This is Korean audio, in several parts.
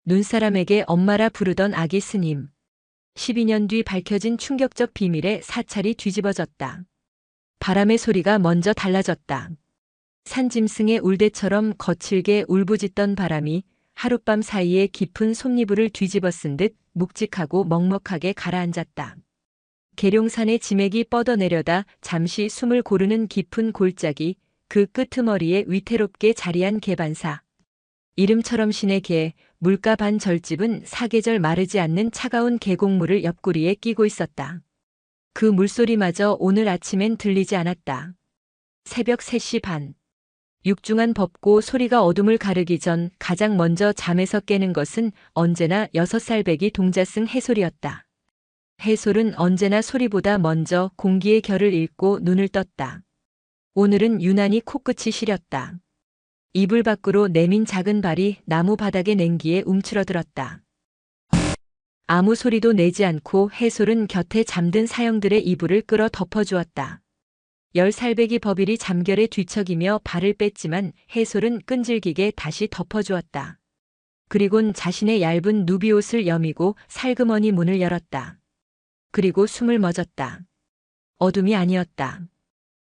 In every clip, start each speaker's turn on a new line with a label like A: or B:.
A: 눈사람에게 엄마라 부르던 아기 스님. 12년 뒤 밝혀진 충격적 비밀에 사찰이 뒤집어졌다. 바람의 소리가 먼저 달라졌다. 산짐승의 울대처럼 거칠게 울부짖던 바람이 하룻밤 사이에 깊은 솜니부를 뒤집어 쓴 듯 묵직하고 먹먹하게 가라앉았다. 계룡산의 지맥이 뻗어내려다 잠시 숨을 고르는 깊은 골짜기, 그 끄트머리에 위태롭게 자리한 개반사. 이름처럼 신의 개, 물가 반 절집은 사계절 마르지 않는 차가운 계곡물을 옆구리에 끼고 있었다. 그 물소리마저 오늘 아침엔 들리지 않았다. 새벽 3시 반. 육중한 법고 소리가 어둠을 가르기 전 가장 먼저 잠에서 깨는 것은 언제나 6살배기 동자승 해솔이었다. 해솔은 언제나 소리보다 먼저 공기의 결을 읽고 눈을 떴다. 오늘은 유난히 코끝이 시렸다. 이불 밖으로 내민 작은 발이 나무 바닥의 냉기에 움츠러들었다. 아무 소리도 내지 않고 해솔은 곁에 잠든 사형들의 이불을 끌어 덮어주었다. 10살배기 법일이 잠결에 뒤척이며 발을 뺐지만 해솔은 끈질기게 다시 덮어주었다. 그리곤 자신의 얇은 누비옷을 여미고 살그머니 문을 열었다. 그리고 숨을 멎었다. 어둠이 아니었다.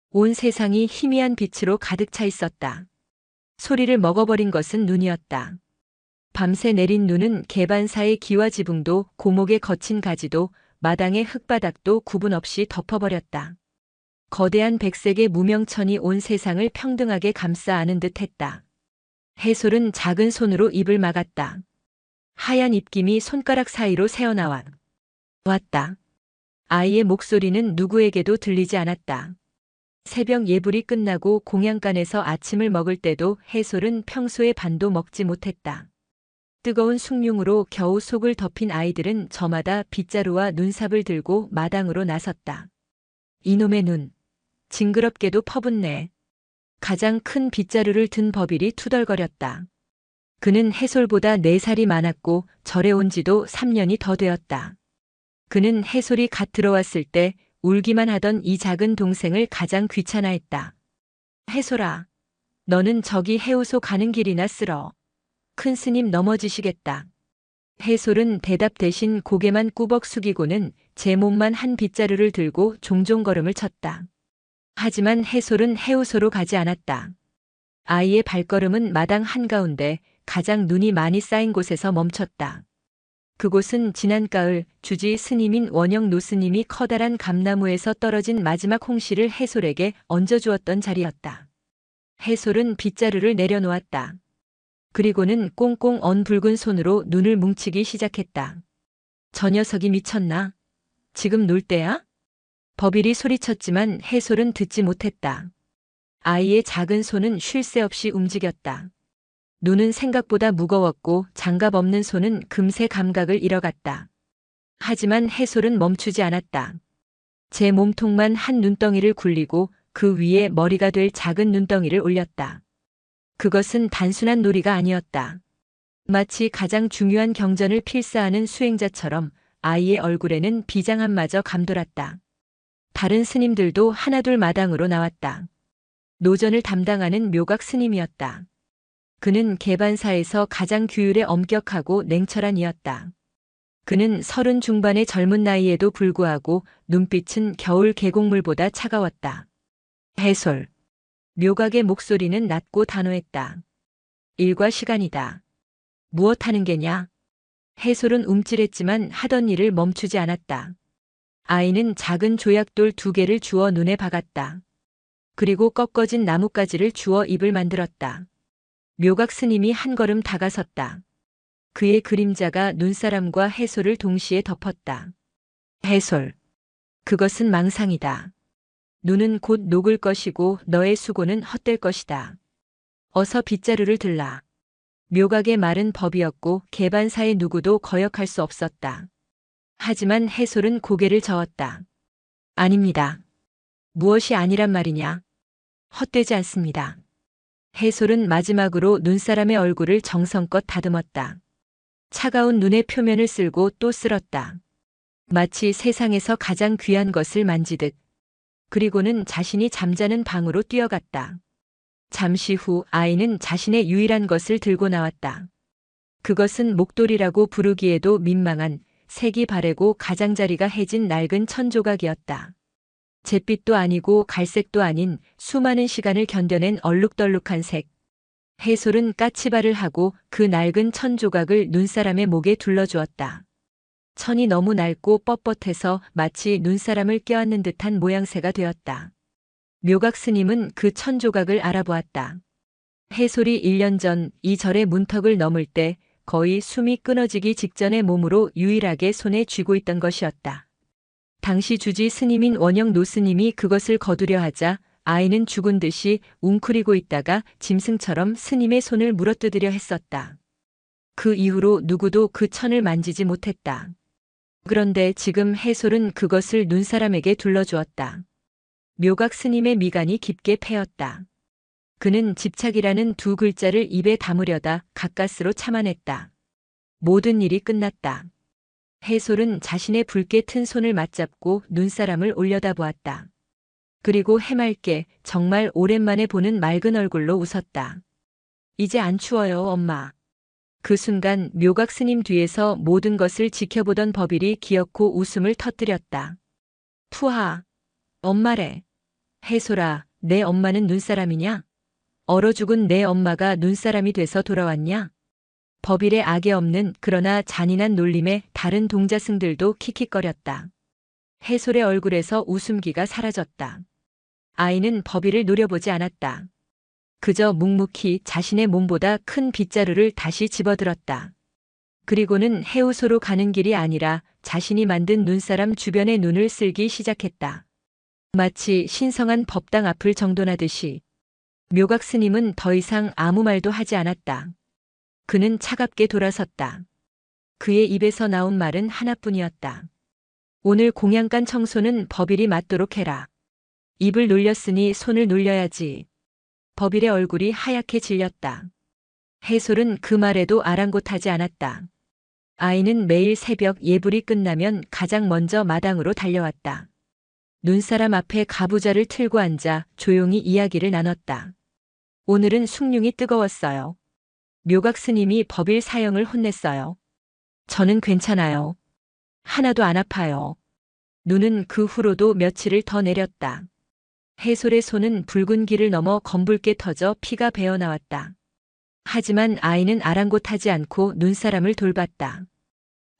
A: 온 세상이 희미한 빛으로 가득 차 있었다. 소리를 먹어버린 것은 눈이었다. 밤새 내린 눈은 개반사의 기와 지붕도 고목의 거친 가지도 마당의 흙바닥도 구분 없이 덮어버렸다. 거대한 백색의 무명천이 온 세상을 평등하게 감싸 안은 듯했다. 해솔은 작은 손으로 입을 막았다. 하얀 입김이 손가락 사이로 새어나와 왔다. 아이의 목소리는 누구에게도 들리지 않았다. 새벽 예불이 끝나고 공양간에서 아침을 먹을 때도 해솔은 평소의 반도 먹지 못했다. 뜨거운 숭늉으로 겨우 속을 덮인 아이들은 저마다 빗자루와 눈삽을 들고 마당으로 나섰다. 이놈의 눈. 징그럽게도 퍼붓네. 가장 큰 빗자루를 든 법일이 투덜거렸다. 그는 해솔보다 4살이 많았고 절에 온 지도 3년이 더 되었다. 그는 해솔이 갓 들어왔을 때 울기만 하던 이 작은 동생을 가장 귀찮아했다. 해솔아, 너는 저기 해우소 가는 길이나 쓸어. 큰 스님 넘어지시겠다. 해솔은 대답 대신 고개만 꾸벅 숙이고는 제 몸만 한 빗자루를 들고 종종 걸음을 쳤다. 하지만 해솔은 해우소로 가지 않았다. 아이의 발걸음은 마당 한가운데 가장 눈이 많이 쌓인 곳에서 멈췄다. 그곳은 지난 가을 주지 스님인 원영 노스님이 커다란 감나무에서 떨어진 마지막 홍시를 해솔에게 얹어주었던 자리였다. 해솔은 빗자루를 내려놓았다. 그리고는 꽁꽁 언 붉은 손으로 눈을 뭉치기 시작했다. 저 녀석이 미쳤나? 지금 놀 때야? 법일이 소리쳤지만 해솔은 듣지 못했다. 아이의 작은 손은 쉴 새 없이 움직였다. 눈은 생각보다 무거웠고 장갑 없는 손은 금세 감각을 잃어갔다. 하지만 해솔은 멈추지 않았다. 제 몸통만 한 눈덩이를 굴리고 그 위에 머리가 될 작은 눈덩이를 올렸다. 그것은 단순한 놀이가 아니었다. 마치 가장 중요한 경전을 필사하는 수행자처럼 아이의 얼굴에는 비장함마저 감돌았다. 다른 스님들도 하나둘 마당으로 나왔다. 노전을 담당하는 묘각 스님이었다. 그는 개반사에서 가장 규율에 엄격하고 냉철한 이였다. 그는 30 중반의 젊은 나이에도 불구하고 눈빛은 겨울 계곡물보다 차가웠다. 해솔. 묘각의 목소리는 낮고 단호했다. 일과 시간이다. 무엇 하는 게냐? 해솔은 움찔했지만 하던 일을 멈추지 않았다. 아이는 작은 조약돌 2개를 주워 눈에 박았다. 그리고 꺾어진 나뭇가지를 주워 입을 만들었다. 묘각 스님이 한 걸음 다가섰다. 그의 그림자가 눈사람과 해솔을 동시에 덮었다. 해솔. 그것은 망상이다. 눈은 곧 녹을 것이고 너의 수고는 헛될 것이다. 어서 빗자루를 들라. 묘각의 말은 법이었고 개반사의 누구도 거역할 수 없었다. 하지만 해솔은 고개를 저었다. 아닙니다. 무엇이 아니란 말이냐? 헛되지 않습니다. 해솔은 마지막으로 눈사람의 얼굴을 정성껏 다듬었다. 차가운 눈의 표면을 쓸고 또 쓸었다. 마치 세상에서 가장 귀한 것을 만지듯. 그리고는 자신이 잠자는 방으로 뛰어갔다. 잠시 후 아이는 자신의 유일한 것을 들고 나왔다. 그것은 목도리라고 부르기에도 민망한 색이 바래고 가장자리가 해진 낡은 천조각이었다. 잿빛도 아니고 갈색도 아닌 수많은 시간을 견뎌낸 얼룩덜룩한 색. 해솔은 까치발을 하고 그 낡은 천조각을 눈사람의 목에 둘러주었다. 천이 너무 낡고 뻣뻣해서 마치 눈사람을 껴안는 듯한 모양새가 되었다. 묘각 스님은 그 천조각을 알아보았다. 해솔이 1년 전 이 절의 문턱을 넘을 때 거의 숨이 끊어지기 직전의 몸으로 유일하게 손에 쥐고 있던 것이었다. 당시 주지 스님인 원영 노스님이 그것을 거두려 하자 아이는 죽은 듯이 웅크리고 있다가 짐승처럼 스님의 손을 물어뜯으려 했었다. 그 이후로 누구도 그 천을 만지지 못했다. 그런데 지금 해솔은 그것을 눈사람에게 둘러주었다. 묘각 스님의 미간이 깊게 패였다. 그는 집착이라는 두 글자를 입에 담으려다 가까스로 참아냈다. 모든 일이 끝났다. 해솔은 자신의 붉게 튼 손을 맞잡고 눈사람을 올려다보았다. 그리고 해맑게 정말 오랜만에 보는 맑은 얼굴로 웃었다. 이제 안 추워요, 엄마. 그 순간 묘각 스님 뒤에서 모든 것을 지켜보던 법일이 기어코 웃음을 터뜨렸다. 푸하. 엄마래. 해솔아, 내 엄마는 눈사람이냐? 얼어 죽은 내 엄마가 눈사람이 돼서 돌아왔냐? 법일의 악에 없는 그러나 잔인한 놀림에 다른 동자승들도 킥킥거렸다. 해솔의 얼굴에서 웃음기가 사라졌다. 아이는 법일을 노려보지 않았다. 그저 묵묵히 자신의 몸보다 큰 빗자루를 다시 집어들었다. 그리고는 해우소로 가는 길이 아니라 자신이 만든 눈사람 주변에 눈을 쓸기 시작했다. 마치 신성한 법당 앞을 정돈하듯이. 묘각 스님은 더 이상 아무 말도 하지 않았다. 그는 차갑게 돌아섰다. 그의 입에서 나온 말은 하나뿐이었다. 오늘 공양간 청소는 법일이 맡도록 해라. 입을 놀렸으니 손을 놀려야지. 법일의 얼굴이 하얗게 질렸다. 해솔은 그 말에도 아랑곳하지 않았다. 아이는 매일 새벽 예불이 끝나면 가장 먼저 마당으로 달려왔다. 눈사람 앞에 가부좌를 틀고 앉아 조용히 이야기를 나눴다. 오늘은 숭늉이 뜨거웠어요. 묘각 스님이 법일 사형을 혼냈어요. 저는 괜찮아요. 하나도 안 아파요. 눈은 그 후로도 며칠을 더 내렸다. 해솔의 손은 붉은 길을 넘어 검붉게 터져 피가 배어나왔다. 하지만 아이는 아랑곳하지 않고 눈사람을 돌봤다.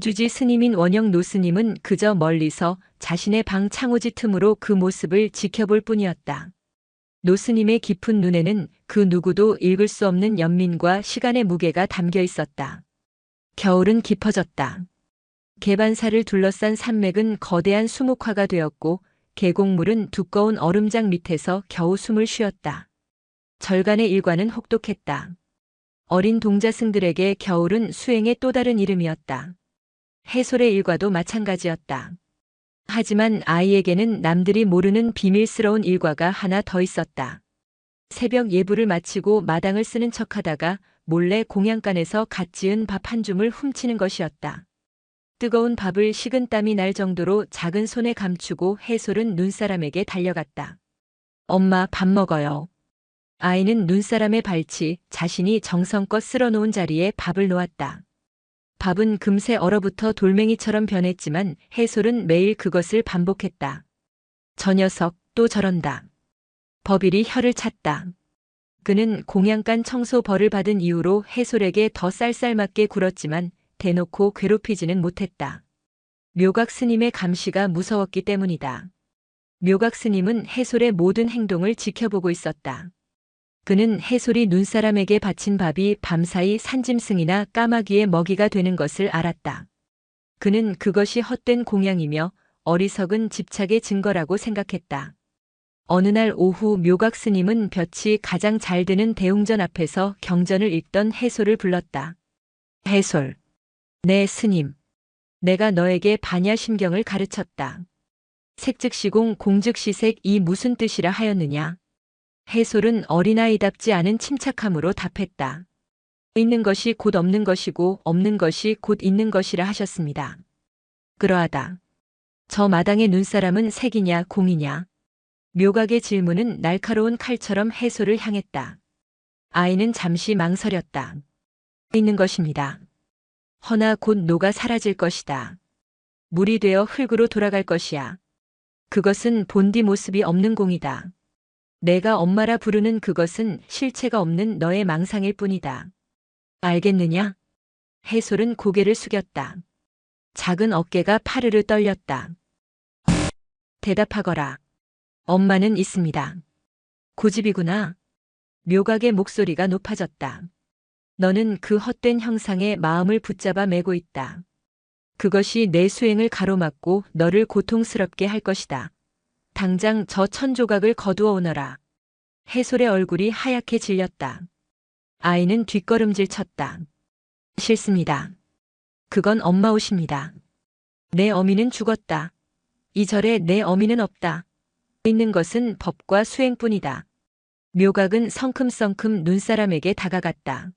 A: 주지 스님인 원영 노스님은 그저 멀리서 자신의 방 창호지 틈으로 그 모습을 지켜볼 뿐이었다. 노스님의 깊은 눈에는 그 누구도 읽을 수 없는 연민과 시간의 무게가 담겨 있었다. 겨울은 깊어졌다. 개반사를 둘러싼 산맥은 거대한 수묵화가 되었고 계곡물은 두꺼운 얼음장 밑에서 겨우 숨을 쉬었다. 절간의 일과는 혹독했다. 어린 동자승들에게 겨울은 수행의 또 다른 이름이었다. 해솔의 일과도 마찬가지였다. 하지만 아이에게는 남들이 모르는 비밀스러운 일과가 하나 더 있었다. 새벽 예불을 마치고 마당을 쓰는 척하다가 몰래 공양간에서 갓 지은 밥 한 줌을 훔치는 것이었다. 뜨거운 밥을 식은땀이 날 정도로 작은 손에 감추고 해솔은 눈사람에게 달려갔다. 엄마, 밥 먹어요. 아이는 눈사람의 발치, 자신이 정성껏 쓸어놓은 자리에 밥을 놓았다. 밥은 금세 얼어붙어 돌멩이처럼 변했지만 해솔은 매일 그것을 반복했다. 저 녀석 또 저런다. 법일이 혀를 찼다. 그는 공양간 청소 벌을 받은 이후로 해솔에게 더 쌀쌀맞게 굴었지만 대놓고 괴롭히지는 못했다. 묘각 스님의 감시가 무서웠기 때문이다. 묘각 스님은 해솔의 모든 행동을 지켜보고 있었다. 그는 해솔이 눈사람에게 바친 밥이 밤사이 산짐승이나 까마귀의 먹이가 되는 것을 알았다. 그는 그것이 헛된 공양이며 어리석은 집착의 증거라고 생각했다. 어느 날 오후 묘각 스님은 볕이 가장 잘 드는 대웅전 앞에서 경전을 읽던 해솔을 불렀다. 해솔. 네, 스님. 내가 너에게 반야심경을 가르쳤다. 색즉시공 공즉시색 이 무슨 뜻이라 하였느냐? 해솔은 어린아이답지 않은 침착함으로 답했다. 있는 것이 곧 없는 것이고 없는 것이 곧 있는 것이라 하셨습니다. 그러하다. 저 마당의 눈사람은 색이냐 공이냐? 묘각의 질문은 날카로운 칼처럼 해솔을 향했다. 아이는 잠시 망설였다. 있는 것입니다. 허나 곧 녹아 사라질 것이다. 물이 되어 흙으로 돌아갈 것이야. 그것은 본디 모습이 없는 공이다. 내가 엄마라 부르는 그것은 실체가 없는 너의 망상일 뿐이다. 알겠느냐? 해솔은 고개를 숙였다. 작은 어깨가 파르르 떨렸다. 대답하거라. 엄마는 있습니다. 고집이구나. 묘각의 목소리가 높아졌다. 너는 그 헛된 형상에 마음을 붙잡아 매고 있다. 그것이 내 수행을 가로막고 너를 고통스럽게 할 것이다. 당장 저 천조각을 거두어 오너라. 해솔의 얼굴이 하얗게 질렸다. 아이는 뒷걸음질 쳤다. 싫습니다. 그건 엄마 옷입니다. 내 어미는 죽었다. 이 절에 내 어미는 없다. 있는 것은 법과 수행뿐이다. 묘각은 성큼성큼 눈사람에게 다가갔다.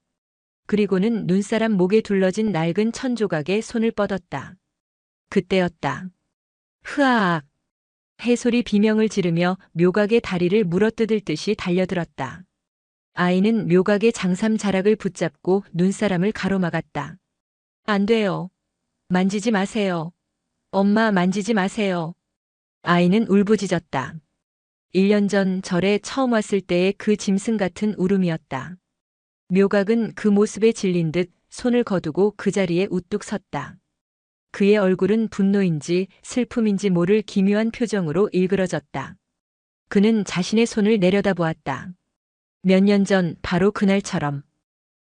A: 그리고는 눈사람 목에 둘러진 낡은 천조각에 손을 뻗었다. 그때였다. 흐아악. 해솔이 비명을 지르며 묘각의 다리를 물어뜯을 듯이 달려들었다. 아이는 묘각의 장삼 자락을 붙잡고 눈사람을 가로막았다. 안 돼요. 만지지 마세요. 엄마 만지지 마세요. 아이는 울부짖었다. 1년 전 절에 처음 왔을 때의 그 짐승 같은 울음이었다. 묘각은 그 모습에 질린 듯 손을 거두고 그 자리에 우뚝 섰다. 그의 얼굴은 분노인지 슬픔인지 모를 기묘한 표정으로 일그러졌다. 그는 자신의 손을 내려다보았다. 몇 년 전 바로 그날처럼.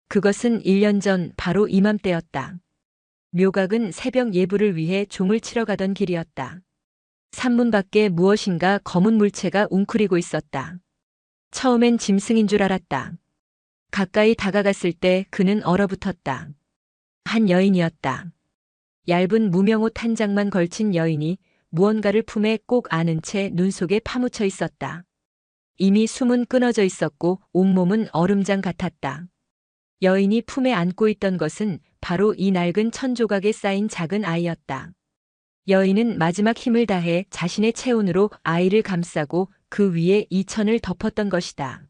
A: 그것은 1년 전 바로 이맘때였다. 묘각은 새벽 예불을 위해 종을 치러 가던 길이었다. 산문 밖에 무엇인가 검은 물체가 웅크리고 있었다. 처음엔 짐승인 줄 알았다. 가까이 다가갔을 때 그는 얼어붙었다. 한 여인이었다. 얇은 무명옷 한 장만 걸친 여인이 무언가를 품에 꼭 안은 채 눈 속에 파묻혀 있었다. 이미 숨은 끊어져 있었고 온몸은 얼음장 같았다. 여인이 품에 안고 있던 것은 바로 이 낡은 천조각에 쌓인 작은 아이였다. 여인은 마지막 힘을 다해 자신의 체온으로 아이를 감싸고 그 위에 이 천을 덮었던 것이다.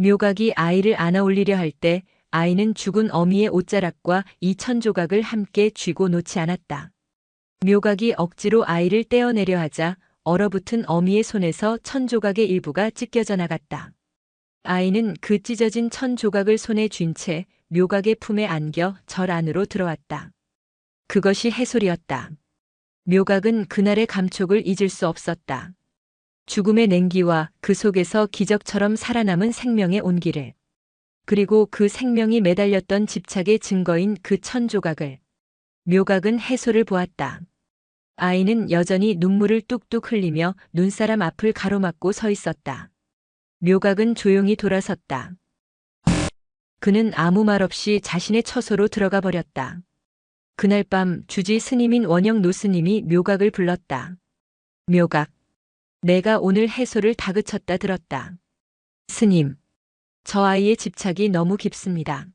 A: 묘각이 아이를 안아 올리려 할 때 아이는 죽은 어미의 옷자락과 이 천조각을 함께 쥐고 놓지 않았다. 묘각이 억지로 아이를 떼어내려 하자 얼어붙은 어미의 손에서 천조각의 일부가 찢겨져 나갔다. 아이는 그 찢어진 천조각을 손에 쥔 채 묘각의 품에 안겨 절 안으로 들어왔다. 그것이 해솔이었다. 묘각은 그날의 감촉을 잊을 수 없었다. 죽음의 냉기와 그 속에서 기적처럼 살아남은 생명의 온기를. 그리고 그 생명이 매달렸던 집착의 증거인 그 천조각을. 묘각은 해솔을 보았다. 아이는 여전히 눈물을 뚝뚝 흘리며 눈사람 앞을 가로막고 서 있었다. 묘각은 조용히 돌아섰다. 그는 아무 말 없이 자신의 처소로 들어가 버렸다. 그날 밤 주지 스님인 원영 노스님이 묘각을 불렀다. 묘각. 내가 오늘 해솔을 다그쳤다 들었다. 스님. 저 아이의 집착이 너무 깊습니다.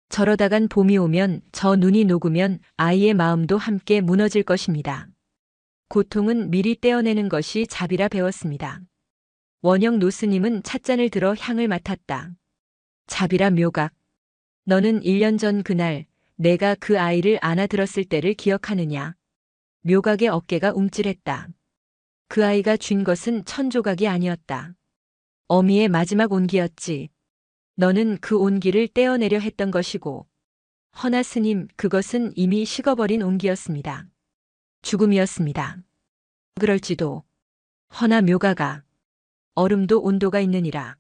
A: 저러다간 봄이 오면 저 눈이 녹으면 아이의 마음도 함께 무너질 것입니다. 고통은 미리 떼어내는 것이 자비라 배웠습니다. 원영 노스님은 찻잔을 들어 향을 맡았다. 자비라 묘각. 너는 1년 전 그날 내가 그 아이를 안아들었을 때를 기억하느냐. 묘각의 어깨가 움찔했다. 그 아이가 쥔 것은 천조각이 아니었다. 어미의 마지막 온기였지. 너는 그 온기를 떼어내려 했던 것이고. 허나 스님, 그것은 이미 식어버린 온기였습니다. 죽음이었습니다. 그럴지도. 허나 묘가가. 얼음도 온도가 있느니라.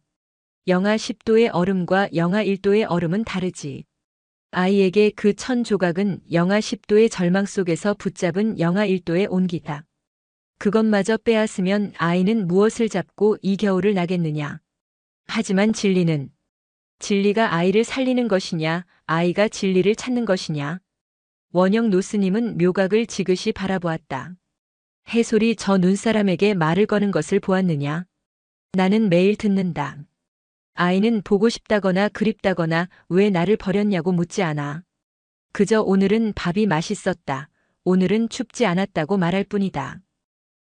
A: 영하 10도의 얼음과 영하 1도의 얼음은 다르지. 아이에게 그 천조각은 영하 10도의 절망 속에서 붙잡은 영하 1도의 온기다. 그것마저 빼앗으면 아이는 무엇을 잡고 이 겨울을 나겠느냐. 하지만 진리가 아이를 살리는 것이냐, 아이가 진리를 찾는 것이냐. 원영 노스님은 묘각을 지그시 바라보았다. 해솔이 저 눈사람에게 말을 거는 것을 보았느냐. 나는 매일 듣는다. 아이는 보고 싶다거나 그립다거나 왜 나를 버렸냐고 묻지 않아. 그저 오늘은 밥이 맛있었다. 오늘은 춥지 않았다고 말할 뿐이다.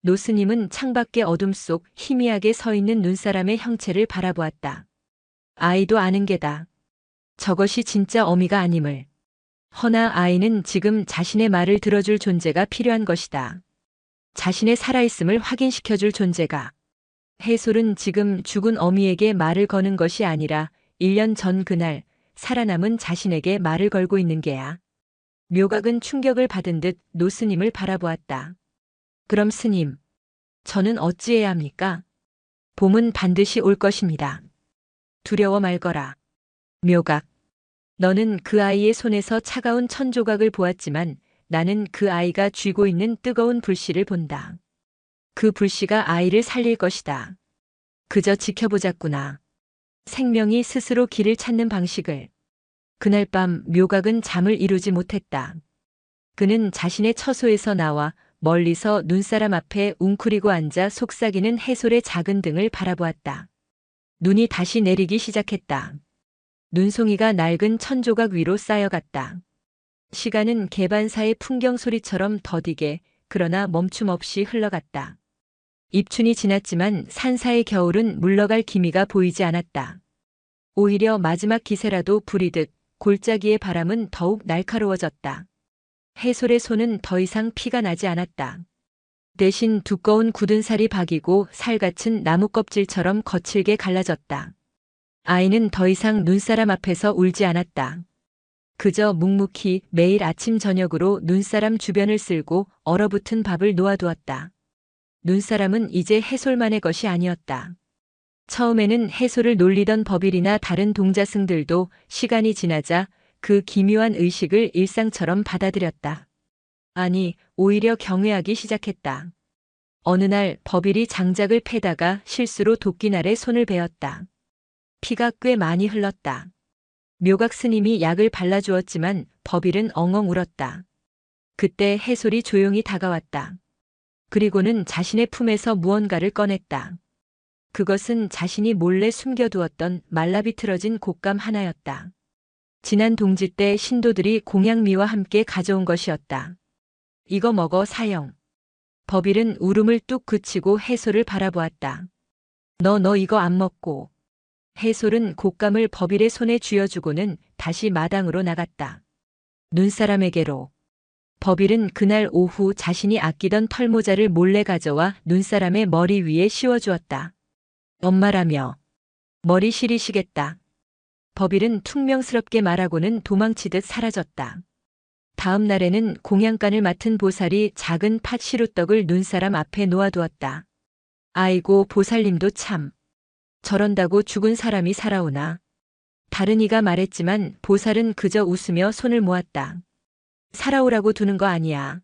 A: 노스님은 창밖의 어둠 속 희미하게 서 있는 눈사람의 형체를 바라보았다. 아이도 아는 게다. 저것이 진짜 어미가 아님을. 허나 아이는 지금 자신의 말을 들어줄 존재가 필요한 것이다. 자신의 살아있음을 확인시켜줄 존재가. 해솔은 지금 죽은 어미에게 말을 거는 것이 아니라 1년 전 그날 살아남은 자신에게 말을 걸고 있는 게야. 묘각은 충격을 받은 듯 노스님을 바라보았다. 그럼 스님, 저는 어찌해야 합니까? 봄은 반드시 올 것입니다. 두려워 말거라. 묘각. 너는 그 아이의 손에서 차가운 천조각을 보았지만 나는 그 아이가 쥐고 있는 뜨거운 불씨를 본다. 그 불씨가 아이를 살릴 것이다. 그저 지켜보자꾸나. 생명이 스스로 길을 찾는 방식을. 그날 밤 묘각은 잠을 이루지 못했다. 그는 자신의 처소에서 나와 멀리서 눈사람 앞에 웅크리고 앉아 속삭이는 해솔의 작은 등을 바라보았다. 눈이 다시 내리기 시작했다. 눈송이가 낡은 천조각 위로 쌓여갔다. 시간은 개반사의 풍경 소리처럼 더디게 그러나 멈춤 없이 흘러갔다. 입춘이 지났지만 산사의 겨울은 물러갈 기미가 보이지 않았다. 오히려 마지막 기세라도 부리듯 골짜기의 바람은 더욱 날카로워졌다. 해솔의 손은 더 이상 피가 나지 않았다. 대신 두꺼운 굳은 살이 박이고 살같은 나무 껍질처럼 거칠게 갈라졌다. 아이는 더 이상 눈사람 앞에서 울지 않았다. 그저 묵묵히 매일 아침 저녁으로 눈사람 주변을 쓸고 얼어붙은 밥을 놓아두었다. 눈사람은 이제 해솔만의 것이 아니었다. 처음에는 해솔을 놀리던 법일이나 다른 동자승들도 시간이 지나자 그 기묘한 의식을 일상처럼 받아들였다. 아니, 오히려 경외하기 시작했다. 어느 날 법일이 장작을 패다가 실수로 도끼날에 손을 베었다. 피가 꽤 많이 흘렀다. 묘각 스님이 약을 발라주었지만 법일은 엉엉 울었다. 그때 해솔이 조용히 다가왔다. 그리고는 자신의 품에서 무언가를 꺼냈다. 그것은 자신이 몰래 숨겨두었던 말라비틀어진 곶감 하나였다. 지난 동지 때 신도들이 공양미와 함께 가져온 것이었다. 이거 먹어 사형. 법일은 울음을 뚝 그치고 해솔을 바라보았다. 너 이거 안 먹고. 해솔은 곶감을 법일의 손에 쥐어주고는 다시 마당으로 나갔다. 눈사람에게로. 법일은 그날 오후 자신이 아끼던 털모자를 몰래 가져와 눈사람의 머리 위에 씌워주었다. 엄마라며. 머리 시리시겠다. 법일은 퉁명스럽게 말하고는 도망치듯 사라졌다. 다음 날에는 공양간을 맡은 보살이 작은 팥 시루떡을 눈사람 앞에 놓아두었다. 아이고 보살님도 참. 저런다고 죽은 사람이 살아오나. 다른 이가 말했지만 보살은 그저 웃으며 손을 모았다. 살아오라고 두는 거 아니야.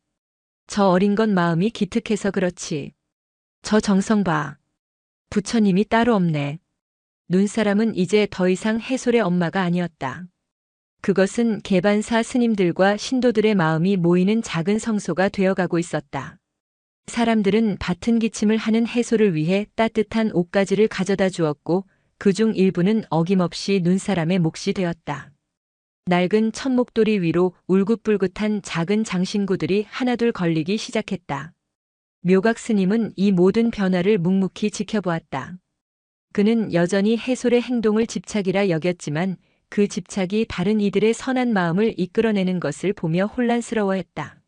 A: 저 어린 건 마음이 기특해서 그렇지. 저 정성 봐. 부처님이 따로 없네. 눈사람은 이제 더 이상 해솔의 엄마가 아니었다. 그것은 개반사 스님들과 신도들의 마음이 모이는 작은 성소가 되어가고 있었다. 사람들은 밭은 기침을 하는 해솔을 위해 따뜻한 옷가지를 가져다 주었고 그중 일부는 어김없이 눈사람의 몫이 되었다. 낡은 천목돌이 위로 울긋불긋한 작은 장신구들이 하나둘 걸리기 시작했다. 묘각 스님은 이 모든 변화를 묵묵히 지켜보았다. 그는 여전히 해솔의 행동을 집착이라 여겼지만 그 집착이 다른 이들의 선한 마음을 이끌어내는 것을 보며 혼란스러워했다.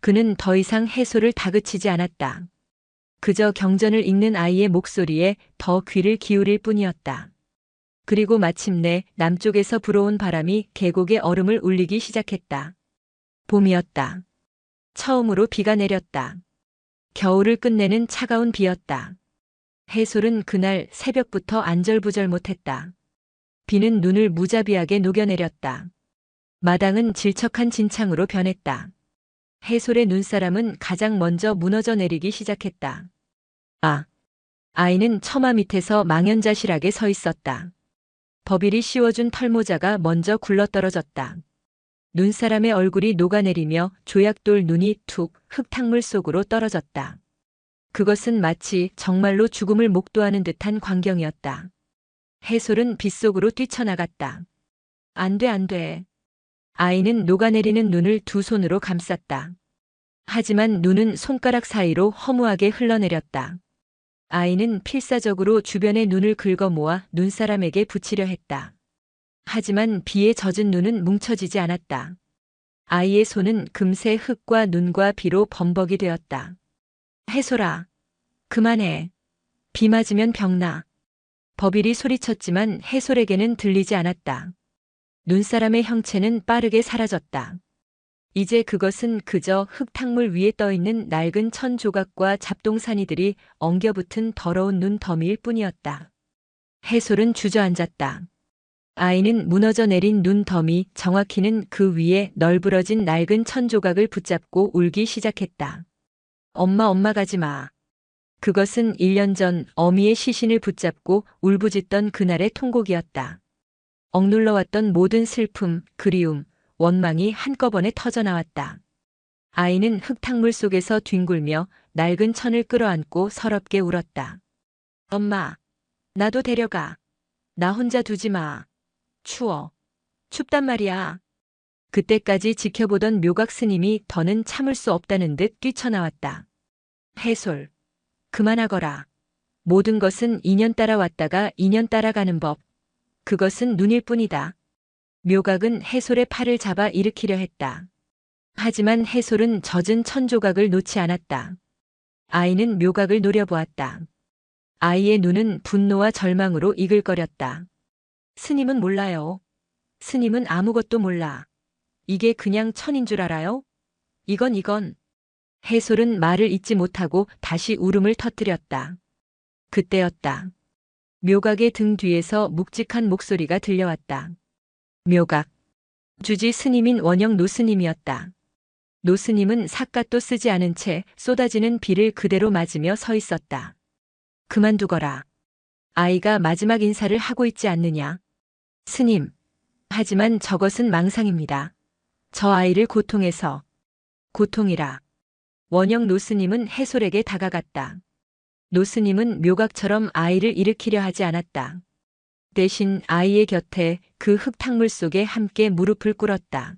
A: 그는 더 이상 해솔을 다그치지 않았다. 그저 경전을 읽는 아이의 목소리에 더 귀를 기울일 뿐이었다. 그리고 마침내 남쪽에서 불어온 바람이 계곡의 얼음을 울리기 시작했다. 봄이었다. 처음으로 비가 내렸다. 겨울을 끝내는 차가운 비였다. 해솔은 그날 새벽부터 안절부절 못했다. 비는 눈을 무자비하게 녹여내렸다. 마당은 질척한 진창으로 변했다. 해솔의 눈사람은 가장 먼저 무너져 내리기 시작했다. 아이는 처마 밑에서 망연자실하게 서 있었다. 법일이 씌워준 털모자가 먼저 굴러떨어졌다. 눈사람의 얼굴이 녹아내리며 조약돌 눈이 툭 흙탕물 속으로 떨어졌다. 그것은 마치 정말로 죽음을 목도하는 듯한 광경이었다. 해솔은 빗속으로 뛰쳐나갔다. 안 돼. 아이는 녹아내리는 눈을 두 손으로 감쌌다. 하지만 눈은 손가락 사이로 허무하게 흘러내렸다. 아이는 필사적으로 주변의 눈을 긁어 모아 눈사람에게 붙이려 했다. 하지만 비에 젖은 눈은 뭉쳐지지 않았다. 아이의 손은 금세 흙과 눈과 비로 범벅이 되었다. 해솔아, 그만해. 비 맞으면 병나. 버빌이 소리쳤지만 해솔에게는 들리지 않았다. 눈사람의 형체는 빠르게 사라졌다. 이제 그것은 그저 흙탕물 위에 떠있는 낡은 천 조각과 잡동사니들이 엉겨붙은 더러운 눈 더미일 뿐이었다. 해솔은 주저앉았다. 아이는 무너져 내린 눈 더미, 정확히는 그 위에 널브러진 낡은 천 조각을 붙잡고 울기 시작했다. 엄마 가지 마. 그것은 1년 전 어미의 시신을 붙잡고 울부짖던 그날의 통곡이었다. 억눌러왔던 모든 슬픔, 그리움, 원망이 한꺼번에 터져나왔다. 아이는 흙탕물 속에서 뒹굴며 낡은 천을 끌어안고 서럽게 울었다. 엄마, 나도 데려가. 나 혼자 두지 마. 추워. 춥단 말이야. 그때까지 지켜보던 묘각 스님이 더는 참을 수 없다는 듯 뛰쳐나왔다. 해솔, 그만하거라. 모든 것은 인연 따라 왔다가 인연 따라가는 법. 그것은 눈일 뿐이다. 묘각은 해솔의 팔을 잡아 일으키려 했다. 하지만 해솔은 젖은 천조각을 놓지 않았다. 아이는 묘각을 노려보았다. 아이의 눈은 분노와 절망으로 이글거렸다. 스님은 몰라요. 스님은 아무것도 몰라. 이게 그냥 천인 줄 알아요? 이건. 해솔은 말을 잇지 못하고 다시 울음을 터뜨렸다. 그때였다. 묘각의 등 뒤에서 묵직한 목소리가 들려왔다. 묘각. 주지 스님인 원영 노스님이었다. 노스님은 삿갓도 쓰지 않은 채 쏟아지는 비를 그대로 맞으며 서 있었다. 그만두거라. 아이가 마지막 인사를 하고 있지 않느냐. 스님. 하지만 저것은 망상입니다. 저 아이를 고통해서. 고통이라. 원영 노스님은 해솔에게 다가갔다. 노스님은 묘각처럼 아이를 일으키려 하지 않았다. 대신 아이의 곁에 그 흙탕물 속에 함께 무릎을 꿇었다.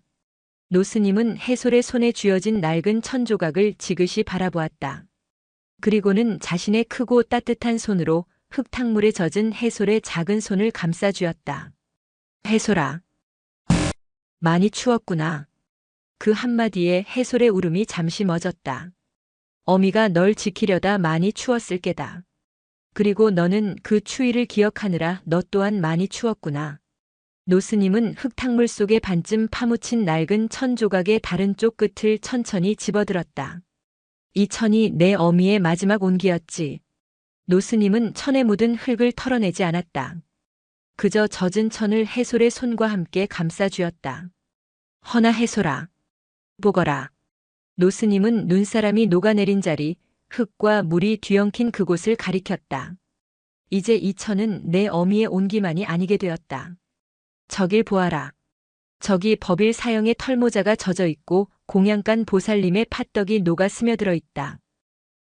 A: 노스님은 해솔의 손에 쥐어진 낡은 천조각을 지그시 바라보았다. 그리고는 자신의 크고 따뜻한 손으로 흙탕물에 젖은 해솔의 작은 손을 감싸 쥐었다. 해솔아. 많이 추웠구나. 그 한마디에 해솔의 울음이 잠시 멎었다. 어미가 널 지키려다 많이 추웠을 게다. 그리고 너는 그 추위를 기억하느라 너 또한 많이 추웠구나. 노스님은 흙탕물 속에 반쯤 파묻힌 낡은 천 조각의 다른 쪽 끝을 천천히 집어들었다. 이 천이 내 어미의 마지막 온기였지. 노스님은 천에 묻은 흙을 털어내지 않았다. 그저 젖은 천을 해솔의 손과 함께 감싸 쥐었다. 허나 해솔아. 보거라. 노스님은 눈사람이 녹아내린 자리, 흙과 물이 뒤엉킨 그곳을 가리켰다. 이제 이 천은 내 어미의 온기만이 아니게 되었다. 저길 보아라. 저기 버빌 사형의 털모자가 젖어 있고 공양간 보살님의 팥떡이 녹아 스며들어 있다.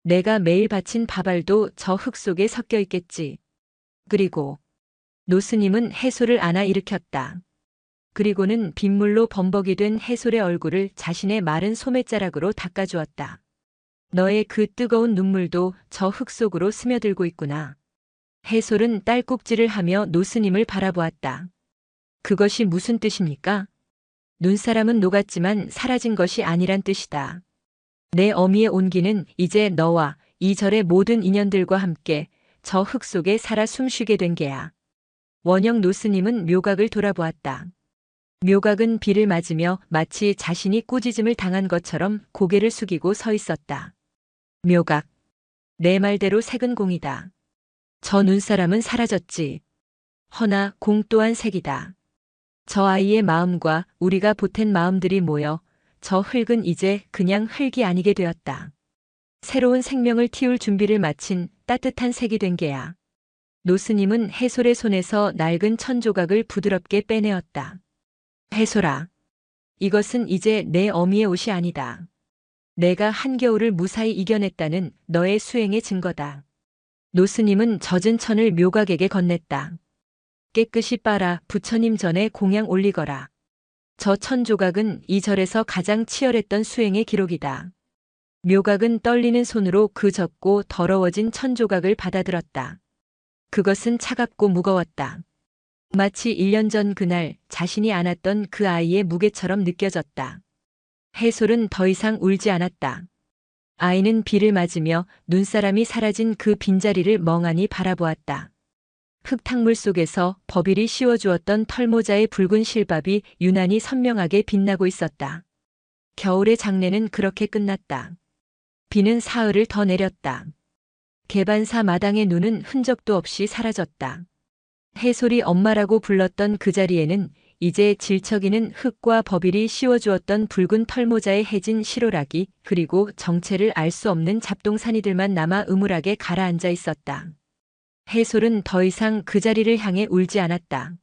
A: 내가 매일 바친 밥알도 저 흙 속에 섞여 있겠지. 그리고 노스님은 해솔을 안아 일으켰다. 그리고는 빗물로 범벅이 된 해솔의 얼굴을 자신의 마른 소매자락으로 닦아주었다. 너의 그 뜨거운 눈물도 저 흙 속으로 스며들고 있구나. 해솔은 딸꾹질을 하며 노스님을 바라보았다. 그것이 무슨 뜻입니까? 눈사람은 녹았지만 사라진 것이 아니란 뜻이다. 내 어미의 온기는 이제 너와 이 절의 모든 인연들과 함께 저 흙 속에 살아 숨쉬게 된 게야. 원영 노스님은 묘각을 돌아보았다. 묘각은 비를 맞으며 마치 자신이 꾸짖음을 당한 것처럼 고개를 숙이고 서 있었다. 묘각. 내 말대로 색은 공이다. 저 눈사람은 사라졌지. 허나 공 또한 색이다. 저 아이의 마음과 우리가 보탠 마음들이 모여 저 흙은 이제 그냥 흙이 아니게 되었다. 새로운 생명을 틔울 준비를 마친 따뜻한 색이 된 게야. 노스님은 해솔의 손에서 낡은 천조각을 부드럽게 빼내었다. 해솔아. 이것은 이제 내 어미의 옷이 아니다. 내가 한겨울을 무사히 이겨냈다는 너의 수행의 증거다. 노스님은 젖은 천을 묘각에게 건넸다. 깨끗이 빨아 부처님 전에 공양 올리거라. 저 천조각은 이 절에서 가장 치열했던 수행의 기록이다. 묘각은 떨리는 손으로 그 젖고 더러워진 천조각을 받아들었다. 그것은 차갑고 무거웠다. 마치 1년 전 그날 자신이 안았던 그 아이의 무게처럼 느껴졌다. 해솔은 더 이상 울지 않았다. 아이는 비를 맞으며 눈사람이 사라진 그 빈자리를 멍하니 바라보았다. 흙탕물 속에서 버빌이 씌워주었던 털모자의 붉은 실밥이 유난히 선명하게 빛나고 있었다. 겨울의 장례는 그렇게 끝났다. 비는 사흘을 더 내렸다. 개반사 마당의 눈은 흔적도 없이 사라졌다. 해솔이 엄마라고 불렀던 그 자리에는 이제 질척이는 흙과 버빌이 씌워주었던 붉은 털모자에 해진 실오라기 그리고 정체를 알 수 없는 잡동사니들만 남아 음울하게 가라앉아 있었다. 해솔은 더 이상 그 자리를 향해 울지 않았다.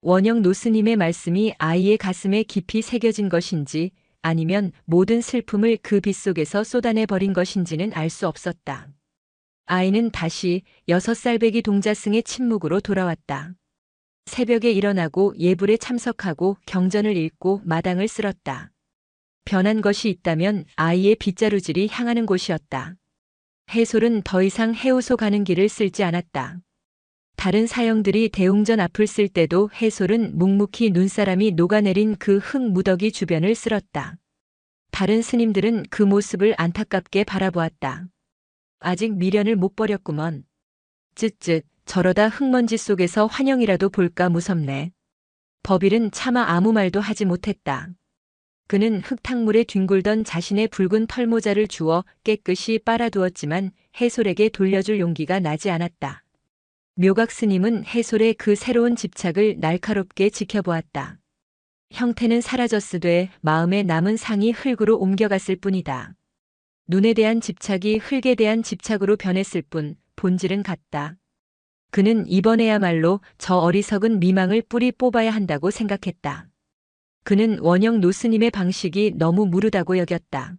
A: 원영 노스님의 말씀이 아이의 가슴에 깊이 새겨진 것인지 아니면 모든 슬픔을 그 빗속에서 쏟아내버린 것인지는 알 수 없었다. 아이는 다시 6살배기 동자승의 침묵으로 돌아왔다. 새벽에 일어나고 예불에 참석하고 경전을 읽고 마당을 쓸었다. 변한 것이 있다면 아이의 빗자루질이 향하는 곳이었다. 해솔은 더 이상 해우소 가는 길을 쓸지 않았다. 다른 사형들이 대웅전 앞을 쓸 때도 해솔은 묵묵히 눈사람이 녹아내린 그 흙 무더기 주변을 쓸었다. 다른 스님들은 그 모습을 안타깝게 바라보았다. 아직 미련을 못 버렸구먼. 쯧쯧 저러다 흙먼지 속에서 환영이라도 볼까 무섭네. 버빌은 차마 아무 말도 하지 못했다. 그는 흙탕물에 뒹굴던 자신의 붉은 털모자를 주워 깨끗이 빨아두었지만 해솔에게 돌려줄 용기가 나지 않았다. 묘각 스님은 해솔의 그 새로운 집착을 날카롭게 지켜보았다. 형태는 사라졌으되 마음에 남은 상이 흙으로 옮겨갔을 뿐이다. 눈에 대한 집착이 흙에 대한 집착으로 변했을 뿐 본질은 같다. 그는 이번에야말로 저 어리석은 미망을 뿌리 뽑아야 한다고 생각했다. 그는 원영 노스님의 방식이 너무 무르다고 여겼다.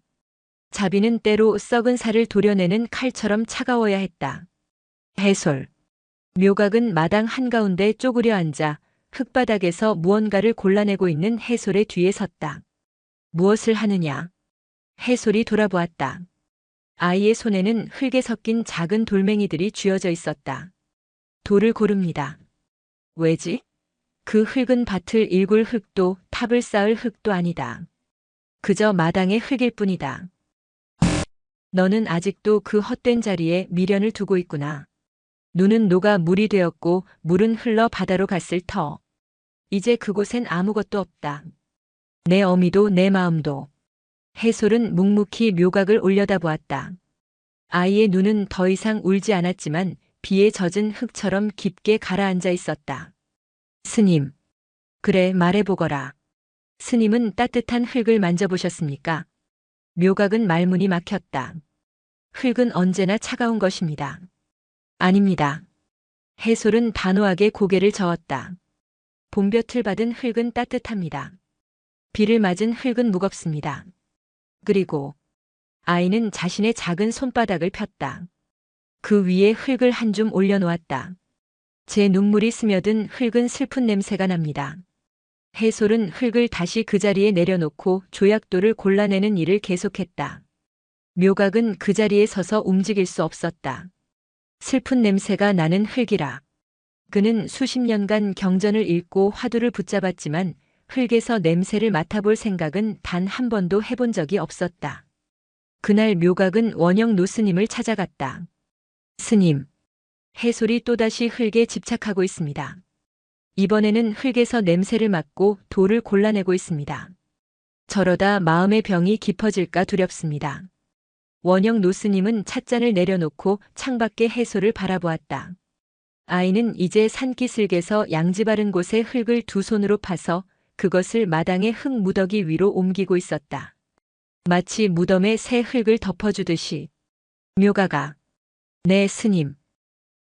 A: 자비는 때로 썩은 살을 도려내는 칼처럼 차가워야 했다. 해솔. 묘각은 마당 한가운데 쪼그려 앉아 흙바닥에서 무언가를 골라내고 있는 해솔의 뒤에 섰다. 무엇을 하느냐? 해솔이 돌아보았다. 아이의 손에는 흙에 섞인 작은 돌멩이들이 쥐어져 있었다. 돌을 고릅니다. 왜지? 그 흙은 밭을 일굴 흙도 탑을 쌓을 흙도 아니다. 그저 마당의 흙일 뿐이다. 너는 아직도 그 헛된 자리에 미련을 두고 있구나. 눈은 녹아 물이 되었고 물은 흘러 바다로 갔을 터. 이제 그곳엔 아무것도 없다. 내 어미도 내 마음도. 해솔은 묵묵히 묘각을 올려다보았다. 아이의 눈은 더 이상 울지 않았지만 비에 젖은 흙처럼 깊게 가라앉아 있었다. 스님. 그래 말해보거라. 스님은 따뜻한 흙을 만져보셨습니까? 묘각은 말문이 막혔다. 흙은 언제나 차가운 것입니다. 아닙니다. 해솔은 단호하게 고개를 저었다. 봄볕을 받은 흙은 따뜻합니다. 비를 맞은 흙은 무겁습니다. 그리고 아이는 자신의 작은 손바닥을 폈다. 그 위에 흙을 한 줌 올려놓았다. 제 눈물이 스며든 흙은 슬픈 냄새가 납니다. 해솔은 흙을 다시 그 자리에 내려놓고 조약돌을 골라내는 일을 계속했다. 묘각은 그 자리에 서서 움직일 수 없었다. 슬픈 냄새가 나는 흙이라. 그는 수십 년간 경전을 읽고 화두를 붙잡았지만 흙에서 냄새를 맡아볼 생각은 단 한 번도 해본 적이 없었다. 그날 묘각은 원영 노스님을 찾아갔다. 스님. 해솔이 또다시 흙에 집착하고 있습니다. 이번에는 흙에서 냄새를 맡고 돌을 골라내고 있습니다. 저러다 마음의 병이 깊어질까 두렵습니다. 원영 노스님은 찻잔을 내려놓고 창밖의 해솔을 바라보았다. 아이는 이제 산기슭에서 양지 바른 곳에 흙을 두 손으로 파서 그것을 마당의 흙 무더기 위로 옮기고 있었다. 마치 무덤에 새 흙을 덮어주듯이. 묘가가. 네 스님.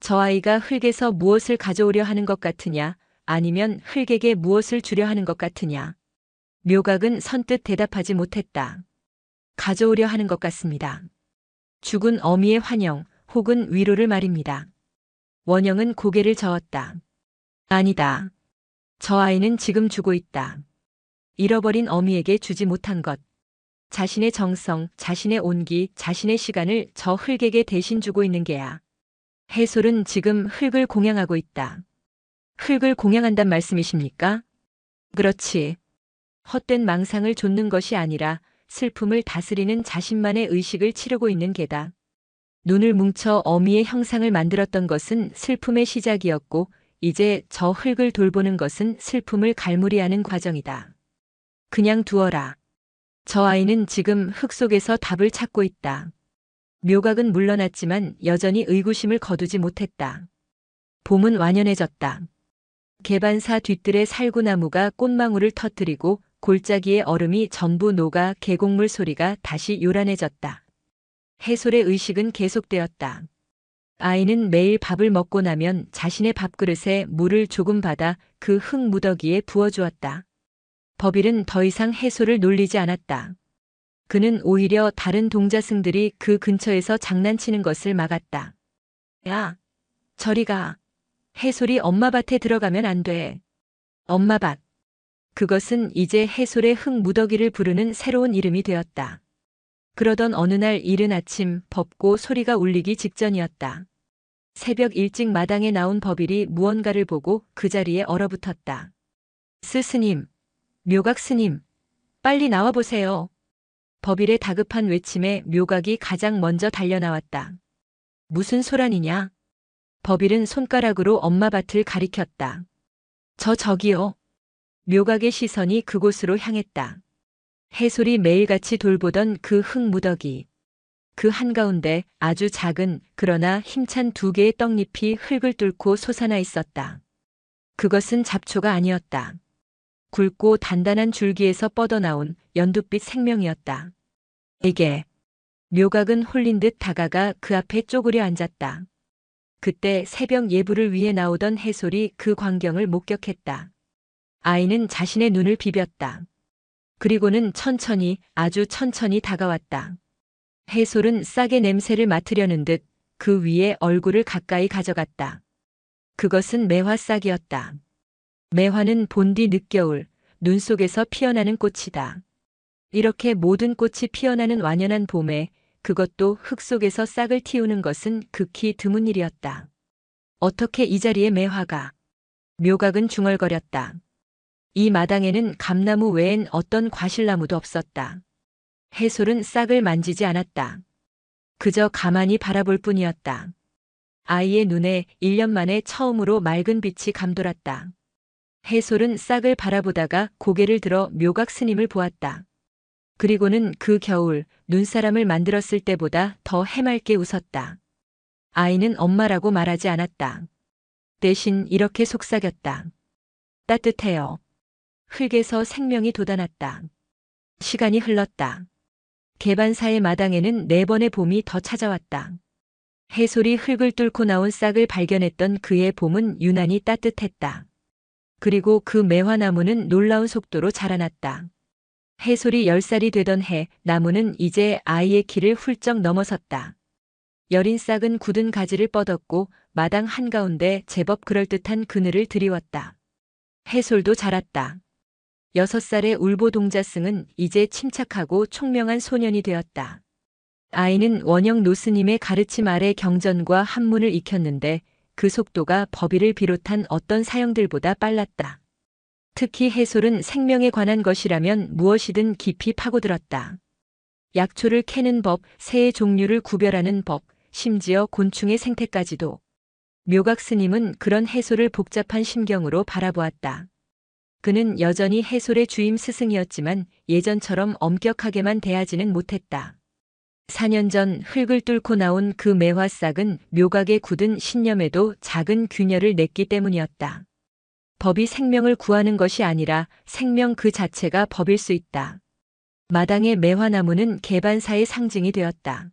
A: 저 아이가 흙에서 무엇을 가져오려 하는 것 같으냐 아니면 흙에게 무엇을 주려 하는 것 같으냐. 묘각은 선뜻 대답하지 못했다. 가져오려 하는 것 같습니다. 죽은 어미의 환영 혹은 위로를 말입니다. 원영은 고개를 저었다. 아니다. 저 아이는 지금 주고 있다. 잃어버린 어미에게 주지 못한 것. 자신의 정성, 자신의 온기, 자신의 시간을 저 흙에게 대신 주고 있는 게야. 해솔은 지금 흙을 공양하고 있다. 흙을 공양한단 말씀이십니까? 그렇지. 헛된 망상을 좇는 것이 아니라 슬픔을 다스리는 자신만의 의식을 치르고 있는 게다. 눈을 뭉쳐 어미의 형상을 만들었던 것은 슬픔의 시작이었고 이제 저 흙을 돌보는 것은 슬픔을 갈무리하는 과정이다. 그냥 두어라. 저 아이는 지금 흙 속에서 답을 찾고 있다. 묘각은 물러났지만 여전히 의구심을 거두지 못했다. 봄은 완연해졌다. 개반사 뒤뜰의 살구나무가 꽃망울을 터뜨리고 골짜기의 얼음이 전부 녹아 계곡물 소리가 다시 요란해졌다. 해솔의 의식은 계속되었다. 아이는 매일 밥을 먹고 나면 자신의 밥그릇에 물을 조금 받아 그 흙 무더기에 부어주었다. 법일은 더 이상 해솔을 놀리지 않았다. 그는 오히려 다른 동자승들이 그 근처에서 장난치는 것을 막았다. 야, 저리 가. 해솔이 엄마 밭에 들어가면 안 돼. 엄마 밭. 그것은 이제 해솔의 흙 무더기를 부르는 새로운 이름이 되었다. 그러던 어느 날 이른 아침 법고 소리가 울리기 직전이었다. 새벽 일찍 마당에 나온 법일이 무언가를 보고 그 자리에 얼어붙었다. 스님, 묘각 스님, 빨리 나와보세요. 법일의 다급한 외침에 묘각이 가장 먼저 달려나왔다. 무슨 소란이냐? 법일은 손가락으로 엄마 밭을 가리켰다. 저기요. 묘각의 시선이 그곳으로 향했다. 해솔이 매일같이 돌보던 그 흙 무더기. 그 한가운데 아주 작은 그러나 힘찬 두 개의 떡잎이 흙을 뚫고 솟아나 있었다. 그것은 잡초가 아니었다. 굵고 단단한 줄기에서 뻗어나온 연두빛 생명이었다. 에게. 묘각은 홀린 듯 다가가 그 앞에 쪼그려 앉았다. 그때 새벽 예불을 위해 나오던 해솔이 그 광경을 목격했다. 아이는 자신의 눈을 비볐다. 그리고는 천천히, 아주 천천히 다가왔다. 해솔은 싹의 냄새를 맡으려는 듯 그 위에 얼굴을 가까이 가져갔다. 그것은 매화싹이었다. 매화는 본디 늦겨울, 눈 속에서 피어나는 꽃이다. 이렇게 모든 꽃이 피어나는 완연한 봄에 그것도 흙 속에서 싹을 틔우는 것은 극히 드문 일이었다. 어떻게 이 자리에 매화가? 묘각은 중얼거렸다. 이 마당에는 감나무 외엔 어떤 과실나무도 없었다. 해솔은 싹을 만지지 않았다. 그저 가만히 바라볼 뿐이었다. 아이의 눈에 1년 만에 처음으로 맑은 빛이 감돌았다. 해솔은 싹을 바라보다가 고개를 들어 묘각 스님을 보았다. 그리고는 그 겨울 눈사람을 만들었을 때보다 더 해맑게 웃었다. 아이는 엄마라고 말하지 않았다. 대신 이렇게 속삭였다. 따뜻해요. 흙에서 생명이 돋아났다. 시간이 흘렀다. 개반사의 마당에는 4번의 봄이 더 찾아왔다. 해솔이 흙을 뚫고 나온 싹을 발견했던 그의 봄은 유난히 따뜻했다. 그리고 그 매화나무는 놀라운 속도로 자라났다. 해솔이 10살이 되던 해 나무는 이제 아이의 키를 훌쩍 넘어섰다. 여린 싹은 굳은 가지를 뻗었고 마당 한가운데 제법 그럴듯한 그늘을 드리웠다. 해솔도 자랐다. 6살의 울보동자승은 이제 침착하고 총명한 소년이 되었다. 아이는 원영 노스님의 가르침 아래 경전과 한문을 익혔는데 그 속도가 법의를 비롯한 어떤 사형들보다 빨랐다. 특히 해솔은 생명에 관한 것이라면 무엇이든 깊이 파고들었다. 약초를 캐는 법, 새의 종류를 구별하는 법, 심지어 곤충의 생태까지도. 묘각 스님은 그런 해솔을 복잡한 심경으로 바라보았다. 그는 여전히 해솔의 주임 스승이었지만 예전처럼 엄격하게만 대하지는 못했다. 4년 전 흙을 뚫고 나온 그 매화싹은 묘각에 굳은 신념에도 작은 균열을 냈기 때문이었다. 법이 생명을 구하는 것이 아니라 생명 그 자체가 법일 수 있다. 마당의 매화나무는 개반사의 상징이 되었다.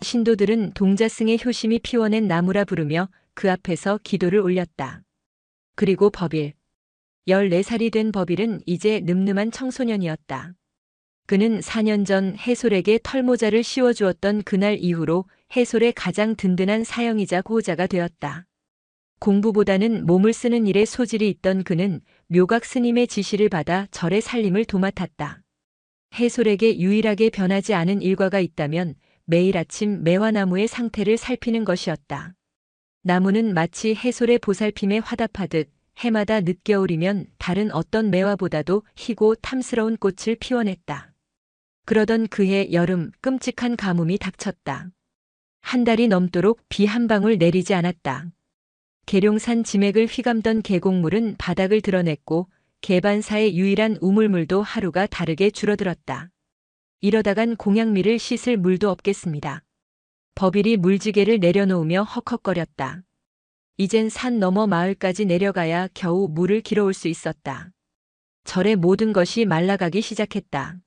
A: 신도들은 동자승의 효심이 피워낸 나무라 부르며 그 앞에서 기도를 올렸다. 그리고 법일. 14살이 된 법일은 이제 늠름한 청소년이었다. 그는 4년 전 해솔에게 털모자를 씌워주었던 그날 이후로 해솔의 가장 든든한 사형이자 보호자가 되었다. 공부보다는 몸을 쓰는 일에 소질이 있던 그는 묘각 스님의 지시를 받아 절의 살림을 도맡았다. 해솔에게 유일하게 변하지 않은 일과가 있다면 매일 아침 매화나무의 상태를 살피는 것이었다. 나무는 마치 해솔의 보살핌에 화답하듯 해마다 늦겨울이면 다른 어떤 매화보다도 희고 탐스러운 꽃을 피워냈다. 그러던 그해 여름 끔찍한 가뭄이 닥쳤다. 한 달이 넘도록 비 한 방울 내리지 않았다. 계룡산 지맥을 휘감던 계곡물은 바닥을 드러냈고 계반사의 유일한 우물물도 하루가 다르게 줄어들었다. 이러다간 공양미를 씻을 물도 없겠습니다. 버빌이 물지개를 내려놓으며 헉헉거렸다. 이젠 산 너머 마을까지 내려가야 겨우 물을 길어올 수 있었다. 절의 모든 것이 말라가기 시작했다.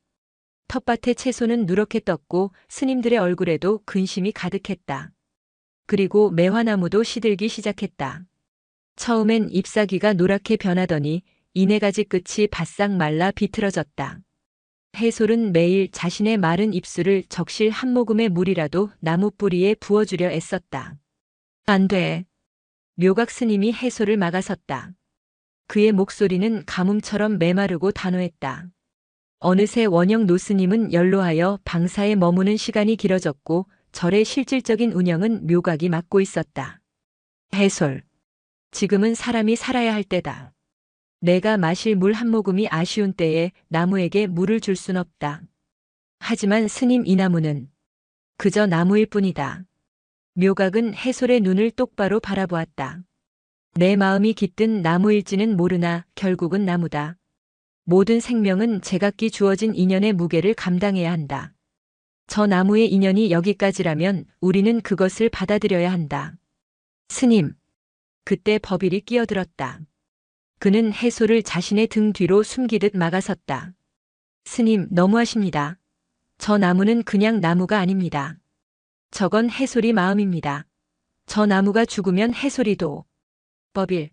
A: 텃밭의 채소는 누렇게 떴고 스님들의 얼굴에도 근심이 가득했다. 그리고 매화나무도 시들기 시작했다. 처음엔 잎사귀가 노랗게 변하더니 이네가지 끝이 바싹 말라 비틀어졌다. 해솔은 매일 자신의 마른 입술을 적실 한 모금의 물이라도 나무 뿌리에 부어주려 애썼다. 안 돼. 묘각 스님이 해솔을 막아섰다. 그의 목소리는 가뭄처럼 메마르고 단호했다. 어느새 원영 노스님은 연로하여 방사에 머무는 시간이 길어졌고 절의 실질적인 운영은 묘각이 맡고 있었다. 해솔. 지금은 사람이 살아야 할 때다. 내가 마실 물 한 모금이 아쉬운 때에 나무에게 물을 줄 순 없다. 하지만 스님 이 나무는 그저 나무일 뿐이다. 묘각은 해솔의 눈을 똑바로 바라보았다. 내 마음이 깃든 나무일지는 모르나 결국은 나무다. 모든 생명은 제각기 주어진 인연의 무게를 감당해야 한다. 저 나무의 인연이 여기까지라면 우리는 그것을 받아들여야 한다. 스님. 그때 버빌이 끼어들었다. 그는 해솔을 자신의 등 뒤로 숨기듯 막아섰다. 스님, 너무하십니다. 저 나무는 그냥 나무가 아닙니다. 저건 해솔이 마음입니다. 저 나무가 죽으면 해솔이도. 버빌,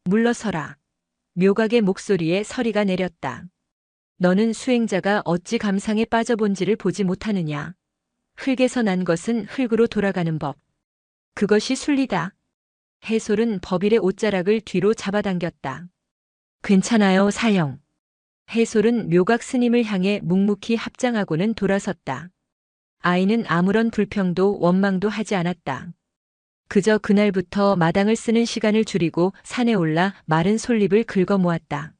A: 물러서라. 묘각의 목소리에 서리가 내렸다. 너는 수행자가 어찌 감상에 빠져본지를 보지 못하느냐. 흙에서 난 것은 흙으로 돌아가는 법. 그것이 순리다. 해솔은 버빌의 옷자락을 뒤로 잡아당겼다. 괜찮아요, 사형. 해솔은 묘각 스님을 향해 묵묵히 합장하고는 돌아섰다. 아이는 아무런 불평도 원망도 하지 않았다. 그저 그날부터 마당을 쓰는 시간을 줄이고 산에 올라 마른 솔잎을 긁어 모았다.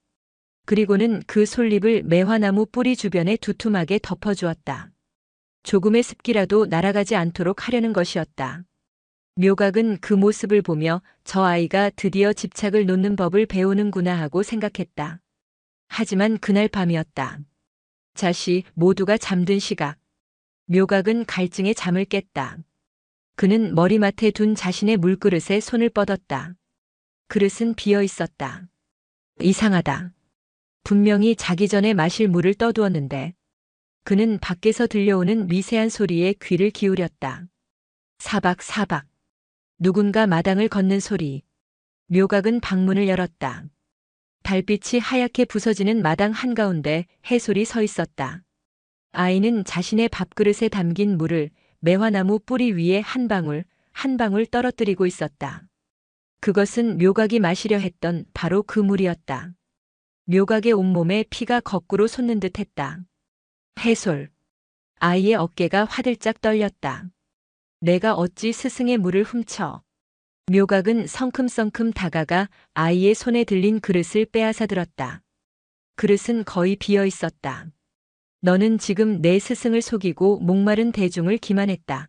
A: 그리고는 그 솔잎을 매화나무 뿌리 주변에 두툼하게 덮어주었다. 조금의 습기라도 날아가지 않도록 하려는 것이었다. 묘각은 그 모습을 보며 저 아이가 드디어 집착을 놓는 법을 배우는구나 하고 생각했다. 하지만 그날 밤이었다. 자시 모두가 잠든 시각. 묘각은 갈증에 잠을 깼다. 그는 머리맡에 둔 자신의 물그릇에 손을 뻗었다. 그릇은 비어 있었다. 이상하다. 분명히 자기 전에 마실 물을 떠두었는데. 그는 밖에서 들려오는 미세한 소리에 귀를 기울였다. 사박사박. 누군가 마당을 걷는 소리. 묘각은 방문을 열었다. 달빛이 하얗게 부서지는 마당 한가운데 해솔이 서 있었다. 아이는 자신의 밥그릇에 담긴 물을 매화나무 뿌리 위에 한 방울 한 방울 떨어뜨리고 있었다. 그것은 묘각이 마시려 했던 바로 그 물이었다. 묘각의 온몸에 피가 거꾸로 솟는 듯 했다. 해솔. 아이의 어깨가 화들짝 떨렸다. 내가 어찌 스승의 물을 훔쳐. 묘각은 성큼성큼 다가가 아이의 손에 들린 그릇을 빼앗아 들었다. 그릇은 거의 비어 있었다. 너는 지금 내 스승을 속이고 목마른 대중을 기만했다.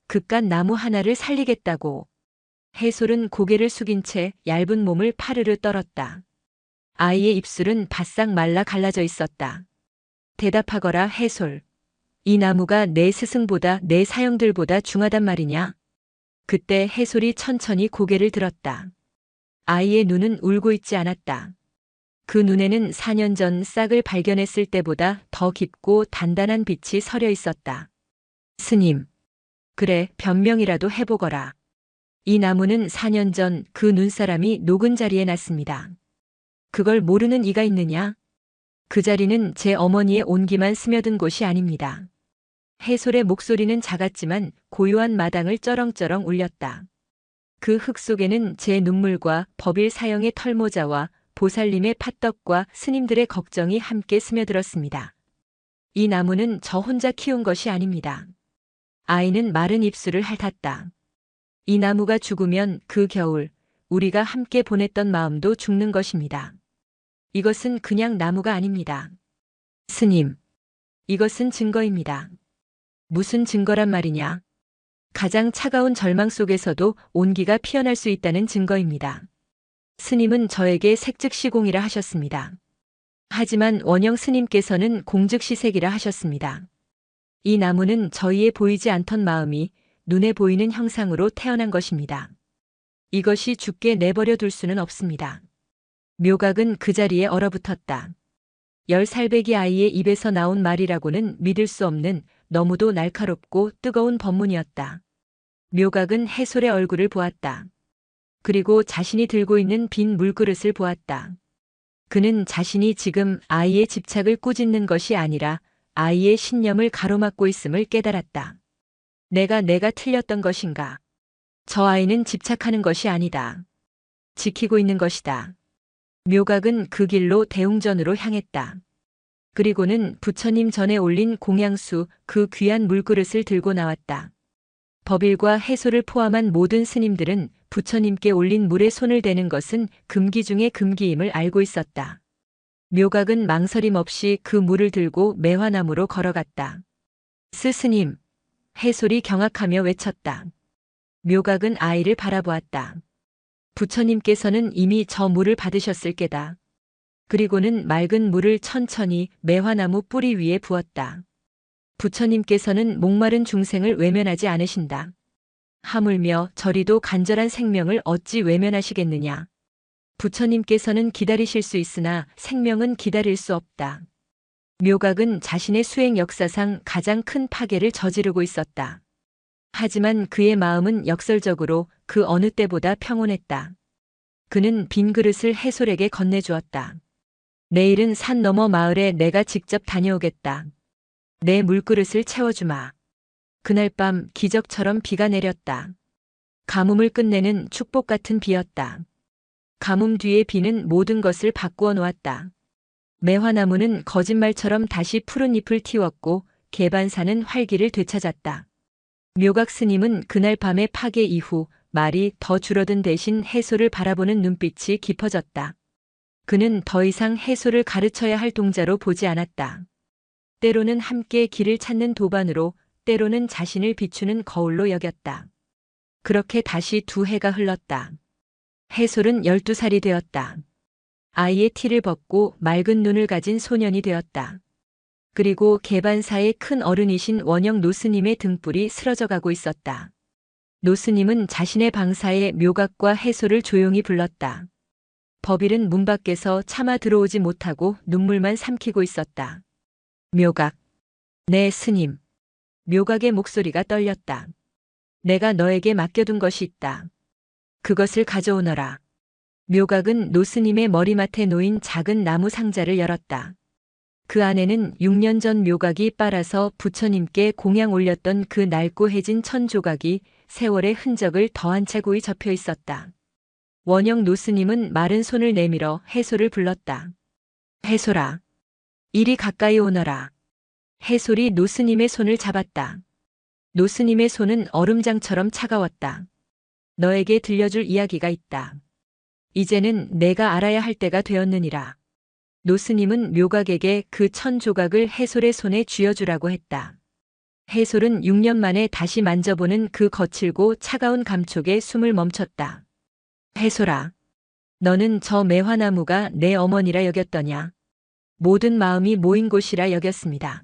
A: 그깟 나무 하나를 살리겠다고. 해솔은 고개를 숙인 채 얇은 몸을 파르르 떨었다. 아이의 입술은 바싹 말라 갈라져 있었다. 대답하거라, 해솔. 이 나무가 내 스승보다 내 사형들보다 중하단 말이냐? 그때 해솔이 천천히 고개를 들었다. 아이의 눈은 울고 있지 않았다. 그 눈에는 4년 전 싹을 발견했을 때보다 더 깊고 단단한 빛이 서려 있었다. 스님. 그래, 변명이라도 해보거라. 이 나무는 4년 전 그 눈사람이 녹은 자리에 났습니다. 그걸 모르는 이가 있느냐? 그 자리는 제 어머니의 온기만 스며든 곳이 아닙니다. 해솔의 목소리는 작았지만 고요한 마당을 쩌렁쩌렁 울렸다. 그 흙 속에는 제 눈물과 버빌 사형의 털모자와 보살님의 팥떡과 스님들의 걱정이 함께 스며들었습니다. 이 나무는 저 혼자 키운 것이 아닙니다. 아이는 마른 입술을 핥았다. 이 나무가 죽으면 그 겨울 우리가 함께 보냈던 마음도 죽는 것입니다. 이것은 그냥 나무가 아닙니다. 스님. 이것은 증거입니다. 무슨 증거란 말이냐? 가장 차가운 절망 속에서도 온기가 피어날 수 있다는 증거입니다. 스님은 저에게 색즉시공이라 하셨습니다. 하지만 원영 스님께서는 공즉시색이라 하셨습니다. 이 나무는 저희의 보이지 않던 마음이 눈에 보이는 형상으로 태어난 것입니다. 이것이 죽게 내버려 둘 수는 없습니다. 묘각은 그 자리에 얼어붙었다. 10살배기 아이의 입에서 나온 말이라고는 믿을 수 없는 너무도 날카롭고 뜨거운 법문이었다. 묘각은 해솔의 얼굴을 보았다. 그리고 자신이 들고 있는 빈 물그릇을 보았다. 그는 자신이 지금 아이의 집착을 꾸짖는 것이 아니라 아이의 신념을 가로막고 있음을 깨달았다. 내가 틀렸던 것인가? 저 아이는 집착하는 것이 아니다. 지키고 있는 것이다. 묘각은 그 길로 대웅전으로 향했다. 그리고는 부처님 전에 올린 공양수 그 귀한 물그릇을 들고 나왔다. 법일과 해솔을 포함한 모든 스님들은 부처님께 올린 물에 손을 대는 것은 금기 중의 금기임을 알고 있었다. 묘각은 망설임 없이 그 물을 들고 매화나무로 걸어갔다. 스스님, 해솔이 경악하며 외쳤다. 묘각은 아이를 바라보았다. 부처님께서는 이미 저 물을 받으셨을 게다. 그리고는 맑은 물을 천천히 매화나무 뿌리 위에 부었다. 부처님께서는 목마른 중생을 외면하지 않으신다. 하물며 저리도 간절한 생명을 어찌 외면하시겠느냐. 부처님께서는 기다리실 수 있으나 생명은 기다릴 수 없다. 묘각은 자신의 수행 역사상 가장 큰 파괴를 저지르고 있었다. 하지만 그의 마음은 역설적으로 그 어느 때보다 평온했다. 그는 빈 그릇을 해솔에게 건네주었다. 내일은 산 너머 마을에 내가 직접 다녀오겠다. 내 물그릇을 채워주마. 그날 밤 기적처럼 비가 내렸다. 가뭄을 끝내는 축복 같은 비였다. 가뭄 뒤의 비는 모든 것을 바꾸어 놓았다. 매화나무는 거짓말처럼 다시 푸른 잎을 틔웠고 개반사는 활기를 되찾았다. 묘각 스님은 그날 밤의 파괴 이후 말이 더 줄어든 대신 해솔을 바라보는 눈빛이 깊어졌다. 그는 더 이상 해솔을 가르쳐야 할 동자로 보지 않았다. 때로는 함께 길을 찾는 도반으로, 때로는 자신을 비추는 거울로 여겼다. 그렇게 다시 2해가 흘렀다. 해솔은 12살이 되었다. 아이의 티를 벗고 맑은 눈을 가진 소년이 되었다. 그리고 개반사의 큰 어른이신 원영 노스님의 등불이 쓰러져가고 있었다. 노스님은 자신의 방사에 묘각과 해솔을 조용히 불렀다. 법일은 문 밖에서 차마 들어오지 못하고 눈물만 삼키고 있었다. 묘각. 네, 스님. 묘각의 목소리가 떨렸다. 내가 너에게 맡겨둔 것이 있다. 그것을 가져오너라. 묘각은 노스님의 머리맡에 놓인 작은 나무 상자를 열었다. 그 안에는 6년 전 묘각이 빨아서 부처님께 공양 올렸던 그 낡고 해진 천 조각이 세월의 흔적을 더한 채고이 접혀 있었다. 원영 노스님은 마른 손을 내밀어 해솔을 불렀다. 해솔아, 이리 가까이 오너라. 해솔이 노스님의 손을 잡았다. 노스님의 손은 얼음장처럼 차가웠다. 너에게 들려줄 이야기가 있다. 이제는 내가 알아야 할 때가 되었느니라. 노스님은 묘각에게 그 천 조각을 해솔의 손에 쥐어주라고 했다. 해솔은 6년 만에 다시 만져보는 그 거칠고 차가운 감촉에 숨을 멈췄다. 해솔아, 너는 저 매화나무가 내 어머니라 여겼더냐? 모든 마음이 모인 곳이라 여겼습니다.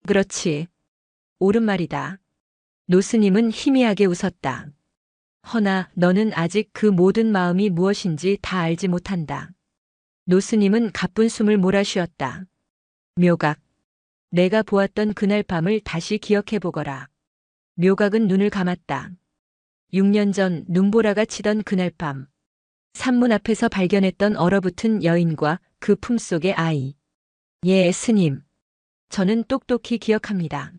A: 그렇지. 옳은 말이다. 노스님은 희미하게 웃었다. 허나 너는 아직 그 모든 마음이 무엇인지 다 알지 못한다. 노스님은 가쁜 숨을 몰아쉬었다. 묘각. 내가 보았던 그날 밤을 다시 기억해보거라. 묘각은 눈을 감았다. 6년 전 눈보라가 치던 그날 밤. 산문 앞에서 발견했던 얼어붙은 여인과 그 품속의 아이. 예, 스님. 저는 똑똑히 기억합니다.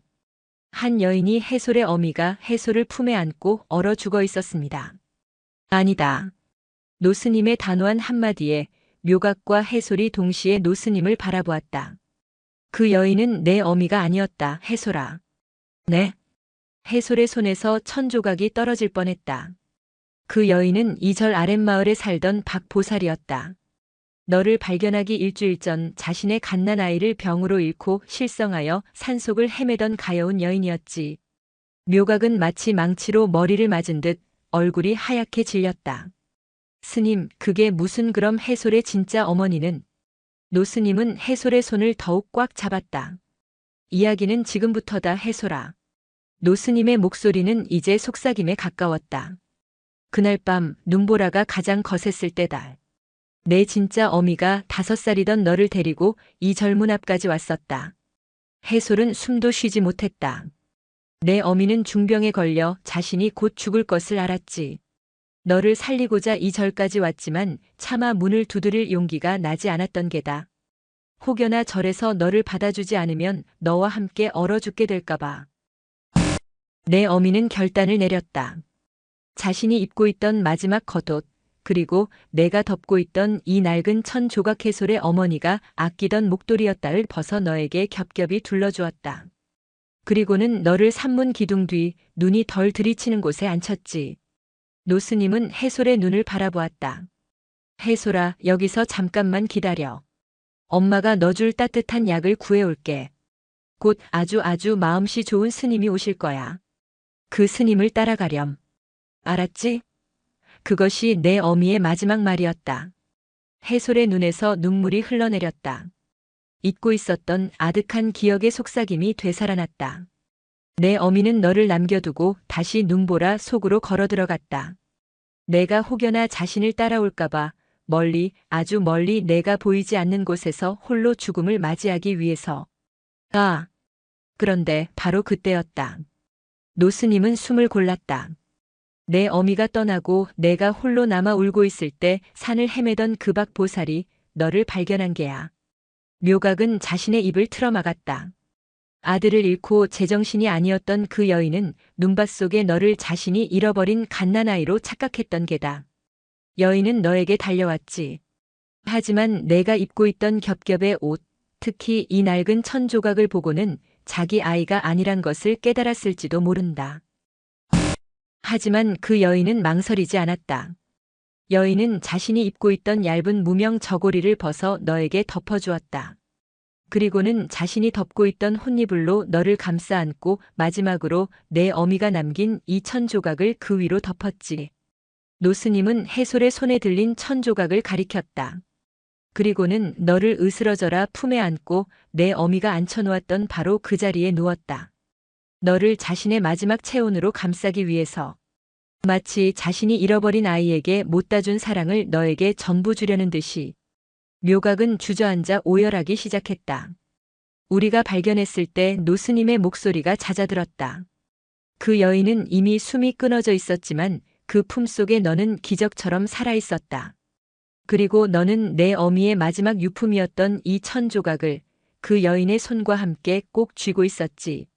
A: 한 여인이 해솔의 어미가 해솔을 품에 안고 얼어 죽어 있었습니다. 아니다. 노스님의 단호한 한마디에 묘각과 해솔이 동시에 노스님을 바라보았다. 그 여인은 내 어미가 아니었다, 해솔아. 네? 해솔의 손에서 천 조각이 떨어질 뻔했다. 그 여인은 이 절 아랫마을에 살던 박보살이었다. 너를 발견하기 일주일 전 자신의 갓난아이를 병으로 잃고 실성하여 산속을 헤매던 가여운 여인이었지. 묘각은 마치 망치로 머리를 맞은 듯 얼굴이 하얗게 질렸다. 스님, 그게 무슨 그럼 해솔의 진짜 어머니는? 노스님은 해솔의 손을 더욱 꽉 잡았다. 이야기는 지금부터다 해솔아. 노스님의 목소리는 이제 속삭임에 가까웠다. 그날 밤 눈보라가 가장 거셌을 때다. 내 진짜 어미가 5살이던 너를 데리고 이 절문 앞까지 왔었다. 해솔은 숨도 쉬지 못했다. 내 어미는 중병에 걸려 자신이 곧 죽을 것을 알았지. 너를 살리고자 이 절까지 왔지만 차마 문을 두드릴 용기가 나지 않았던 게다. 혹여나 절에서 너를 받아주지 않으면 너와 함께 얼어 죽게 될까봐. 내 어미는 결단을 내렸다. 자신이 입고 있던 마지막 겉옷, 그리고 내가 덮고 있던 이 낡은 천 조각 해솔의 어머니가 아끼던 목도리였다를 벗어 너에게 겹겹이 둘러주었다. 그리고는 너를 산문 기둥 뒤 눈이 덜 들이치는 곳에 앉혔지. 노스님은 해솔의 눈을 바라보았다. 해솔아, 여기서 잠깐만 기다려. 엄마가 너 줄 따뜻한 약을 구해올게. 곧 아주 마음씨 좋은 스님이 오실 거야. 그 스님을 따라가렴. 알았지? 그것이 내 어미의 마지막 말이었다. 해솔의 눈에서 눈물이 흘러내렸다. 잊고 있었던 아득한 기억의 속삭임이 되살아났다. 내 어미는 너를 남겨두고 다시 눈보라 속으로 걸어 들어갔다. 내가 혹여나 자신을 따라올까봐 멀리, 아주 멀리 내가 보이지 않는 곳에서 홀로 죽음을 맞이하기 위해서. 아! 그런데 바로 그때였다. 노스님은 숨을 골랐다. 내 어미가 떠나고 내가 홀로 남아 울고 있을 때 산을 헤매던 그 박보살이 너를 발견한 게야. 묘각은 자신의 입을 틀어막았다. 아들을 잃고 제정신이 아니었던 그 여인은 눈밭 속에 너를 자신이 잃어버린 갓난아이로 착각했던 게다. 여인은 너에게 달려왔지. 하지만 내가 입고 있던 겹겹의 옷, 특히 이 낡은 천 조각을 보고는 자기 아이가 아니란 것을 깨달았을지도 모른다. 하지만 그 여인은 망설이지 않았다. 여인은 자신이 입고 있던 얇은 무명 저고리를 벗어 너에게 덮어주었다. 그리고는 자신이 덮고 있던 혼이불로 너를 감싸 안고 마지막으로 내 어미가 남긴 이 천조각을 그 위로 덮었지. 노스님은 해솔의 손에 들린 천조각을 가리켰다. 그리고는 너를 으스러져라 품에 안고 내 어미가 앉혀놓았던 바로 그 자리에 누웠다. 너를 자신의 마지막 체온으로 감싸기 위해서. 마치 자신이 잃어버린 아이에게 못다 준 사랑을 너에게 전부 주려는 듯이. 묘각은 주저앉아 오열하기 시작했다. 우리가 발견했을 때 노스님의 목소리가 잦아들었다. 그 여인은 이미 숨이 끊어져 있었지만 그 품속에 너는 기적처럼 살아있었다. 그리고 너는 내 어미의 마지막 유품이었던 이 천조각을 그 여인의 손과 함께 꼭 쥐고 있었지.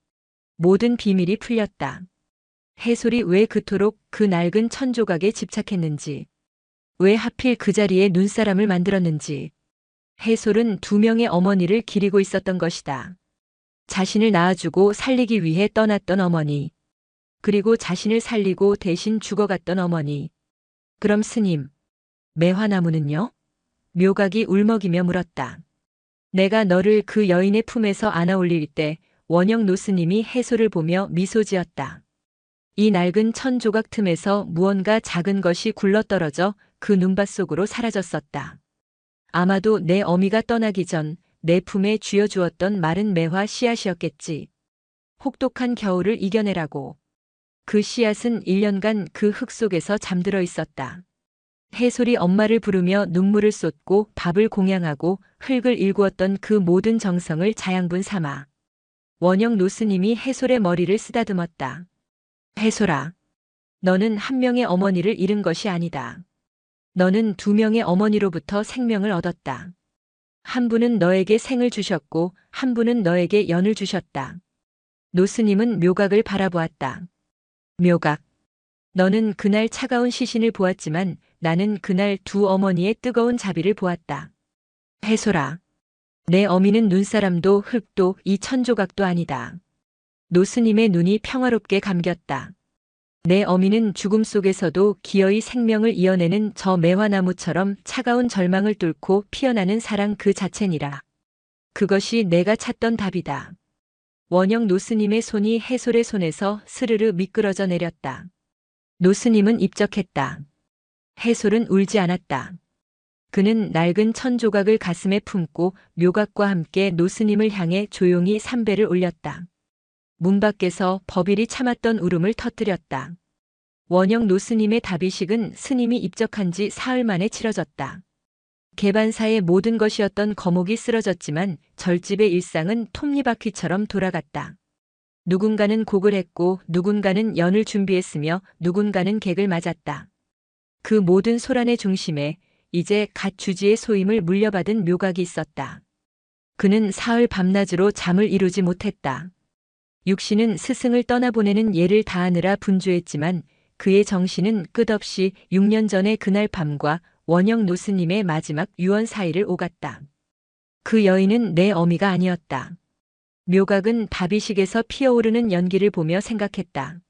A: 모든 비밀이 풀렸다. 해솔이 왜 그토록 그 낡은 천조각에 집착했는지, 왜 하필 그 자리에 눈사람을 만들었는지. 해솔은 2명의 어머니를 기리고 있었던 것이다. 자신을 낳아주고 살리기 위해 떠났던 어머니, 그리고 자신을 살리고 대신 죽어갔던 어머니. 그럼 스님, 매화나무는요? 묘각이 울먹이며 물었다. 내가 너를 그 여인의 품에서 안아 올릴 때 원영 노스님이 해솔을 보며 미소 지었다. 이 낡은 천 조각 틈에서 무언가 작은 것이 굴러떨어져 그 눈밭 속으로 사라졌었다. 아마도 내 어미가 떠나기 전 내 품에 쥐어주었던 마른 매화 씨앗이었겠지. 혹독한 겨울을 이겨내라고. 그 씨앗은 1년간 그 흙 속에서 잠들어 있었다. 해솔이 엄마를 부르며 눈물을 쏟고 밥을 공양하고 흙을 일구었던 그 모든 정성을 자양분 삼아. 원영 노스님이 해솔의 머리를 쓰다듬었다. 해솔아, 너는 한 명의 어머니를 잃은 것이 아니다. 너는 2명의 어머니로부터 생명을 얻었다. 한 분은 너에게 생을 주셨고 한 분은 너에게 연을 주셨다. 노스님은 묘각을 바라보았다. 묘각, 너는 그날 차가운 시신을 보았지만 나는 그날 2 어머니의 뜨거운 자비를 보았다. 해솔아, 내 어미는 눈사람도 흙도 이 천조각도 아니다. 노스님의 눈이 평화롭게 감겼다. 내 어미는 죽음 속에서도 기어이 생명을 이어내는 저 매화나무처럼 차가운 절망을 뚫고 피어나는 사랑 그 자체니라. 그것이 내가 찾던 답이다. 원영 노스님의 손이 해솔의 손에서 스르르 미끄러져 내렸다. 노스님은 입적했다. 해솔은 울지 않았다. 그는 낡은 천조각을 가슴에 품고 묘각과 함께 노스님을 향해 조용히 삼배를 올렸다. 문 밖에서 법일이 참았던 울음을 터뜨렸다. 원영 노스님의 답이식은 스님이 입적한 지 사흘 만에 치러졌다. 개반사의 모든 것이었던 거목이 쓰러졌지만 절집의 일상은 톱니바퀴처럼 돌아갔다. 누군가는 곡을 했고 누군가는 연을 준비했으며 누군가는 객을 맞았다. 그 모든 소란의 중심에 이제 갓 주지의 소임을 물려받은 묘각이 있었다. 그는 사흘 밤낮으로 잠을 이루지 못했다. 육신은 스승을 떠나보내는 예를 다하느라 분주했지만 그의 정신은 끝없이 6년 전의 그날 밤과 원영 노스님의 마지막 유언 사이를 오갔다. 그 여인은 내 어미가 아니었다. 묘각은 다비식에서 피어오르는 연기를 보며 생각했다.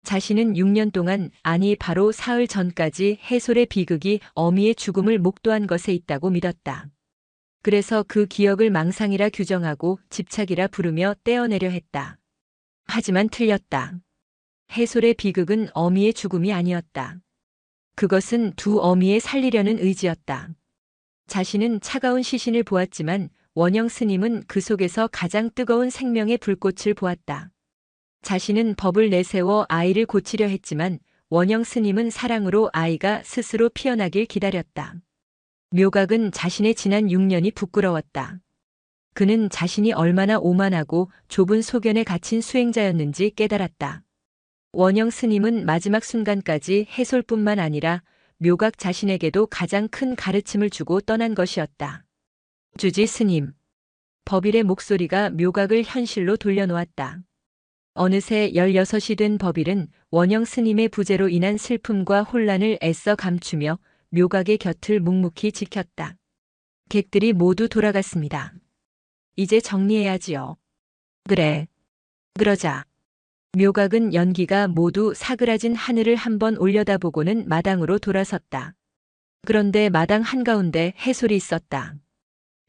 A: 자신은 6년 동안, 아니 바로 사흘 전까지 해솔의 비극이 어미의 죽음을 목도한 것에 있다고 믿었다. 그래서 그 기억을 망상이라 규정하고 집착이라 부르며 떼어내려 했다. 하지만 틀렸다. 해솔의 비극은 어미의 죽음이 아니었다. 그것은 두 어미의 살리려는 의지였다. 자신은 차가운 시신을 보았지만 원영 스님은 그 속에서 가장 뜨거운 생명의 불꽃을 보았다. 자신은 법을 내세워 아이를 고치려 했지만 원영 스님은 사랑으로 아이가 스스로 피어나길 기다렸다. 묘각은 자신의 지난 6년이 부끄러웠다. 그는 자신이 얼마나 오만하고 좁은 소견에 갇힌 수행자였는지 깨달았다. 원영 스님은 마지막 순간까지 해솔뿐만 아니라 묘각 자신에게도 가장 큰 가르침을 주고 떠난 것이었다. 주지 스님. 법일의 목소리가 묘각을 현실로 돌려놓았다. 어느새 16이 된 법일은 원영 스님의 부재로 인한 슬픔과 혼란을 애써 감추며 묘각의 곁을 묵묵히 지켰다. 객들이 모두 돌아갔습니다. 이제 정리해야지요. 그래. 그러자. 묘각은 연기가 모두 사그라진 하늘을 한번 올려다보고는 마당으로 돌아섰다. 그런데 마당 한가운데 해솔이 있었다.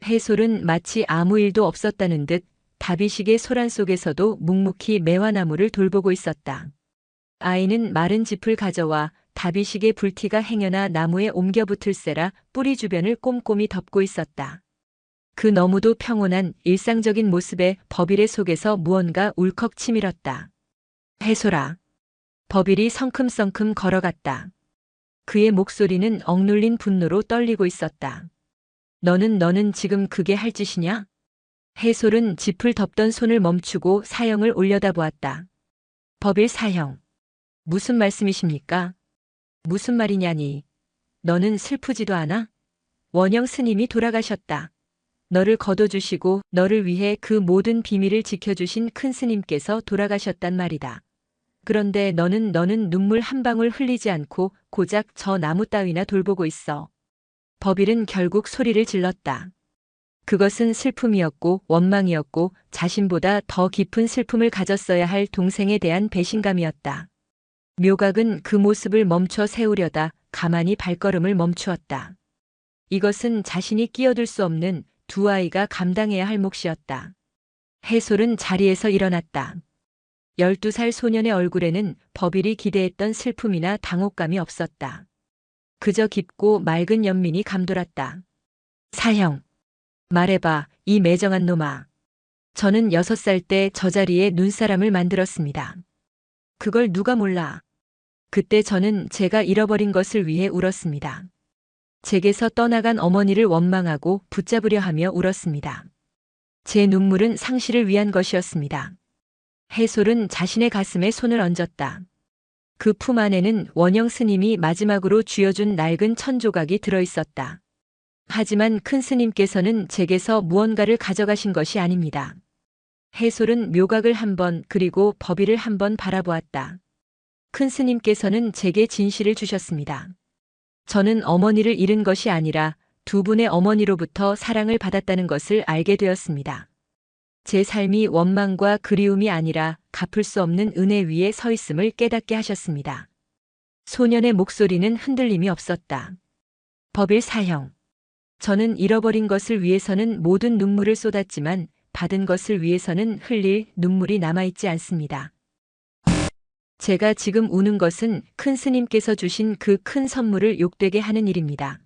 A: 해솔은 마치 아무 일도 없었다는 듯 다비식의 소란 속에서도 묵묵히 매화나무를 돌보고 있었다. 아이는 마른 짚을 가져와 다비식의 불티가 행여나 나무에 옮겨 붙을세라 뿌리 주변을 꼼꼼히 덮고 있었다. 그 너무도 평온한 일상적인 모습에 법일의 속에서 무언가 울컥 치밀었다. 해솔아. 법일이 성큼성큼 걸어갔다. 그의 목소리는 억눌린 분노로 떨리고 있었다. 너는 지금 그게 할 짓이냐? 해솔은 짚을 덮던 손을 멈추고 사형을 올려다보았다. 법일 사형. 무슨 말씀이십니까? 무슨 말이냐니. 너는 슬프지도 않아? 원영 스님이 돌아가셨다. 너를 거둬주시고 너를 위해 그 모든 비밀을 지켜주신 큰 스님께서 돌아가셨단 말이다. 그런데 너는 눈물 한 방울 흘리지 않고 고작 저 나무 따위나 돌보고 있어. 법일은 결국 소리를 질렀다. 그것은 슬픔이었고 원망이었고 자신보다 더 깊은 슬픔을 가졌어야 할 동생에 대한 배신감이었다. 묘각은 그 모습을 멈춰 세우려다 가만히 발걸음을 멈추었다. 이것은 자신이 끼어들 수 없는 두 아이가 감당해야 할 몫이었다. 해솔은 자리에서 일어났다. 12살 소년의 얼굴에는 법일이 기대했던 슬픔이나 당혹감이 없었다. 그저 깊고 맑은 연민이 감돌았다. 사형. 말해봐, 이 매정한 놈아. 저는 6살 때 저 자리에 눈사람을 만들었습니다. 그걸 누가 몰라. 그때 저는 제가 잃어버린 것을 위해 울었습니다. 제게서 떠나간 어머니를 원망하고 붙잡으려 하며 울었습니다. 제 눈물은 상실을 위한 것이었습니다. 해솔은 자신의 가슴에 손을 얹었다. 그 품 안에는 원영 스님이 마지막으로 쥐어준 낡은 천조각이 들어있었다. 하지만 큰 스님께서는 제게서 무언가를 가져가신 것이 아닙니다. 해솔은 묘각을 한 번 그리고 법일을 한 번 바라보았다. 큰 스님께서는 제게 진실을 주셨습니다. 저는 어머니를 잃은 것이 아니라 두 분의 어머니로부터 사랑을 받았다는 것을 알게 되었습니다. 제 삶이 원망과 그리움이 아니라 갚을 수 없는 은혜 위에 서 있음을 깨닫게 하셨습니다. 소년의 목소리는 흔들림이 없었다. 법일 사형. 저는 잃어버린 것을 위해서는 모든 눈물을 쏟았지만 받은 것을 위해서는 흘릴 눈물이 남아있지 않습니다. 제가 지금 우는 것은 큰 스님께서 주신 그 큰 선물을 욕되게 하는 일입니다.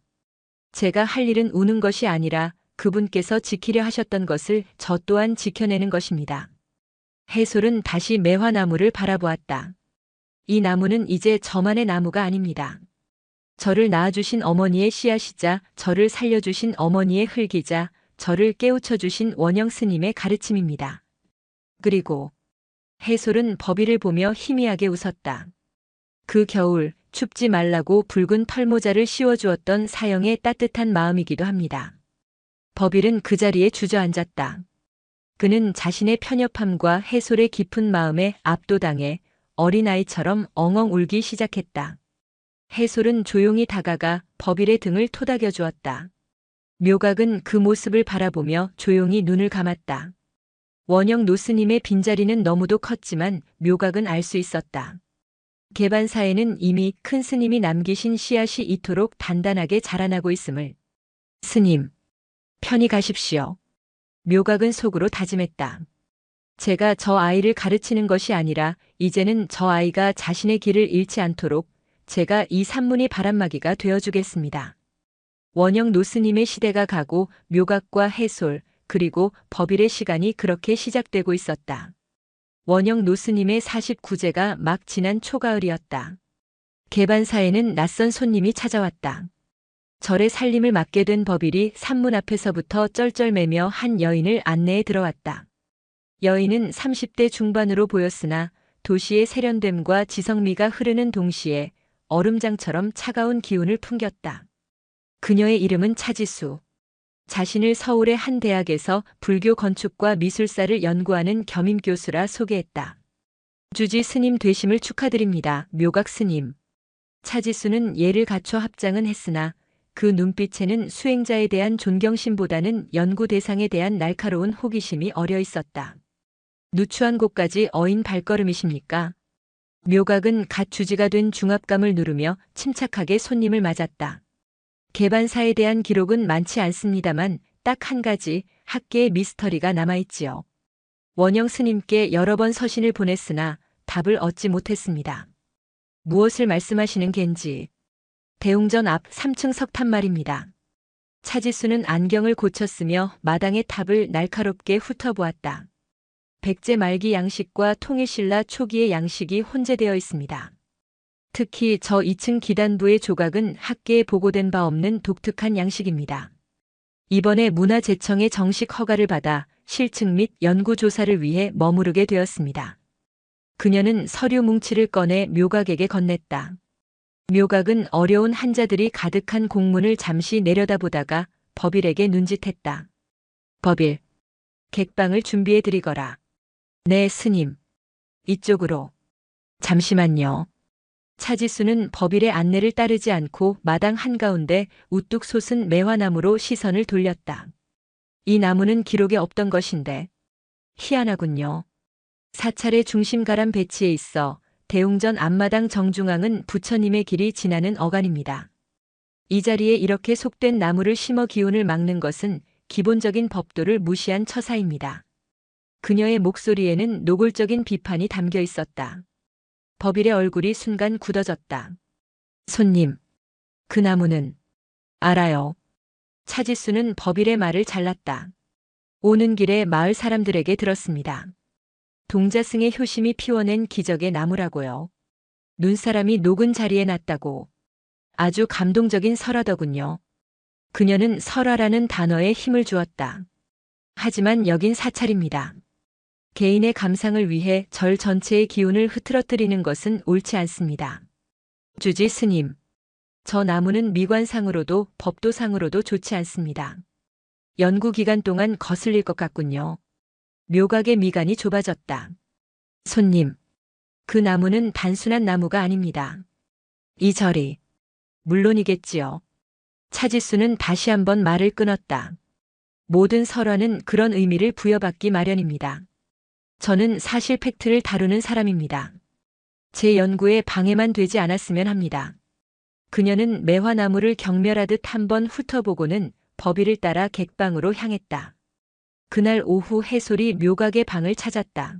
A: 제가 할 일은 우는 것이 아니라 그분께서 지키려 하셨던 것을 저 또한 지켜내는 것입니다. 해솔은 다시 매화나무를 바라보았다. 이 나무는 이제 저만의 나무가 아닙니다. 저를 낳아주신 어머니의 씨앗이자 저를 살려주신 어머니의 흙이자 저를 깨우쳐주신 원영 스님의 가르침입니다. 그리고 해솔은 법의를 보며 희미하게 웃었다. 그 겨울 춥지 말라고 붉은 털모자를 씌워주었던 사형의 따뜻한 마음이기도 합니다. 법일은 그 자리에 주저앉았다. 그는 자신의 편협함과 해솔의 깊은 마음에 압도당해 어린아이처럼 엉엉 울기 시작했다. 해솔은 조용히 다가가 법일의 등을 토닥여 주었다. 묘각은 그 모습을 바라보며 조용히 눈을 감았다. 원영 노스님의 빈자리는 너무도 컸지만 묘각은 알 수 있었다. 개반사에는 이미 큰 스님이 남기신 씨앗이 이토록 단단하게 자라나고 있음을. 스님, 편히 가십시오. 묘각은 속으로 다짐했다. 제가 저 아이를 가르치는 것이 아니라 이제는 저 아이가 자신의 길을 잃지 않도록 제가 이 산문이 바람막이가 되어주겠습니다. 원영 노스님의 시대가 가고 묘각과 해솔 그리고 법일의 시간이 그렇게 시작되고 있었다. 원영 노스님의 49제가 막 지난 초가을이었다. 개반사에는 낯선 손님이 찾아왔다. 절의 살림을 맡게 된 법일이 산문 앞에서부터 쩔쩔매며 한 여인을 안내해 들어왔다. 여인은 30대 중반으로 보였으나 도시의 세련됨과 지성미가 흐르는 동시에 얼음장처럼 차가운 기운을 풍겼다. 그녀의 이름은 차지수. 자신을 서울의 한 대학에서 불교 건축과 미술사를 연구하는 겸임교수라 소개했다. 주지 스님 되심을 축하드립니다. 묘각 스님. 차지수는 예를 갖춰 합장은 했으나 그 눈빛에는 수행자에 대한 존경심보다는 연구 대상에 대한 날카로운 호기심이 어려 있었다. 누추한 곳까지 어인 발걸음이십니까? 묘각은 갓 주지가 된 중압감을 누르며 침착하게 손님을 맞았다. 개반사에 대한 기록은 많지 않습니다만 딱 한 가지 학계의 미스터리가 남아있지요. 원영 스님께 여러 번 서신을 보냈으나 답을 얻지 못했습니다. 무엇을 말씀하시는 겐지? 대웅전 앞 3층 석탑 말입니다. 차지수는 안경을 고쳤으며 마당의 탑을 날카롭게 훑어보았다. 백제 말기 양식과 통일신라 초기의 양식이 혼재되어 있습니다. 특히 저 2층 기단부의 조각은 학계에 보고된 바 없는 독특한 양식입니다. 이번에 문화재청의 정식 허가를 받아 실측 및 연구조사를 위해 머무르게 되었습니다. 그녀는 서류 뭉치를 꺼내 묘각에게 건넸다. 묘각은 어려운 한자들이 가득한 공문을 잠시 내려다보다가 법일에게 눈짓했다. 법일, 객방을 준비해 드리거라. 네, 스님. 이쪽으로. 잠시만요. 차지수는 법일의 안내를 따르지 않고 마당 한가운데 우뚝 솟은 매화나무로 시선을 돌렸다. 이 나무는 기록에 없던 것인데 희한하군요. 사찰의 중심 가람 배치에 있어 대웅전 앞마당 정중앙은 부처님의 길이 지나는 어간입니다. 이 자리에 이렇게 속된 나무를 심어 기운을 막는 것은 기본적인 법도를 무시한 처사입니다. 그녀의 목소리에는 노골적인 비판이 담겨 있었다. 법일의 얼굴이 순간 굳어졌다. 손님, 그 나무는 알아요. 차지수는 법일의 말을 잘랐다. 오는 길에 마을 사람들에게 들었습니다. 동자승의 효심이 피워낸 기적의 나무라고요. 눈사람이 녹은 자리에 났다고. 아주 감동적인 설화더군요. 그녀는 설화라는 단어에 힘을 주었다. 하지만 여긴 사찰입니다. 개인의 감상을 위해 절 전체의 기운을 흐트러뜨리는 것은 옳지 않습니다. 주지 스님, 저 나무는 미관상으로도 법도상으로도 좋지 않습니다. 연구 기간 동안 거슬릴 것 같군요. 묘각의 미간이 좁아졌다. 손님, 그 나무는 단순한 나무가 아닙니다. 이 절이. 물론이겠지요. 차지수는 다시 한번 말을 끊었다. 모든 설화는 그런 의미를 부여받기 마련입니다. 저는 사실 팩트를 다루는 사람입니다. 제 연구에 방해만 되지 않았으면 합니다. 그녀는 매화나무를 경멸하듯 한번 훑어보고는 법의를 따라 객방으로 향했다. 그날 오후 해솔이 묘각의 방을 찾았다.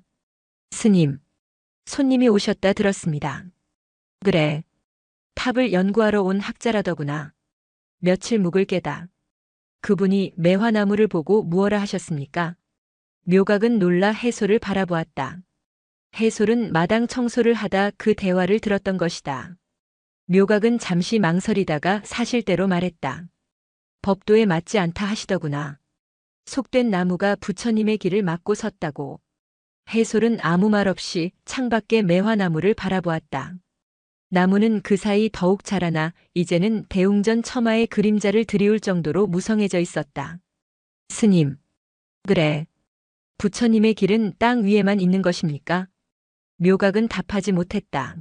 A: 스님, 손님이 오셨다 들었습니다. 그래. 탑을 연구하러 온 학자라더구나. 며칠 묵을 게다. 그분이 매화나무를 보고 무엇라 하셨습니까? 묘각은 놀라 해솔을 바라보았다. 해솔은 마당 청소를 하다 그 대화를 들었던 것이다. 묘각은 잠시 망설이다가 사실대로 말했다. 법도에 맞지 않다 하시더구나. 속된 나무가 부처님의 길을 막고 섰다고. 해솔은 아무 말 없이 창밖의 매화나무를 바라보았다. 나무는 그 사이 더욱 자라나 이제는 대웅전 처마의 그림자를 드리울 정도로 무성해져 있었다. 스님. 그래. 부처님의 길은 땅 위에만 있는 것입니까? 묘각은 답하지 못했다.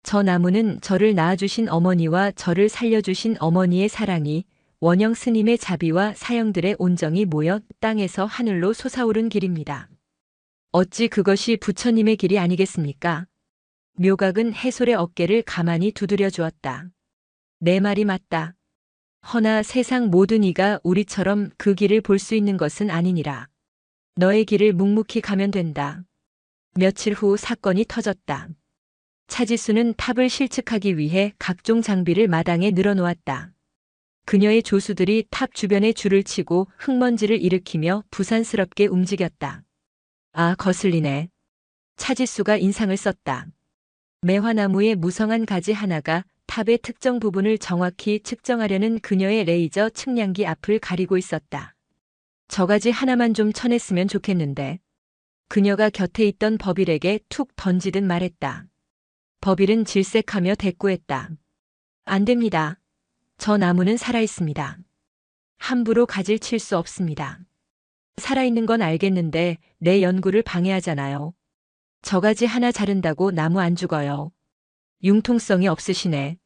A: 저 나무는 저를 낳아주신 어머니와 저를 살려주신 어머니의 사랑이 원영 스님의 자비와 사형들의 온정이 모여 땅에서 하늘로 솟아오른 길입니다. 어찌 그것이 부처님의 길이 아니겠습니까? 묘각은 해솔의 어깨를 가만히 두드려 주었다. 내 말이 맞다. 허나 세상 모든 이가 우리처럼 그 길을 볼 수 있는 것은 아니니라. 너의 길을 묵묵히 가면 된다. 며칠 후 사건이 터졌다. 차지수는 탑을 실측하기 위해 각종 장비를 마당에 늘어놓았다. 그녀의 조수들이 탑 주변에 줄을 치고 흙먼지를 일으키며 부산스럽게 움직였다. 아, 거슬리네. 차지수가 인상을 썼다. 매화나무의 무성한 가지 하나가 탑의 특정 부분을 정확히 측정하려는 그녀의 레이저 측량기 앞을 가리고 있었다. 저 가지 하나만 좀 쳐냈으면 좋겠는데. 그녀가 곁에 있던 법일에게 툭 던지듯 말했다. 법일은 질색하며 대꾸했다. 안 됩니다. 저 나무는 살아있습니다. 함부로 가지를 칠 수 없습니다. 살아있는 건 알겠는데 내 연구를 방해하잖아요. 저 가지 하나 자른다고 나무 안 죽어요. 융통성이 없으시네.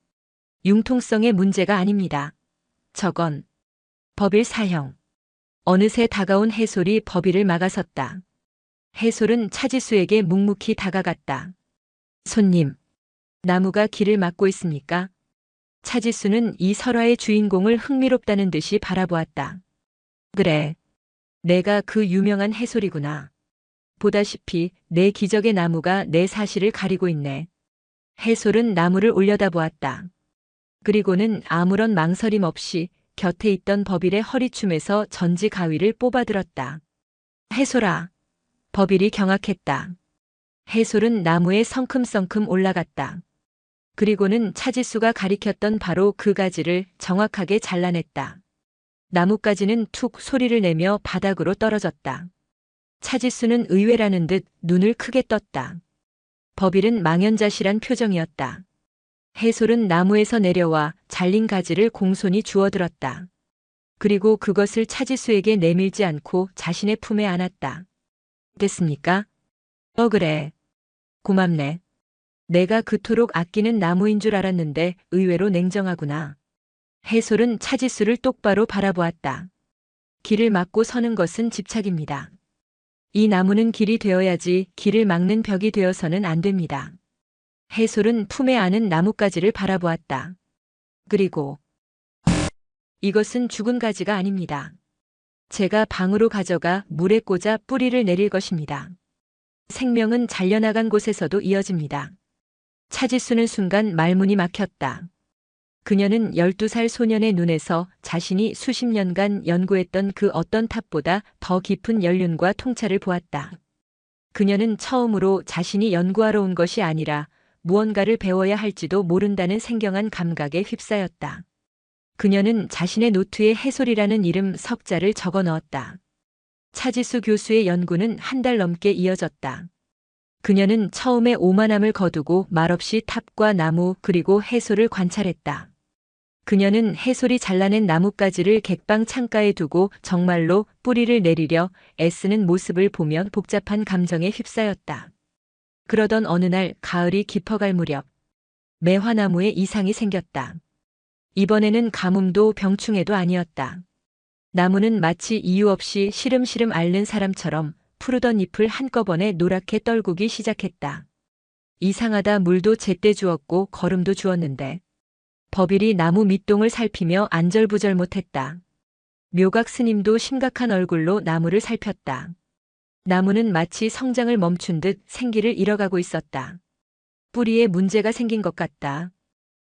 A: 융통성의 문제가 아닙니다. 저건 법일 사형. 어느새 다가온 해솔이 법일을 막아섰다. 해솔은 차지수에게 묵묵히 다가갔다. 손님, 나무가 길을 막고 있습니까? 차지수는 이 설화의 주인공을 흥미롭다는 듯이 바라보았다. 그래, 내가 그 유명한 해솔이구나. 보다시피 내 기적의 나무가 내 사실을 가리고 있네. 해솔은 나무를 올려다보았다. 그리고는 아무런 망설임 없이 곁에 있던 법일의 허리춤에서 전지 가위를 뽑아들었다. 해솔아. 법일이 경악했다. 해솔은 나무에 성큼성큼 올라갔다. 그리고는 차지수가 가리켰던 바로 그 가지를 정확하게 잘라냈다. 나뭇가지는 툭 소리를 내며 바닥으로 떨어졌다. 차지수는 의외라는 듯 눈을 크게 떴다. 법일은 망연자실한 표정이었다. 해솔은 나무에서 내려와 잘린 가지를 공손히 주워들었다. 그리고 그것을 차지수에게 내밀지 않고 자신의 품에 안았다. 됐습니까? 그래. 고맙네. 내가 그토록 아끼는 나무인 줄 알았는데 의외로 냉정하구나. 해솔은 차지수를 똑바로 바라보았다. 길을 막고 서는 것은 집착입니다. 이 나무는 길이 되어야지 길을 막는 벽이 되어서는 안 됩니다. 해솔은 품에 안은 나뭇가지를 바라보았다. 그리고 이것은 죽은 가지가 아닙니다. 제가 방으로 가져가 물에 꽂아 뿌리를 내릴 것입니다. 생명은 잘려나간 곳에서도 이어집니다. 차지수는 순간 말문이 막혔다. 그녀는 12살 소년의 눈에서 자신이 수십 년간 연구했던 그 어떤 탑보다 더 깊은 연륜과 통찰을 보았다. 그녀는 처음으로 자신이 연구하러 온 것이 아니라 무언가를 배워야 할지도 모른다는 생경한 감각에 휩싸였다. 그녀는 자신의 노트에 해솔이라는 이름 석자를 적어 넣었다. 차지수 교수의 연구는 한 달 넘게 이어졌다. 그녀는 처음에 오만함을 거두고 말없이 탑과 나무 그리고 해솔을 관찰했다. 그녀는 해솔이 잘라낸 나뭇가지를 객방 창가에 두고 정말로 뿌리를 내리려 애쓰는 모습을 보며 복잡한 감정에 휩싸였다. 그러던 어느 날 가을이 깊어갈 무렵 매화나무에 이상이 생겼다. 이번에는 가뭄도 병충해도 아니었다. 나무는 마치 이유 없이 시름시름 앓는 사람처럼 푸르던 잎을 한꺼번에 노랗게 떨구기 시작했다. 이상하다. 물도 제때 주었고 거름도 주었는데. 법일이 나무 밑동을 살피며 안절부절 못했다. 묘각 스님도 심각한 얼굴로 나무를 살폈다. 나무는 마치 성장을 멈춘 듯 생기를 잃어가고 있었다. 뿌리에 문제가 생긴 것 같다.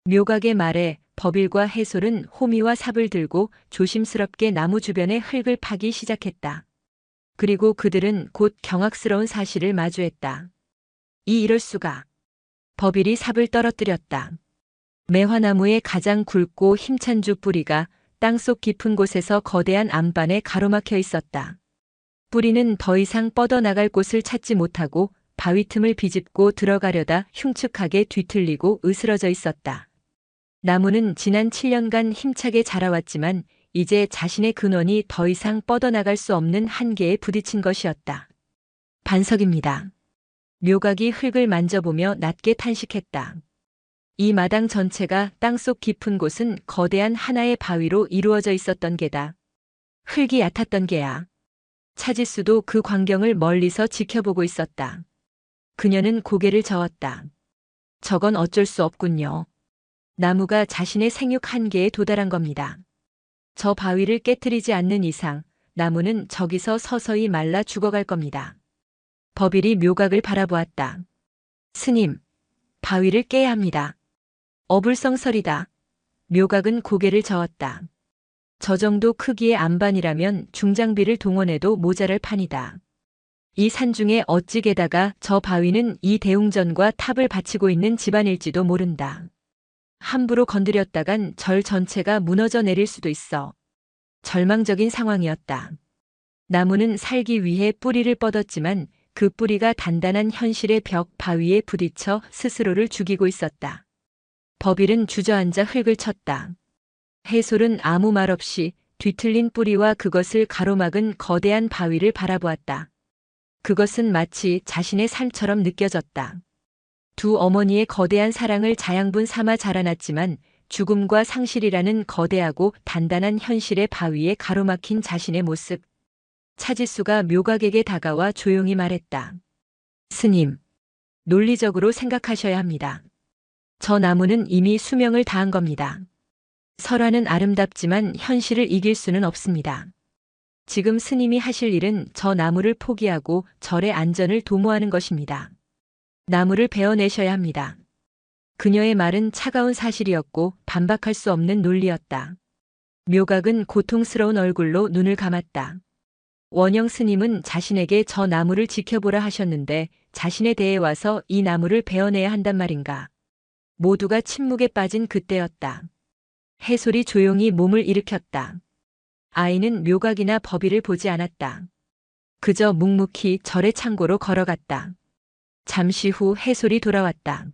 A: 묘각의 말에 법일과 해솔은 호미와 삽을 들고 조심스럽게 나무 주변의 흙을 파기 시작했다. 그리고 그들은 곧 경악스러운 사실을 마주했다. 이럴 수가. 법일이 삽을 떨어뜨렸다. 매화나무의 가장 굵고 힘찬 주 뿌리가 땅속 깊은 곳에서 거대한 암반에 가로막혀 있었다. 뿌리는 더 이상 뻗어나갈 곳을 찾지 못하고 바위 틈을 비집고 들어가려다 흉측하게 뒤틀리고 으스러져 있었다. 나무는 지난 7년간 힘차게 자라왔지만 이제 자신의 근원이 더 이상 뻗어나갈 수 없는 한계에 부딪힌 것이었다. 반석입니다. 묘각이 흙을 만져보며 낮게 탄식했다. 이 마당 전체가 땅속 깊은 곳은 거대한 하나의 바위로 이루어져 있었던 게다. 흙이 얕았던 게야. 차지수도 그 광경을 멀리서 지켜보고 있었다. 그녀는 고개를 저었다. 저건 어쩔 수 없군요. 나무가 자신의 생육 한계에 도달한 겁니다. 저 바위를 깨트리지 않는 이상 나무는 저기서 서서히 말라 죽어갈 겁니다. 법일이 묘각을 바라보았다. 스님, 바위를 깨야 합니다. 어불성설이다. 묘각은 고개를 저었다. 저 정도 크기의 안반이라면 중장비를 동원해도 모자랄 판이다. 이 산중에 어찌 게다가 저 바위는 이 대웅전과 탑을 바치고 있는 집안일지도 모른다. 함부로 건드렸다간 절 전체가 무너져 내릴 수도 있어. 절망적인 상황이었다. 나무는 살기 위해 뿌리를 뻗었지만 그 뿌리가 단단한 현실의 벽 바위에 부딪혀 스스로를 죽이고 있었다. 법일은 주저앉아 흙을 쳤다. 해솔은 아무 말 없이 뒤틀린 뿌리와 그것을 가로막은 거대한 바위를 바라보았다. 그것은 마치 자신의 삶처럼 느껴졌다. 두 어머니의 거대한 사랑을 자양분 삼아 자라났지만 죽음과 상실이라는 거대하고 단단한 현실의 바위에 가로막힌 자신의 모습. 차지수가 묘각에게 다가와 조용히 말했다. 스님, 논리적으로 생각하셔야 합니다. 저 나무는 이미 수명을 다한 겁니다. 설화는 아름답지만 현실을 이길 수는 없습니다. 지금 스님이 하실 일은 저 나무를 포기하고 절의 안전을 도모하는 것입니다. 나무를 베어내셔야 합니다. 그녀의 말은 차가운 사실이었고 반박할 수 없는 논리였다. 묘각은 고통스러운 얼굴로 눈을 감았다. 원영 스님은 자신에게 저 나무를 지켜보라 하셨는데 자신에 대해 와서 이 나무를 베어내야 한단 말인가. 모두가 침묵에 빠진 그때였다. 해솔이 조용히 몸을 일으켰다. 아이는 묘각이나 법의를 보지 않았다. 그저 묵묵히 절의 창고로 걸어갔다. 잠시 후 해솔이 돌아왔다.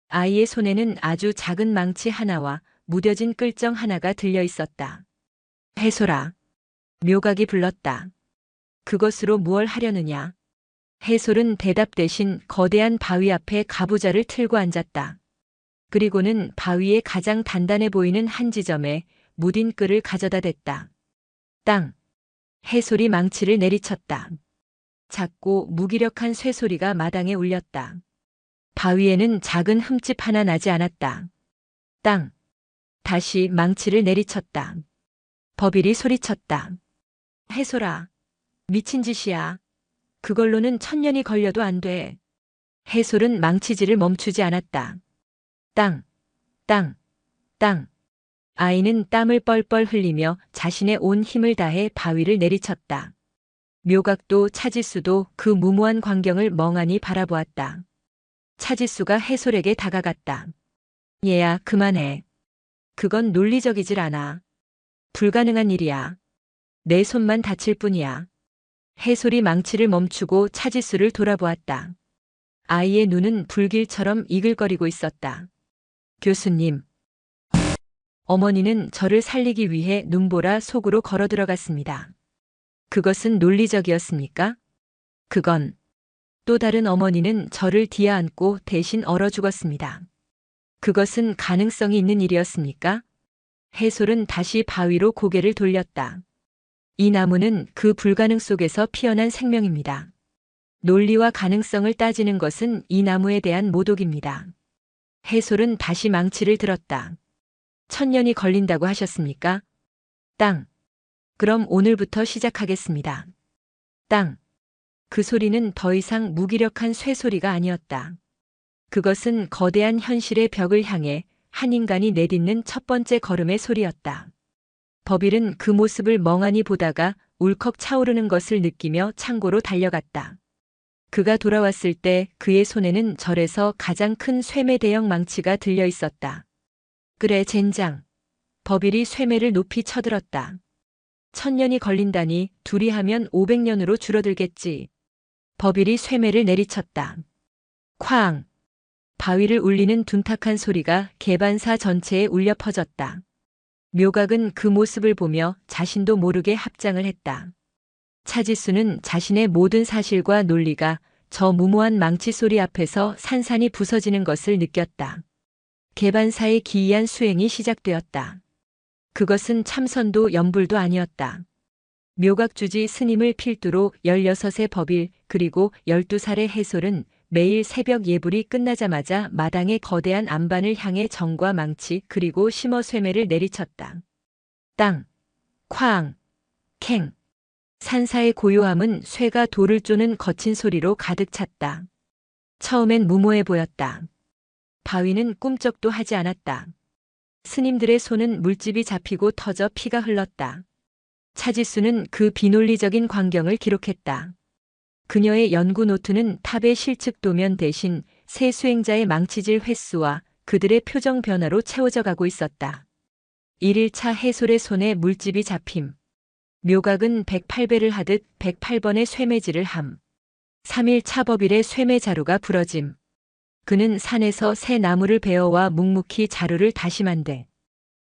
A: 아이의 손에는 아주 작은 망치 하나와 무뎌진 끌정 하나가 들려 있었다. 해솔아. 묘각이 불렀다. 그것으로 무얼 하려느냐? 해솔은 대답 대신 거대한 바위 앞에 가부좌를 틀고 앉았다. 그리고는 바위의 가장 단단해 보이는 한 지점에 무딘 끌을 가져다 댔다. 땅. 해솔이 망치를 내리쳤다. 작고 무기력한 쇠소리가 마당에 울렸다. 바위에는 작은 흠집 하나 나지 않았다. 땅. 다시 망치를 내리쳤다. 법일이 소리쳤다. 해솔아. 미친 짓이야. 그걸로는 1000년이 걸려도 안 돼. 해솔은 망치질을 멈추지 않았다. 땅. 땅. 땅. 아이는 땀을 뻘뻘 흘리며 자신의 온 힘을 다해 바위를 내리쳤다. 묘각도 차지수도 그 무모한 광경을 멍하니 바라보았다. 차지수가 해솔에게 다가갔다. 얘야, 그만해. 그건 논리적이질 않아. 불가능한 일이야. 내 손만 다칠 뿐이야. 해솔이 망치를 멈추고 차지수를 돌아보았다. 아이의 눈은 불길처럼 이글거리고 있었다. 교수님. 어머니는 저를 살리기 위해 눈보라 속으로 걸어 들어갔습니다. 그것은 논리적이었습니까? 그건. 또 다른 어머니는 저를 뒤안고 대신 얼어 죽었습니다. 그것은 가능성이 있는 일이었습니까? 해솔은 다시 바위로 고개를 돌렸다. 이 나무는 그 불가능 속에서 피어난 생명입니다. 논리와 가능성을 따지는 것은 이 나무에 대한 모독입니다. 해솔은 다시 망치를 들었다. 1000년이 걸린다고 하셨습니까? 땅. 그럼 오늘부터 시작하겠습니다. 땅. 그 소리는 더 이상 무기력한 쇠소리가 아니었다. 그것은 거대한 현실의 벽을 향해 한 인간이 내딛는 첫 번째 걸음의 소리였다. 버빌은 그 모습을 멍하니 보다가 울컥 차오르는 것을 느끼며 창고로 달려갔다. 그가 돌아왔을 때 그의 손에는 절에서 가장 큰 쇠매 대형 망치가 들려 있었다. 그래, 젠장. 버빌이 쇠매를 높이 쳐들었다. 1000년이 걸린다니 둘이 하면 500년으로 줄어들겠지. 버빌이 쇠매를 내리쳤다. 쾅! 바위를 울리는 둔탁한 소리가 개반사 전체에 울려 퍼졌다. 묘각은 그 모습을 보며 자신도 모르게 합장을 했다. 차지수는 자신의 모든 사실과 논리가 저 무모한 망치 소리 앞에서 산산이 부서지는 것을 느꼈다. 개반사의 기이한 수행이 시작되었다. 그것은 참선도 염불도 아니었다. 묘각주지 스님을 필두로 16의 버빌 그리고 12살의 해솔은 매일 새벽 예불이 끝나자마자 마당의 거대한 안반을 향해 정과 망치 그리고 심어 쇠매를 내리쳤다. 땅, 쾅, 캥. 산사의 고요함은 쇠가 돌을 쪼는 거친 소리로 가득 찼다. 처음엔 무모해 보였다. 바위는 꿈쩍도 하지 않았다. 스님들의 손은 물집이 잡히고 터져 피가 흘렀다. 차지수는 그 비논리적인 광경을 기록했다. 그녀의 연구 노트는 탑의 실측 도면 대신 새 수행자의 망치질 횟수와 그들의 표정 변화로 채워져 가고 있었다. 1일차 해솔의 손에 물집이 잡힘. 묘각은 108배를 하듯 108번의 쇠매질을 함. 3일차 버빌의 쇠매 자루가 부러짐. 그는 산에서 새 나무를 베어와 묵묵히 자루를 다시 만대.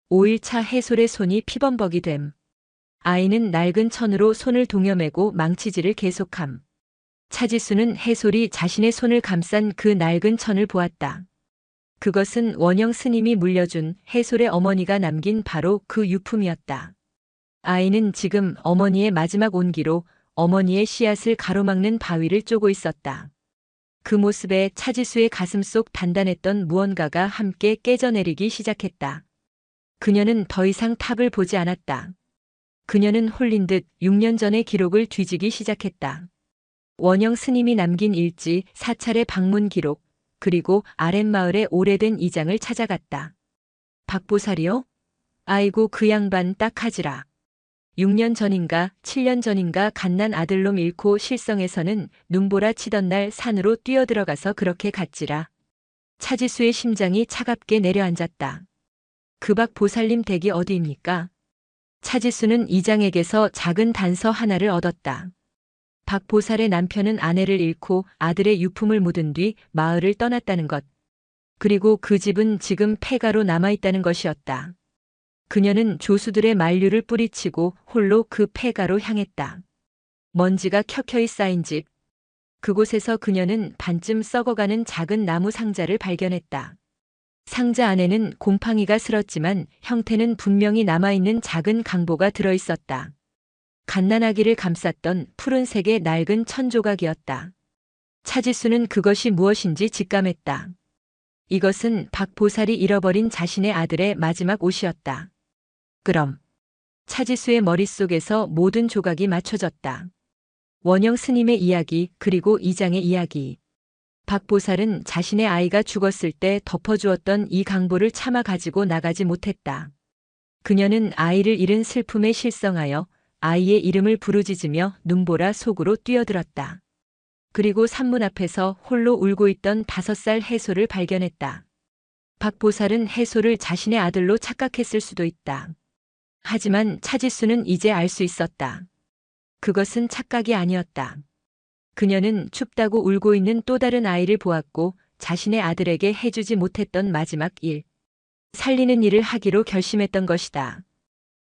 A: 5일차 해솔의 손이 피범벅이 됨. 아이는 낡은 천으로 손을 동여매고 망치질을 계속함. 차지수는 해솔이 자신의 손을 감싼 그 낡은 천을 보았다. 그것은 원영 스님이 물려준 해솔의 어머니가 남긴 바로 그 유품이었다. 아이는 지금 어머니의 마지막 온기로 어머니의 씨앗을 가로막는 바위를 쪼고 있었다. 그 모습에 차지수의 가슴속 단단했던 무언가가 함께 깨져내리기 시작했다. 그녀는 더 이상 탑을 보지 않았다. 그녀는 홀린 듯 6년 전의 기록을 뒤지기 시작했다. 원영 스님이 남긴 일지, 사찰의 방문 기록, 그리고 아랫마을의 오래된 이장을 찾아갔다. 박보살이요? 아이고 그 양반 딱하지라. 6년 전인가 7년 전인가 갓난 아들놈 잃고 실성에서는 눈보라 치던 날 산으로 뛰어들어가서 그렇게 갔지라. 차지수의 심장이 차갑게 내려앉았다. 그 박보살님 댁이 어디입니까? 차지수는 이장에게서 작은 단서 하나를 얻었다. 박보살의 남편은 아내를 잃고 아들의 유품을 묻은 뒤 마을을 떠났다는 것. 그리고 그 집은 지금 폐가로 남아있다는 것이었다. 그녀는 조수들의 만류를 뿌리치고 홀로 그 폐가로 향했다. 먼지가 켜켜이 쌓인 집. 그곳에서 그녀는 반쯤 썩어가는 작은 나무 상자를 발견했다. 상자 안에는 곰팡이가 슬었지만 형태는 분명히 남아있는 작은 강보가 들어있었다. 갓난아기를 감쌌던 푸른색의 낡은 천조각이었다. 차지수는 그것이 무엇인지 직감했다. 이것은 박보살이 잃어버린 자신의 아들의 마지막 옷이었다. 그럼 차지수의 머릿속에서 모든 조각이 맞춰졌다. 원영 스님의 이야기 그리고 이장의 이야기. 박보살은 자신의 아이가 죽었을 때 덮어주었던 이 강보를 차마 가지고 나가지 못했다. 그녀는 아이를 잃은 슬픔에 실성하여 아이의 이름을 부르짖으며 눈보라 속으로 뛰어들었다. 그리고 산문 앞에서 홀로 울고 있던 5살 해솔을 발견했다. 박보살은 해솔을 자신의 아들로 착각했을 수도 있다. 하지만 차지수는 이제 알 수 있었다. 그것은 착각이 아니었다. 그녀는 춥다고 울고 있는 또 다른 아이를 보았고 자신의 아들에게 해주지 못했던 마지막 일. 살리는 일을 하기로 결심했던 것이다.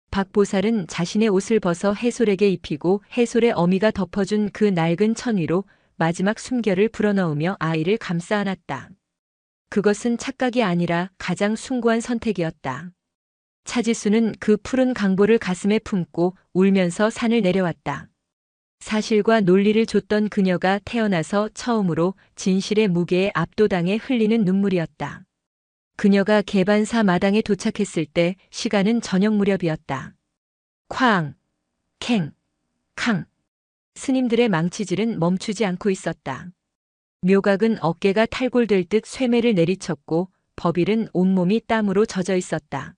A: 박보살은 자신의 옷을 벗어 해솔에게 입히고 해솔의 어미가 덮어준 그 낡은 천 위로 마지막 숨결을 불어넣으며 아이를 감싸 안았다. 그것은 착각이 아니라 가장 숭고한 선택이었다. 차지수는 그 푸른 강보를 가슴에 품고 울면서 산을 내려왔다. 사실과 논리를 좇던 그녀가 태어나서 처음으로 진실의 무게에 압도당해 흘리는 눈물이었다. 그녀가 개반사 마당에 도착했을 때 시간은 저녁 무렵이었다. 쾅, 캥, 캉. 스님들의 망치질은 멈추지 않고 있었다. 묘각은 어깨가 탈골될 듯 쇠매를 내리쳤고 법일은 온몸이 땀으로 젖어 있었다.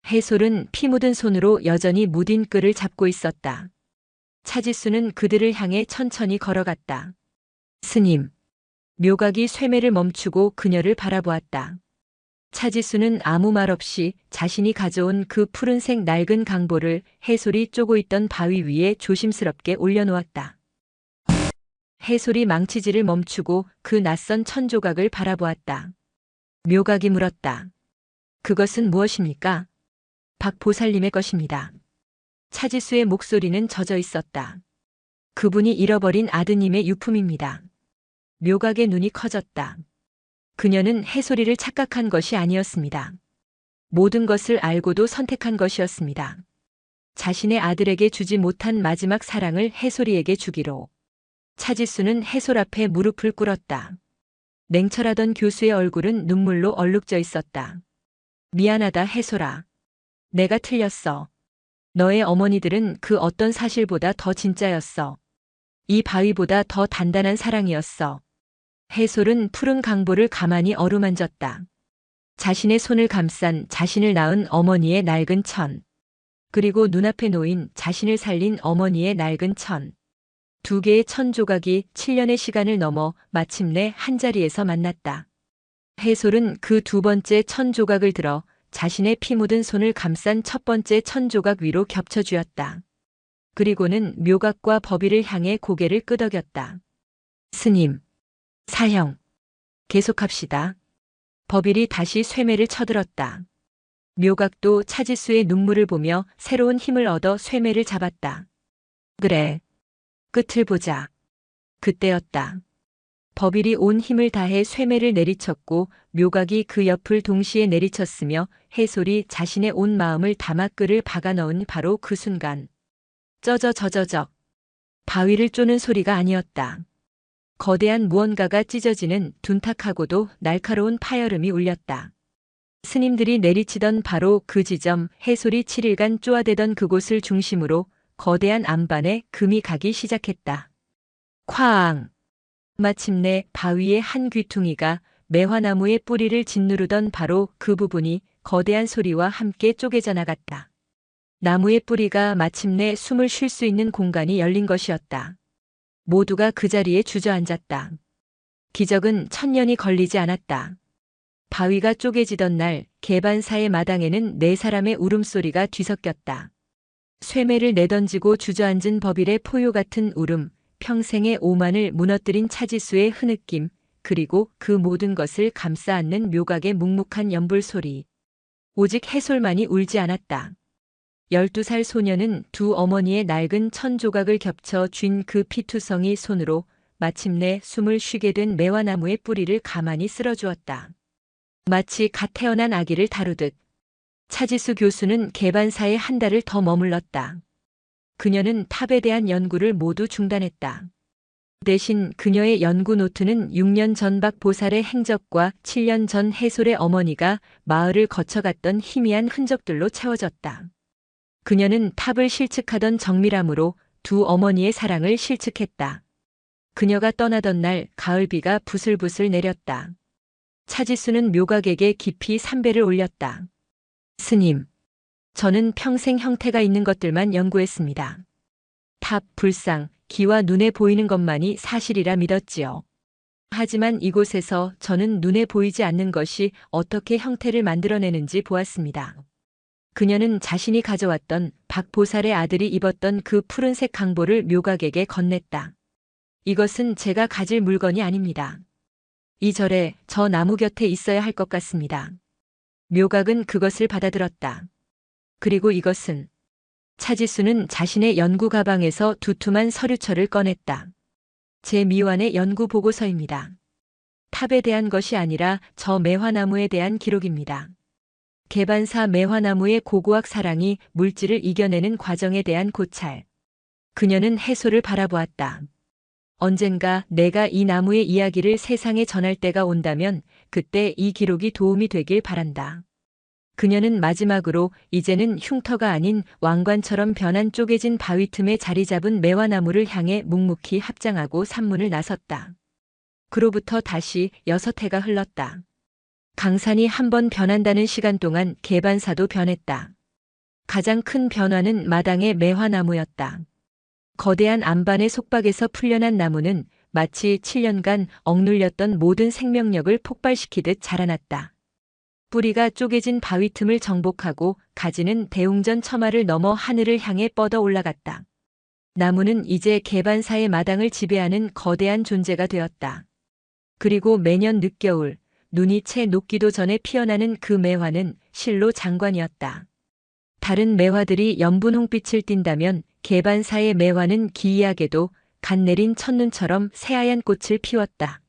A: 해솔은 피 묻은 손으로 여전히 무딘 끈을 잡고 있었다. 차지수는 그들을 향해 천천히 걸어갔다. 스님. 묘각이 쇠매를 멈추고 그녀를 바라보았다. 차지수는 아무 말 없이 자신이 가져온 그 푸른색 낡은 강보를 해솔이 쪼고 있던 바위 위에 조심스럽게 올려놓았다. 해솔이 망치질을 멈추고 그 낯선 천조각을 바라보았다. 묘각이 물었다. 그것은 무엇입니까? 박 보살님의 것입니다. 차지수의 목소리는 젖어 있었다. 그분이 잃어버린 아드님의 유품입니다. 묘각의 눈이 커졌다. 그녀는 해솔이를 착각한 것이 아니었습니다. 모든 것을 알고도 선택한 것이었습니다. 자신의 아들에게 주지 못한 마지막 사랑을 해솔이에게 주기로. 차지수는 해솔 앞에 무릎을 꿇었다. 냉철하던 교수의 얼굴은 눈물로 얼룩져 있었다. 미안하다 해솔아. 내가 틀렸어. 너의 어머니들은 그 어떤 사실보다 더 진짜였어. 이 바위보다 더 단단한 사랑이었어. 해솔은 푸른 강보를 가만히 어루만졌다. 자신의 손을 감싼 자신을 낳은 어머니의 낡은 천. 그리고 눈앞에 놓인 자신을 살린 어머니의 낡은 천. 두 개의 천 조각이 7년의 시간을 넘어 마침내 한자리에서 만났다. 해솔은 그 두 번째 천 조각을 들어 자신의 피 묻은 손을 감싼 첫 번째 천 조각 위로 겹쳐주었다. 그리고는 묘각과 법의를 향해 고개를 끄덕였다. 스님. 사형. 계속합시다. 법일이 다시 쇠매를 쳐들었다. 묘각도 차지수의 눈물을 보며 새로운 힘을 얻어 쇠매를 잡았다. 그래. 끝을 보자. 그때였다. 법일이 온 힘을 다해 쇠매를 내리쳤고 묘각이 그 옆을 동시에 내리쳤으며 해솔이 자신의 온 마음을 담아 끈을 박아 넣은 바로 그 순간. 쩌저저저적. 바위를 쪼는 소리가 아니었다. 거대한 무언가가 찢어지는 둔탁하고도 날카로운 파열음이 울렸다. 스님들이 내리치던 바로 그 지점, 해솔이 7일간 쪼아대던 그곳을 중심으로 거대한 안반에 금이 가기 시작했다. 쾅! 마침내 바위의 한 귀퉁이가 매화나무의 뿌리를 짓누르던 바로 그 부분이 거대한 소리와 함께 쪼개져 나갔다. 나무의 뿌리가 마침내 숨을 쉴 수 있는 공간이 열린 것이었다. 모두가 그 자리에 주저앉았다. 기적은 1000년이 걸리지 않았다. 바위가 쪼개지던 날 개반사의 마당에는 4사람의 울음소리가 뒤섞였다. 쇠매를 내던지고 주저앉은 법일의 포효 같은 울음, 평생의 오만을 무너뜨린 차지수의 흐느낌, 그리고 그 모든 것을 감싸 안는 묘각의 묵묵한 연불소리. 오직 해솔만이 울지 않았다. 12살 소녀는 두 어머니의 낡은 천조각을 겹쳐 쥔 그 피투성이 손으로 마침내 숨을 쉬게 된 매화나무의 뿌리를 가만히 쓸어주었다. 마치 갓 태어난 아기를 다루듯. 차지수 교수는 개반사에 한 달을 더 머물렀다. 그녀는 탑에 대한 연구를 모두 중단했다. 대신 그녀의 연구 노트는 6년 전 박 보살의 행적과 7년 전 해솔의 어머니가 마을을 거쳐갔던 희미한 흔적들로 채워졌다. 그녀는 탑을 실측하던 정밀함으로 두 어머니의 사랑을 실측했다. 그녀가 떠나던 날 가을비가 부슬부슬 내렸다. 차지수는 묘각에게 깊이 삼배를 올렸다. 스님, 저는 평생 형태가 있는 것들만 연구했습니다. 탑, 불상, 기와 눈에 보이는 것만이 사실이라 믿었지요. 하지만 이곳에서 저는 눈에 보이지 않는 것이 어떻게 형태를 만들어내는지 보았습니다. 그녀는 자신이 가져왔던 박보살의 아들이 입었던 그 푸른색 강보를 묘각에게 건넸다. 이것은 제가 가질 물건이 아닙니다. 이 절에 저 나무 곁에 있어야 할 것 같습니다. 묘각은 그것을 받아들었다. 그리고 이것은 차지수는 자신의 연구 가방에서 두툼한 서류철을 꺼냈다. 제 미완의 연구 보고서입니다. 탑에 대한 것이 아니라 저 매화나무에 대한 기록입니다. 개반사 매화나무의 고고학 사랑이 물질을 이겨내는 과정에 대한 고찰. 그녀는 해소를 바라보았다. 언젠가 내가 이 나무의 이야기를 세상에 전할 때가 온다면 그때 이 기록이 도움이 되길 바란다. 그녀는 마지막으로 이제는 흉터가 아닌 왕관처럼 변한 쪼개진 바위 틈에 자리 잡은 매화나무를 향해 묵묵히 합장하고 산문을 나섰다. 그로부터 다시 6해가 흘렀다. 강산이 한 번 변한다는 시간 동안 개반사도 변했다. 가장 큰 변화는 마당의 매화나무였다. 거대한 안반의 속박에서 풀려난 나무는 마치 7년간 억눌렸던 모든 생명력을 폭발시키듯 자라났다. 뿌리가 쪼개진 바위 틈을 정복하고 가지는 대웅전 처마를 넘어 하늘을 향해 뻗어 올라갔다. 나무는 이제 개반사의 마당을 지배하는 거대한 존재가 되었다. 그리고 매년 늦겨울, 눈이 채 녹기도 전에 피어나는 그 매화는 실로 장관이었다. 다른 매화들이 연분 홍빛을 띈다면 개반사의 매화는 기이하게도 갓 내린 첫눈처럼 새하얀 꽃을 피웠다.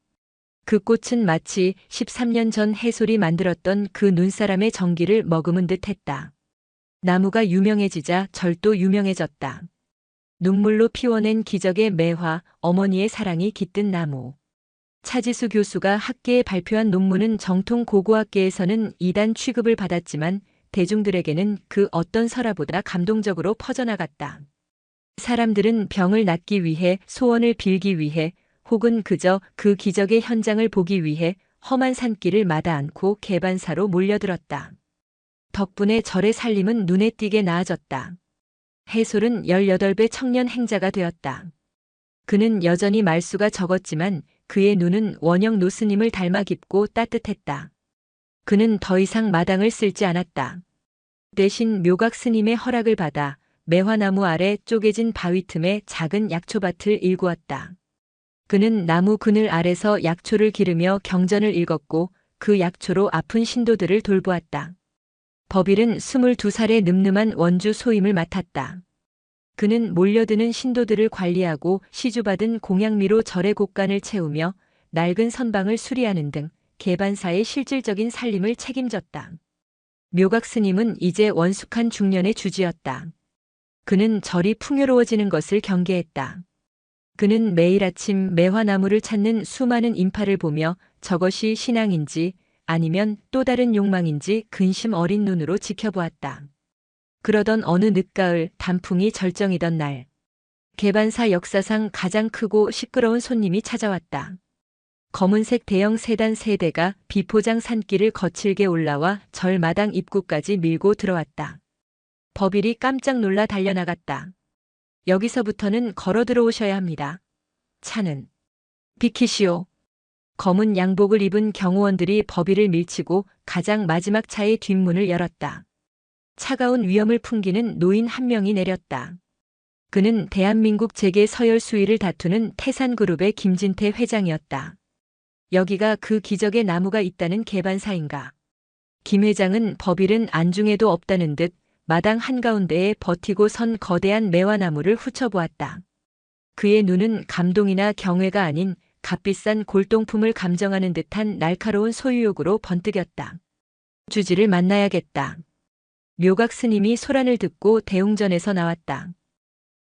A: 그 꽃은 마치 13년 전 해솔이 만들었던 그 눈사람의 정기를 머금은 듯 했다. 나무가 유명해지자 절도 유명해졌다. 눈물로 피워낸 기적의 매화, 어머니의 사랑이 깃든 나무. 차지수 교수가 학계에 발표한 논문은 정통 고고학계에서는 2단 취급을 받았지만 대중들에게는 그 어떤 설화보다 감동적으로 퍼져나갔다. 사람들은 병을 낫기 위해, 소원을 빌기 위해, 혹은 그저 그 기적의 현장을 보기 위해 험한 산길을 마다 않고 개반사로 몰려들었다. 덕분에 절의 살림은 눈에 띄게 나아졌다. 해솔은 18배 청년 행자가 되었다. 그는 여전히 말수가 적었지만 그의 눈은 원형 노스님을 닮아 깊고 따뜻했다. 그는 더 이상 마당을 쓸지 않았다. 대신 묘각 스님의 허락을 받아 매화나무 아래 쪼개진 바위 틈에 작은 약초밭을 일구었다. 그는 나무 그늘 아래서 약초를 기르며 경전을 읽었고 그 약초로 아픈 신도들을 돌보았다. 법일은 22살의 늠름한 원주 소임을 맡았다. 그는 몰려드는 신도들을 관리하고 시주받은 공양미로 절의 곳간을 채우며 낡은 선방을 수리하는 등 개반사의 실질적인 살림을 책임졌다. 묘각 스님은 이제 원숙한 중년의 주지였다. 그는 절이 풍요로워지는 것을 경계했다. 그는 매일 아침 매화나무를 찾는 수많은 인파를 보며 저것이 신앙인지 아니면 또 다른 욕망인지 근심 어린 눈으로 지켜보았다. 그러던 어느 늦가을 단풍이 절정이던 날, 개반사 역사상 가장 크고 시끄러운 손님이 찾아왔다. 검은색 대형 세단 3대가 비포장 산길을 거칠게 올라와 절 마당 입구까지 밀고 들어왔다. 법일이 깜짝 놀라 달려나갔다. 여기서부터는 걸어 들어오셔야 합니다. 차는 비키시오. 검은 양복을 입은 경호원들이 법일을 밀치고 가장 마지막 차의 뒷문을 열었다. 차가운 위험을 풍기는 노인 한 명이 내렸다. 그는 대한민국 재계 서열 수위를 다투는 태산그룹의 김진태 회장이었다. 여기가 그 기적의 나무가 있다는 개반사인가. 김 회장은 법일은 안중에도 없다는 듯 마당 한가운데에 버티고 선 거대한 매화나무를 훑어보았다. 그의 눈은 감동이나 경외가 아닌 값비싼 골동품을 감정하는 듯한 날카로운 소유욕으로 번뜩였다. 주지를 만나야겠다. 묘각 스님이 소란을 듣고 대웅전에서 나왔다.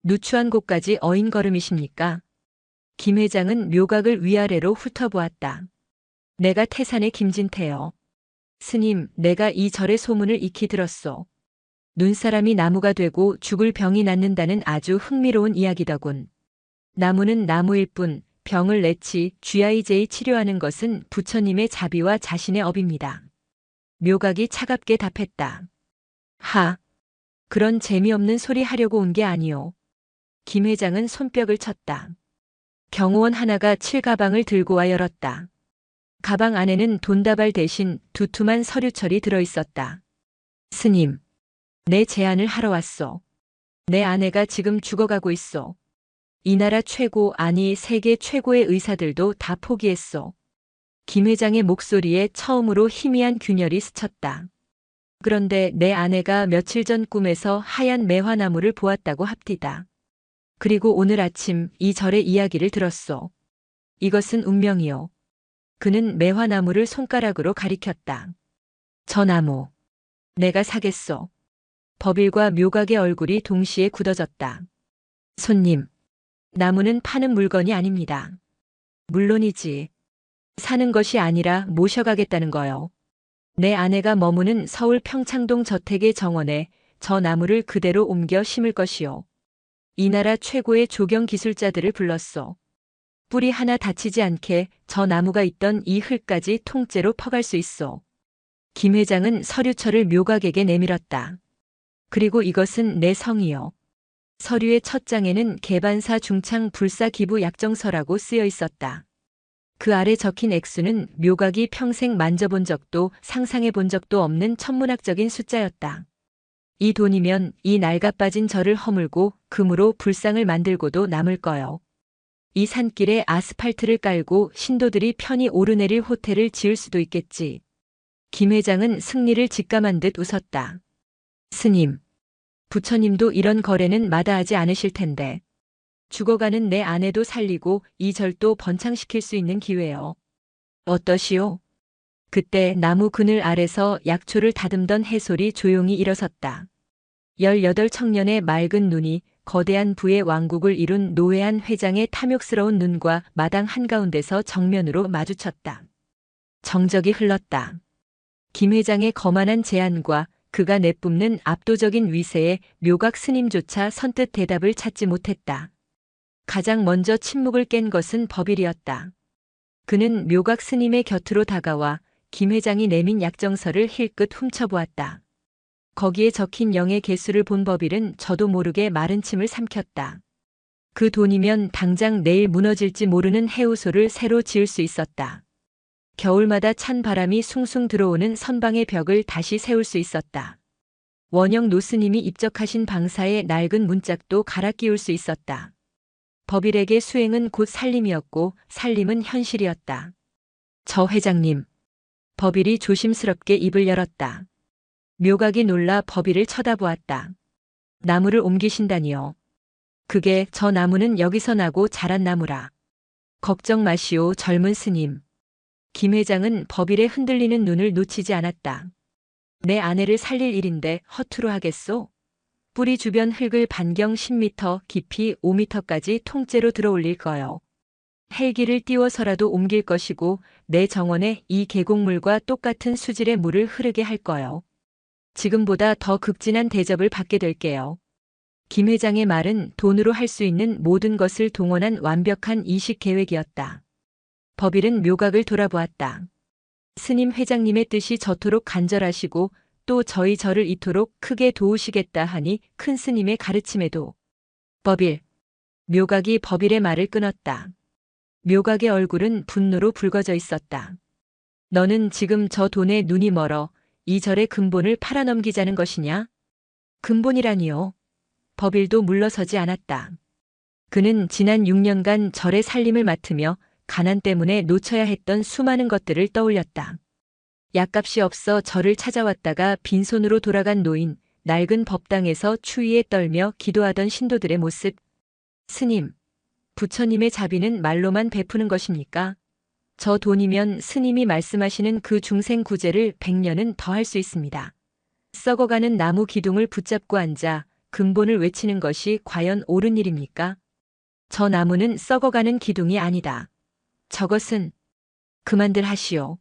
A: 누추한 곳까지 어인걸음이십니까? 김 회장은 묘각을 위아래로 훑어보았다. 내가 태산의 김진태요. 스님, 내가 이 절의 소문을 익히 들었소. 눈사람이 나무가 되고 죽을 병이 낫는다는 아주 흥미로운 이야기더군. 나무는 나무일 뿐 병을 내치 GIJ 치료하는 것은 부처님의 자비와 자신의 업입니다. 묘각이 차갑게 답했다. 하, 그런 재미없는 소리 하려고 온 게 아니오. 김 회장은 손뼉을 쳤다. 경호원 하나가 칠가방을 들고 와 열었다. 가방 안에는 돈다발 대신 두툼한 서류철이 들어있었다. 스님, 내 제안을 하러 왔소. 내 아내가 지금 죽어가고 있소. 이 나라 최고 아니 세계 최고의 의사들도 다 포기했소. 김 회장의 목소리에 처음으로 희미한 균열이 스쳤다. 그런데 내 아내가 며칠 전 꿈에서 하얀 매화나무를 보았다고 합디다. 그리고 오늘 아침 이 절의 이야기를 들었소. 이것은 운명이요. 그는 매화나무를 손가락으로 가리켰다. 저 나무. 내가 사겠소. 법일과 묘각의 얼굴이 동시에 굳어졌다. 손님, 나무는 파는 물건이 아닙니다. 물론이지. 사는 것이 아니라 모셔가겠다는 거요. 내 아내가 머무는 서울 평창동 저택의 정원에 저 나무를 그대로 옮겨 심을 것이요. 이 나라 최고의 조경 기술자들을 불렀소. 뿌리 하나 다치지 않게 저 나무가 있던 이 흙까지 통째로 퍼갈 수 있소. 김 회장은 서류철을 묘각에게 내밀었다. 그리고 이것은 내 성이요. 서류의 첫 장에는 개반사 중창 불사 기부 약정서라고 쓰여 있었다. 그 아래 적힌 액수는 묘각이 평생 만져본 적도 상상해 본 적도 없는 천문학적인 숫자였다. 이 돈이면 이 낡아빠진 절을 허물고 금으로 불상을 만들고도 남을 거요. 이 산길에 아스팔트를 깔고 신도들이 편히 오르내릴 호텔을 지을 수도 있겠지. 김 회장은 승리를 직감한 듯 웃었다. 스님, 부처님도 이런 거래는 마다하지 않으실 텐데. 죽어가는 내 아내도 살리고 이 절도 번창시킬 수 있는 기회요. 어떠시오? 그때 나무 그늘 아래서 약초를 다듬던 해솔이 조용히 일어섰다. 18 청년의 맑은 눈이 거대한 부의 왕국을 이룬 노회한 회장의 탐욕스러운 눈과 마당 한가운데서 정면으로 마주쳤다. 정적이 흘렀다. 김 회장의 거만한 제안과 그가 내뿜는 압도적인 위세에 묘각 스님조차 선뜻 대답을 찾지 못했다. 가장 먼저 침묵을 깬 것은 법일이었다. 그는 묘각 스님의 곁으로 다가와 김 회장이 내민 약정서를 힐끗 훔쳐보았다. 거기에 적힌 영의 개수를 본 법일은 저도 모르게 마른 침을 삼켰다. 그 돈이면 당장 내일 무너질지 모르는 해우소를 새로 지을 수 있었다. 겨울마다 찬 바람이 숭숭 들어오는 선방의 벽을 다시 세울 수 있었다. 원영 노스님이 입적하신 방사의 낡은 문짝도 갈아 끼울 수 있었다. 법일에게 수행은 곧 살림이었고 살림은 현실이었다. 저 회장님. 법일이 조심스럽게 입을 열었다. 묘각이 놀라 법일을 쳐다보았다. 나무를 옮기신다니요. 그게 저 나무는 여기서 나고 자란 나무라. 걱정 마시오 젊은 스님. 김 회장은 법일의 흔들리는 눈을 놓치지 않았다. 내 아내를 살릴 일인데 허투루 하겠소? 뿌리 주변 흙을 반경 10m, 깊이 5m까지 통째로 들어올릴 거요. 헬기를 띄워서라도 옮길 것이고 내 정원에 이 계곡물과 똑같은 수질의 물을 흐르게 할 거요. 지금보다 더 극진한 대접을 받게 될게요. 김 회장의 말은 돈으로 할 수 있는 모든 것을 동원한 완벽한 이식 계획이었다. 법일은 묘각을 돌아보았다. 스님 회장님의 뜻이 저토록 간절하시고 또 저희 절을 이토록 크게 도우시겠다 하니 큰 스님의 가르침에도. 법일. 묘각이 법일의 말을 끊었다. 묘각의 얼굴은 분노로 붉어져 있었다. 너는 지금 저 돈에 눈이 멀어 이 절의 근본을 팔아넘기자는 것이냐? 근본이라니요. 법일도 물러서지 않았다. 그는 지난 6년간 절의 살림을 맡으며 가난 때문에 놓쳐야 했던 수많은 것들을 떠올렸다. 약값이 없어 절을 찾아왔다가 빈손으로 돌아간 노인, 낡은 법당에서 추위에 떨며 기도하던 신도들의 모습. 스님, 부처님의 자비는 말로만 베푸는 것입니까? 저 돈이면 스님이 말씀하시는 그 중생 구제를 100년은 더 할 수 있습니다. 썩어가는 나무 기둥을 붙잡고 앉아 근본을 외치는 것이 과연 옳은 일입니까? 저 나무는 썩어가는 기둥이 아니다. 저것은 그만들 하시오.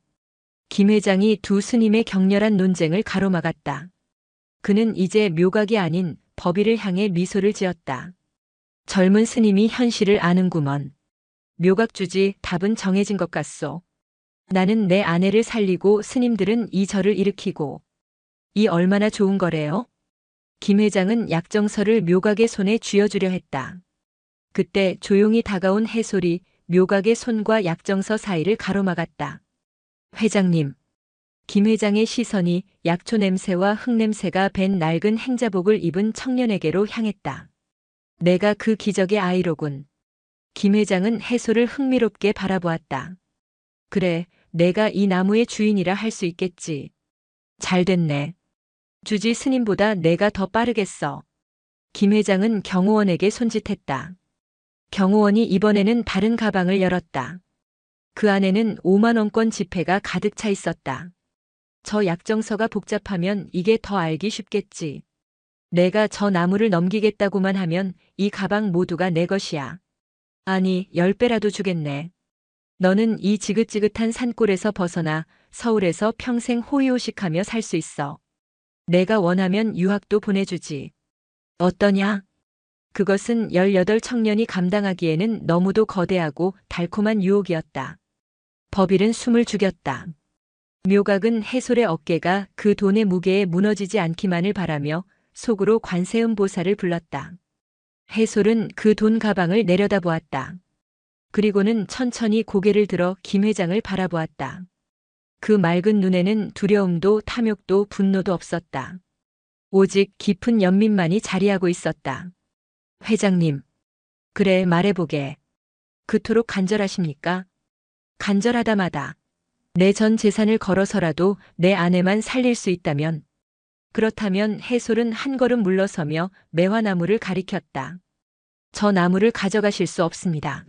A: 김 회장이 두 스님의 격렬한 논쟁을 가로막았다. 그는 이제 묘각이 아닌 법일을 향해 미소를 지었다. 젊은 스님이 현실을 아는구먼. 묘각주지 답은 정해진 것 같소. 나는 내 아내를 살리고 스님들은 이 절을 일으키고. 이 얼마나 좋은 거래요? 김 회장은 약정서를 묘각의 손에 쥐어주려 했다. 그때 조용히 다가온 해솔이 묘각의 손과 약정서 사이를 가로막았다. 회장님. 김 회장의 시선이 약초 냄새와 흙 냄새가 밴 낡은 행자복을 입은 청년에게로 향했다. 내가 그 기적의 아이로군. 김 회장은 해솔을 흥미롭게 바라보았다. 그래, 내가 이 나무의 주인이라 할 수 있겠지. 잘 됐네. 주지 스님보다 내가 더 빠르겠어. 김 회장은 경호원에게 손짓했다. 경호원이 이번에는 다른 가방을 열었다. 그 안에는 5만 원권 지폐가 가득 차 있었다. 저 약정서가 복잡하면 이게 더 알기 쉽겠지. 내가 저 나무를 넘기겠다고만 하면 이 가방 모두가 내 것이야. 아니, 10배라도 주겠네. 너는 이 지긋지긋한 산골에서 벗어나 서울에서 평생 호의호식하며 살 수 있어. 내가 원하면 유학도 보내주지. 어떠냐? 그것은 18 청년이 감당하기에는 너무도 거대하고 달콤한 유혹이었다. 법일은 숨을 죽였다. 묘각은 해솔의 어깨가 그 돈의 무게에 무너지지 않기만을 바라며 속으로 관세음 보살을 불렀다. 해솔은 그 돈 가방을 내려다보았다. 그리고는 천천히 고개를 들어 김 회장을 바라보았다. 그 맑은 눈에는 두려움도 탐욕도 분노도 없었다. 오직 깊은 연민만이 자리하고 있었다. 회장님. 그래, 말해보게. 그토록 간절하십니까? 간절하다마다. 내 전 재산을 걸어서라도 내 아내만 살릴 수 있다면. 그렇다면 해솔은 한 걸음 물러서며 매화나무를 가리켰다. 저 나무를 가져가실 수 없습니다.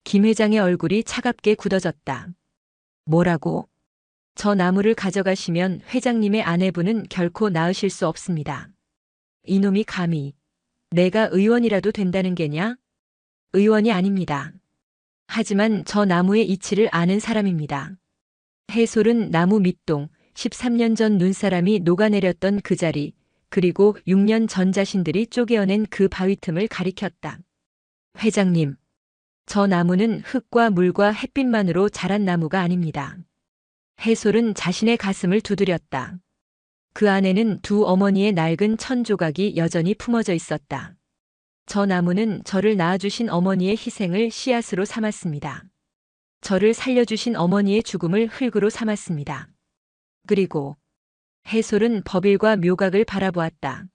A: 김 회장의 얼굴이 차갑게 굳어졌다. 뭐라고? 저 나무를 가져가시면 회장님의 아내분은 결코 낳으실 수 없습니다. 이놈이 감히 내가 의원이라도 된다는 게냐? 의원이 아닙니다. 하지만 저 나무의 이치를 아는 사람입니다. 해솔은 나무 밑동, 13년 전 눈사람이 녹아내렸던 그 자리, 그리고 6년 전 자신들이 쪼개어낸 그 바위 틈을 가리켰다. 회장님, 저 나무는 흙과 물과 햇빛만으로 자란 나무가 아닙니다. 해솔은 자신의 가슴을 두드렸다. 그 안에는 두 어머니의 낡은 천 조각이 여전히 품어져 있었다. 저 나무는 저를 낳아주신 어머니의 희생을 씨앗으로 삼았습니다. 저를 살려주신 어머니의 죽음을 흙으로 삼았습니다. 그리고 해솔은 법일과 묘각을 바라보았다.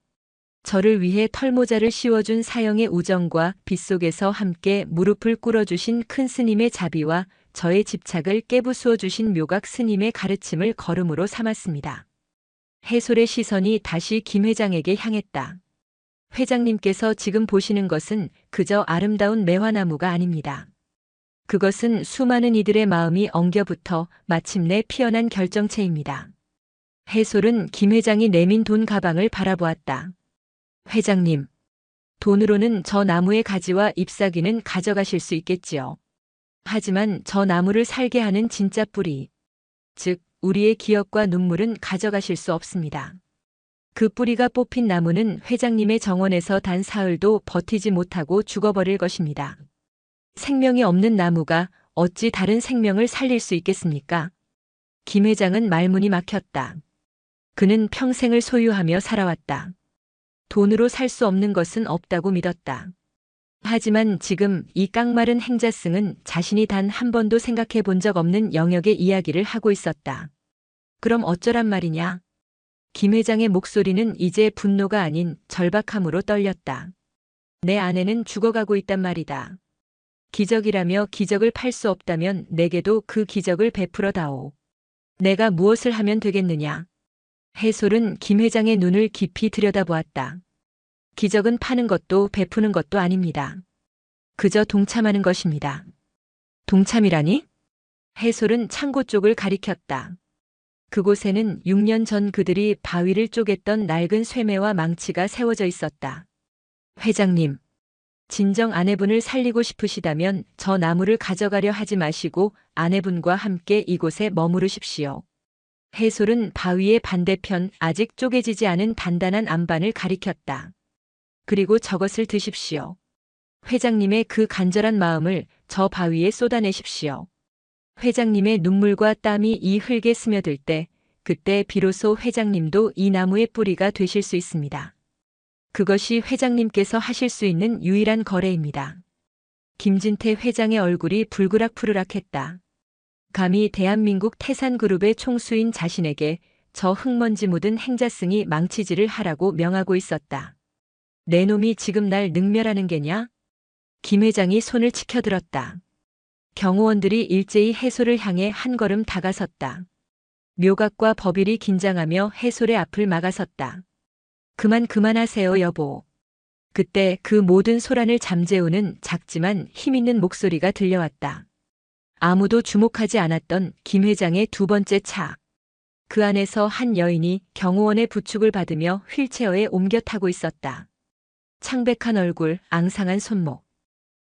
A: 저를 위해 털모자를 씌워준 사형의 우정과 빗속에서 함께 무릎을 꿇어주신 큰 스님의 자비와 저의 집착을 깨부수어 주신 묘각 스님의 가르침을 걸음으로 삼았습니다. 해솔의 시선이 다시 김 회장에게 향했다. 회장님께서 지금 보시는 것은 그저 아름다운 매화나무가 아닙니다. 그것은 수많은 이들의 마음이 엉겨붙어 마침내 피어난 결정체입니다. 해솔은 김 회장이 내민 돈 가방을 바라보았다. 회장님, 돈으로는 저 나무의 가지와 잎사귀는 가져가실 수 있겠지요. 하지만 저 나무를 살게 하는 진짜 뿌리, 즉 우리의 기억과 눈물은 가져가실 수 없습니다. 그 뿌리가 뽑힌 나무는 회장님의 정원에서 단 사흘도 버티지 못하고 죽어버릴 것입니다. 생명이 없는 나무가 어찌 다른 생명을 살릴 수 있겠습니까? 김 회장은 말문이 막혔다. 그는 평생을 소유하며 살아왔다. 돈으로 살 수 없는 것은 없다고 믿었다. 하지만 지금 이 깡마른 행자승은 자신이 단 한 번도 생각해 본 적 없는 영역의 이야기를 하고 있었다. 그럼 어쩌란 말이냐? 김 회장의 목소리는 이제 분노가 아닌 절박함으로 떨렸다. 내 아내는 죽어가고 있단 말이다. 기적이라며 기적을 팔 수 없다면 내게도 그 기적을 베풀어 다오. 내가 무엇을 하면 되겠느냐? 해솔은 김 회장의 눈을 깊이 들여다보았다. 기적은 파는 것도 베푸는 것도 아닙니다. 그저 동참하는 것입니다. 동참이라니? 해솔은 창고 쪽을 가리켰다. 그곳에는 6년 전 그들이 바위를 쪼갰던 낡은 쇠매와 망치가 세워져 있었다. 회장님, 진정 아내분을 살리고 싶으시다면 저 나무를 가져가려 하지 마시고 아내분과 함께 이곳에 머무르십시오. 해솔은 바위의 반대편 아직 쪼개지지 않은 단단한 안반을 가리켰다. 그리고 저것을 드십시오. 회장님의 그 간절한 마음을 저 바위에 쏟아내십시오. 회장님의 눈물과 땀이 이 흙에 스며들 때, 그때 비로소 회장님도 이 나무의 뿌리가 되실 수 있습니다. 그것이 회장님께서 하실 수 있는 유일한 거래입니다. 김진태 회장의 얼굴이 불그락푸르락했다. 감히 대한민국 태산그룹의 총수인 자신에게 저 흙먼지 묻은 행자승이 망치질을 하라고 명하고 있었다. 내 놈이 지금 날 능멸하는 게냐? 김 회장이 손을 치켜들었다. 경호원들이 일제히 해솔을 향해 한 걸음 다가섰다. 묘각과 법일이 긴장하며 해솔의 앞을 막아섰다. 그만하세요, 여보. 그때 그 모든 소란을 잠재우는 작지만 힘있는 목소리가 들려왔다. 아무도 주목하지 않았던 김 회장의 두 번째 차. 그 안에서 한 여인이 경호원의 부축을 받으며 휠체어에 옮겨 타고 있었다. 창백한 얼굴, 앙상한 손목.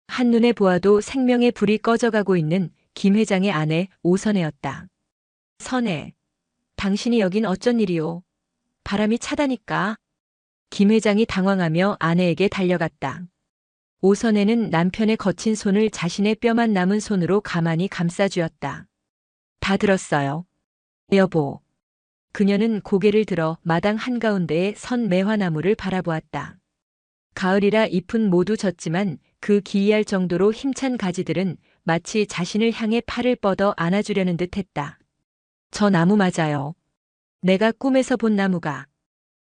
A: 한눈에 보아도 생명의 불이 꺼져가고 있는 김 회장의 아내 오선혜였다. 선혜, 당신이 여긴 어쩐 일이오? 바람이 차다니까. 김 회장이 당황하며 아내에게 달려갔다. 오선혜는 남편의 거친 손을 자신의 뼈만 남은 손으로 가만히 감싸주었다. 다 들었어요. 여보. 그녀는 고개를 들어 마당 한가운데에 선 매화나무를 바라보았다. 가을이라 잎은 모두 졌지만 그 기이할 정도로 힘찬 가지들은 마치 자신을 향해 팔을 뻗어 안아주려는 듯 했다. 저 나무 맞아요. 내가 꿈에서 본 나무가.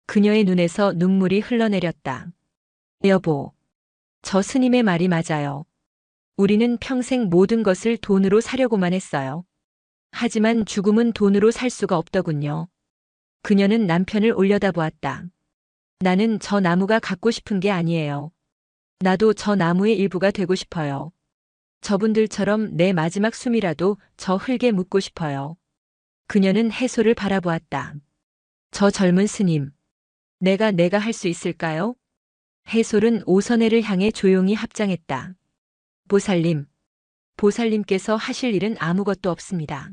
A: 그녀의 눈에서 눈물이 흘러내렸다. 여보. 저 스님의 말이 맞아요. 우리는 평생 모든 것을 돈으로 사려고만 했어요. 하지만 죽음은 돈으로 살 수가 없더군요. 그녀는 남편을 올려다보았다. 나는 저 나무가 갖고 싶은 게 아니에요. 나도 저 나무의 일부가 되고 싶어요. 저분들처럼 내 마지막 숨이라도 저 흙에 묻고 싶어요. 그녀는 해솔을 바라보았다. 저 젊은 스님. 내가 할 수 있을까요? 해솔은 오선혜를 향해 조용히 합장했다. 보살님. 보살님께서 하실 일은 아무것도 없습니다.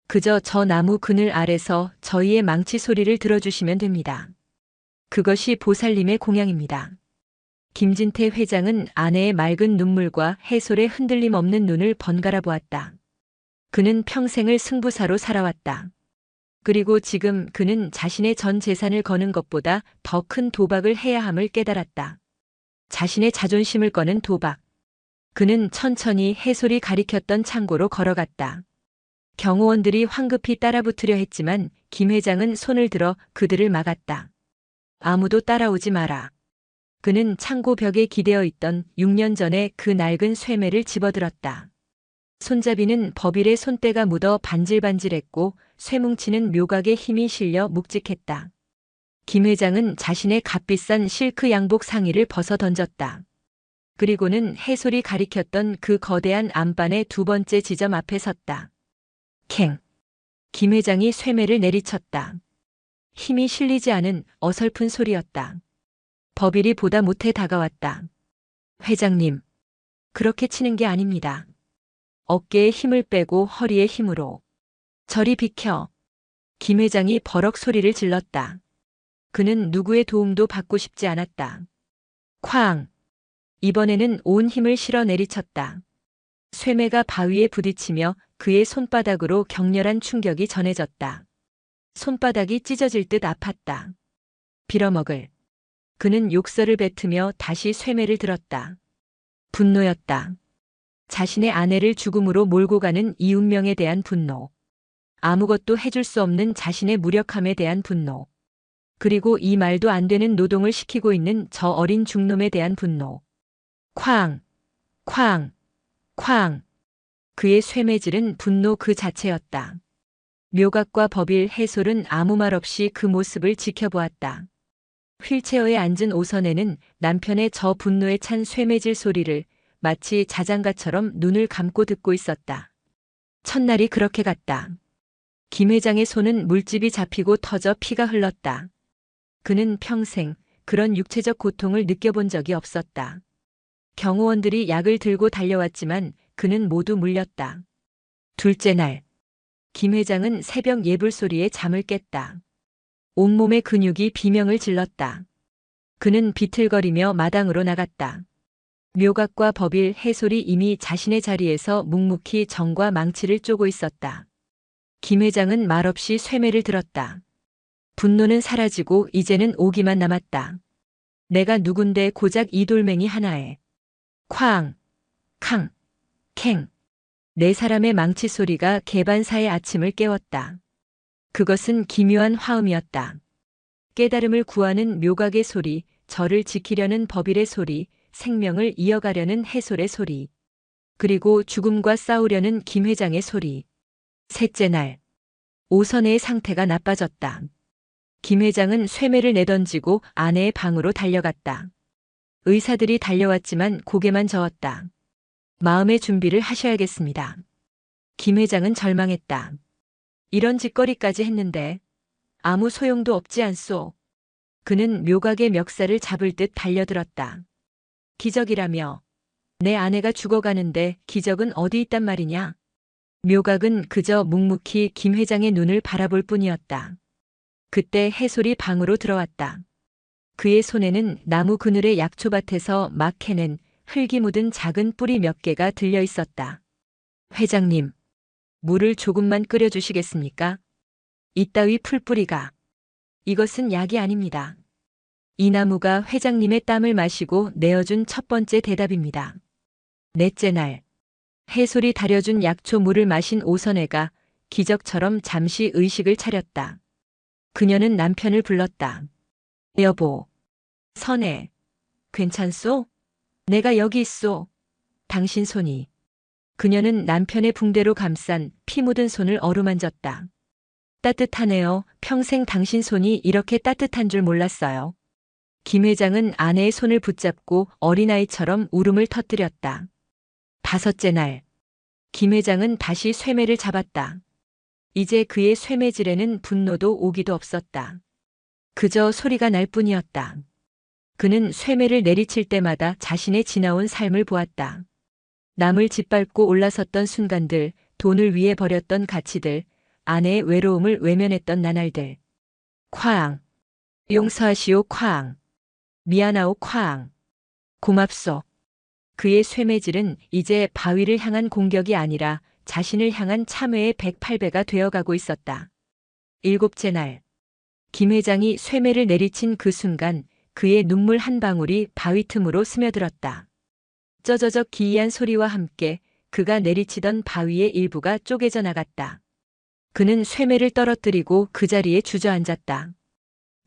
A: 그저 저 나무 그늘 아래서 저희의 망치 소리를 들어주시면 됩니다. 그것이 보살님의 공양입니다. 김진태 회장은 아내의 맑은 눈물과 해솔의 흔들림 없는 눈을 번갈아 보았다. 그는 평생을 승부사로 살아왔다. 그리고 지금 그는 자신의 전 재산을 거는 것보다 더 큰 도박을 해야 함을 깨달았다. 자신의 자존심을 거는 도박. 그는 천천히 해솔이 가리켰던 창고로 걸어갔다. 경호원들이 황급히 따라붙으려 했지만 김 회장은 손을 들어 그들을 막았다. 아무도 따라오지 마라. 그는 창고 벽에 기대어 있던 6년 전의 그 낡은 쇠매를 집어들었다. 손잡이는 버빌의 손때가 묻어 반질반질했고 쇠뭉치는 묘각에 힘이 실려 묵직했다. 김 회장은 자신의 값비싼 실크 양복 상의를 벗어 던졌다. 그리고는 해솔이 가리켰던 그 거대한 안반의 두 번째 지점 앞에 섰다. 캥. 김 회장이 쇠매를 내리쳤다. 힘이 실리지 않은 어설픈 소리였다. 버빌이 보다 못해 다가왔다. 회장님. 그렇게 치는 게 아닙니다. 어깨에 힘을 빼고 허리에 힘으로. 저리 비켜. 김 회장이 버럭 소리를 질렀다. 그는 누구의 도움도 받고 싶지 않았다. 쾅. 이번에는 온 힘을 실어 내리쳤다. 쇠매가 바위에 부딪히며 그의 손바닥으로 격렬한 충격이 전해졌다. 손바닥이 찢어질 듯 아팠다. 빌어먹을. 그는 욕설을 뱉으며 다시 쇠매를 들었다. 분노였다. 자신의 아내를 죽음으로 몰고 가는 이 운명에 대한 분노. 아무것도 해줄 수 없는 자신의 무력함에 대한 분노. 그리고 이 말도 안 되는 노동을 시키고 있는 저 어린 중놈에 대한 분노. 쾅! 쾅! 쾅! 그의 쇠매질은 분노 그 자체였다. 묘각과 버빌 해솔은 아무 말 없이 그 모습을 지켜보았다. 휠체어에 앉은 오선혜는 남편의 저 분노에 찬 쇠매질 소리를 마치 자장가처럼 눈을 감고 듣고 있었다. 첫날이 그렇게 갔다. 김 회장의 손은 물집이 잡히고 터져 피가 흘렀다. 그는 평생 그런 육체적 고통을 느껴본 적이 없었다. 경호원들이 약을 들고 달려왔지만 그는 모두 물렸다. 둘째 날. 김 회장은 새벽 예불 소리에 잠을 깼다. 온몸의 근육이 비명을 질렀다. 그는 비틀거리며 마당으로 나갔다. 묘각과 버빌 해솔이 이미 자신의 자리에서 묵묵히 정과 망치를 쪼고 있었다. 김 회장은 말없이 쇠매를 들었다. 분노는 사라지고 이제는 오기만 남았다. 내가 누군데 고작 이 돌멩이 하나에. 쾅! 캉! 캥! 네 사람의 망치 소리가 개반사의 아침을 깨웠다. 그것은 기묘한 화음이었다. 깨달음을 구하는 묘각의 소리, 저를 지키려는 버빌의 소리, 생명을 이어가려는 해솔의 소리. 그리고 죽음과 싸우려는 김 회장의 소리. 셋째 날. 오선혜의 상태가 나빠졌다. 김 회장은 쇠매를 내던지고 아내의 방으로 달려갔다. 의사들이 달려왔지만 고개만 저었다. 마음의 준비를 하셔야겠습니다. 김 회장은 절망했다. 이런 짓거리까지 했는데 아무 소용도 없지 않소. 그는 묘각의 멱살을 잡을 듯 달려들었다. 기적이라며. 내 아내가 죽어가는데 기적은 어디 있단 말이냐? 묘각은 그저 묵묵히 김 회장의 눈을 바라볼 뿐이었다. 그때 해솔이 방으로 들어왔다. 그의 손에는 나무 그늘의 약초밭에서 막 캐낸 흙이 묻은 작은 뿌리 몇 개가 들려 있었다. 회장님, 물을 조금만 끓여주시겠습니까? 이따위 풀뿌리가. 이것은 약이 아닙니다. 이 나무가 회장님의 땀을 마시고 내어준 첫 번째 대답입니다. 넷째 날, 해솔이 다려준 약초 물을 마신 오선혜가 기적처럼 잠시 의식을 차렸다. 그녀는 남편을 불렀다. 여보, 선혜, 괜찮소? 내가 여기 있소. 당신 손이. 그녀는 남편의 붕대로 감싼 피 묻은 손을 어루만졌다. 따뜻하네요. 평생 당신 손이 이렇게 따뜻한 줄 몰랐어요. 김 회장은 아내의 손을 붙잡고 어린아이처럼 울음을 터뜨렸다. 다섯째 날, 김 회장은 다시 쇠매를 잡았다. 이제 그의 쇠매질에는 분노도 오기도 없었다. 그저 소리가 날 뿐이었다. 그는 쇠매를 내리칠 때마다 자신의 지나온 삶을 보았다. 남을 짓밟고 올라섰던 순간들, 돈을 위해 버렸던 가치들, 아내의 외로움을 외면했던 나날들. 쾅. 용서하시오 쾅. 미안하오 쾅. 고맙소. 그의 쇠매질은 이제 바위를 향한 공격이 아니라 자신을 향한 참회의 108배가 되어가고 있었다. 일곱째 날. 김 회장이 쇠매를 내리친 그 순간 그의 눈물 한 방울이 바위 틈으로 스며들었다. 쩌저적 기이한 소리와 함께 그가 내리치던 바위의 일부가 쪼개져 나갔다. 그는 쇠매를 떨어뜨리고 그 자리에 주저앉았다.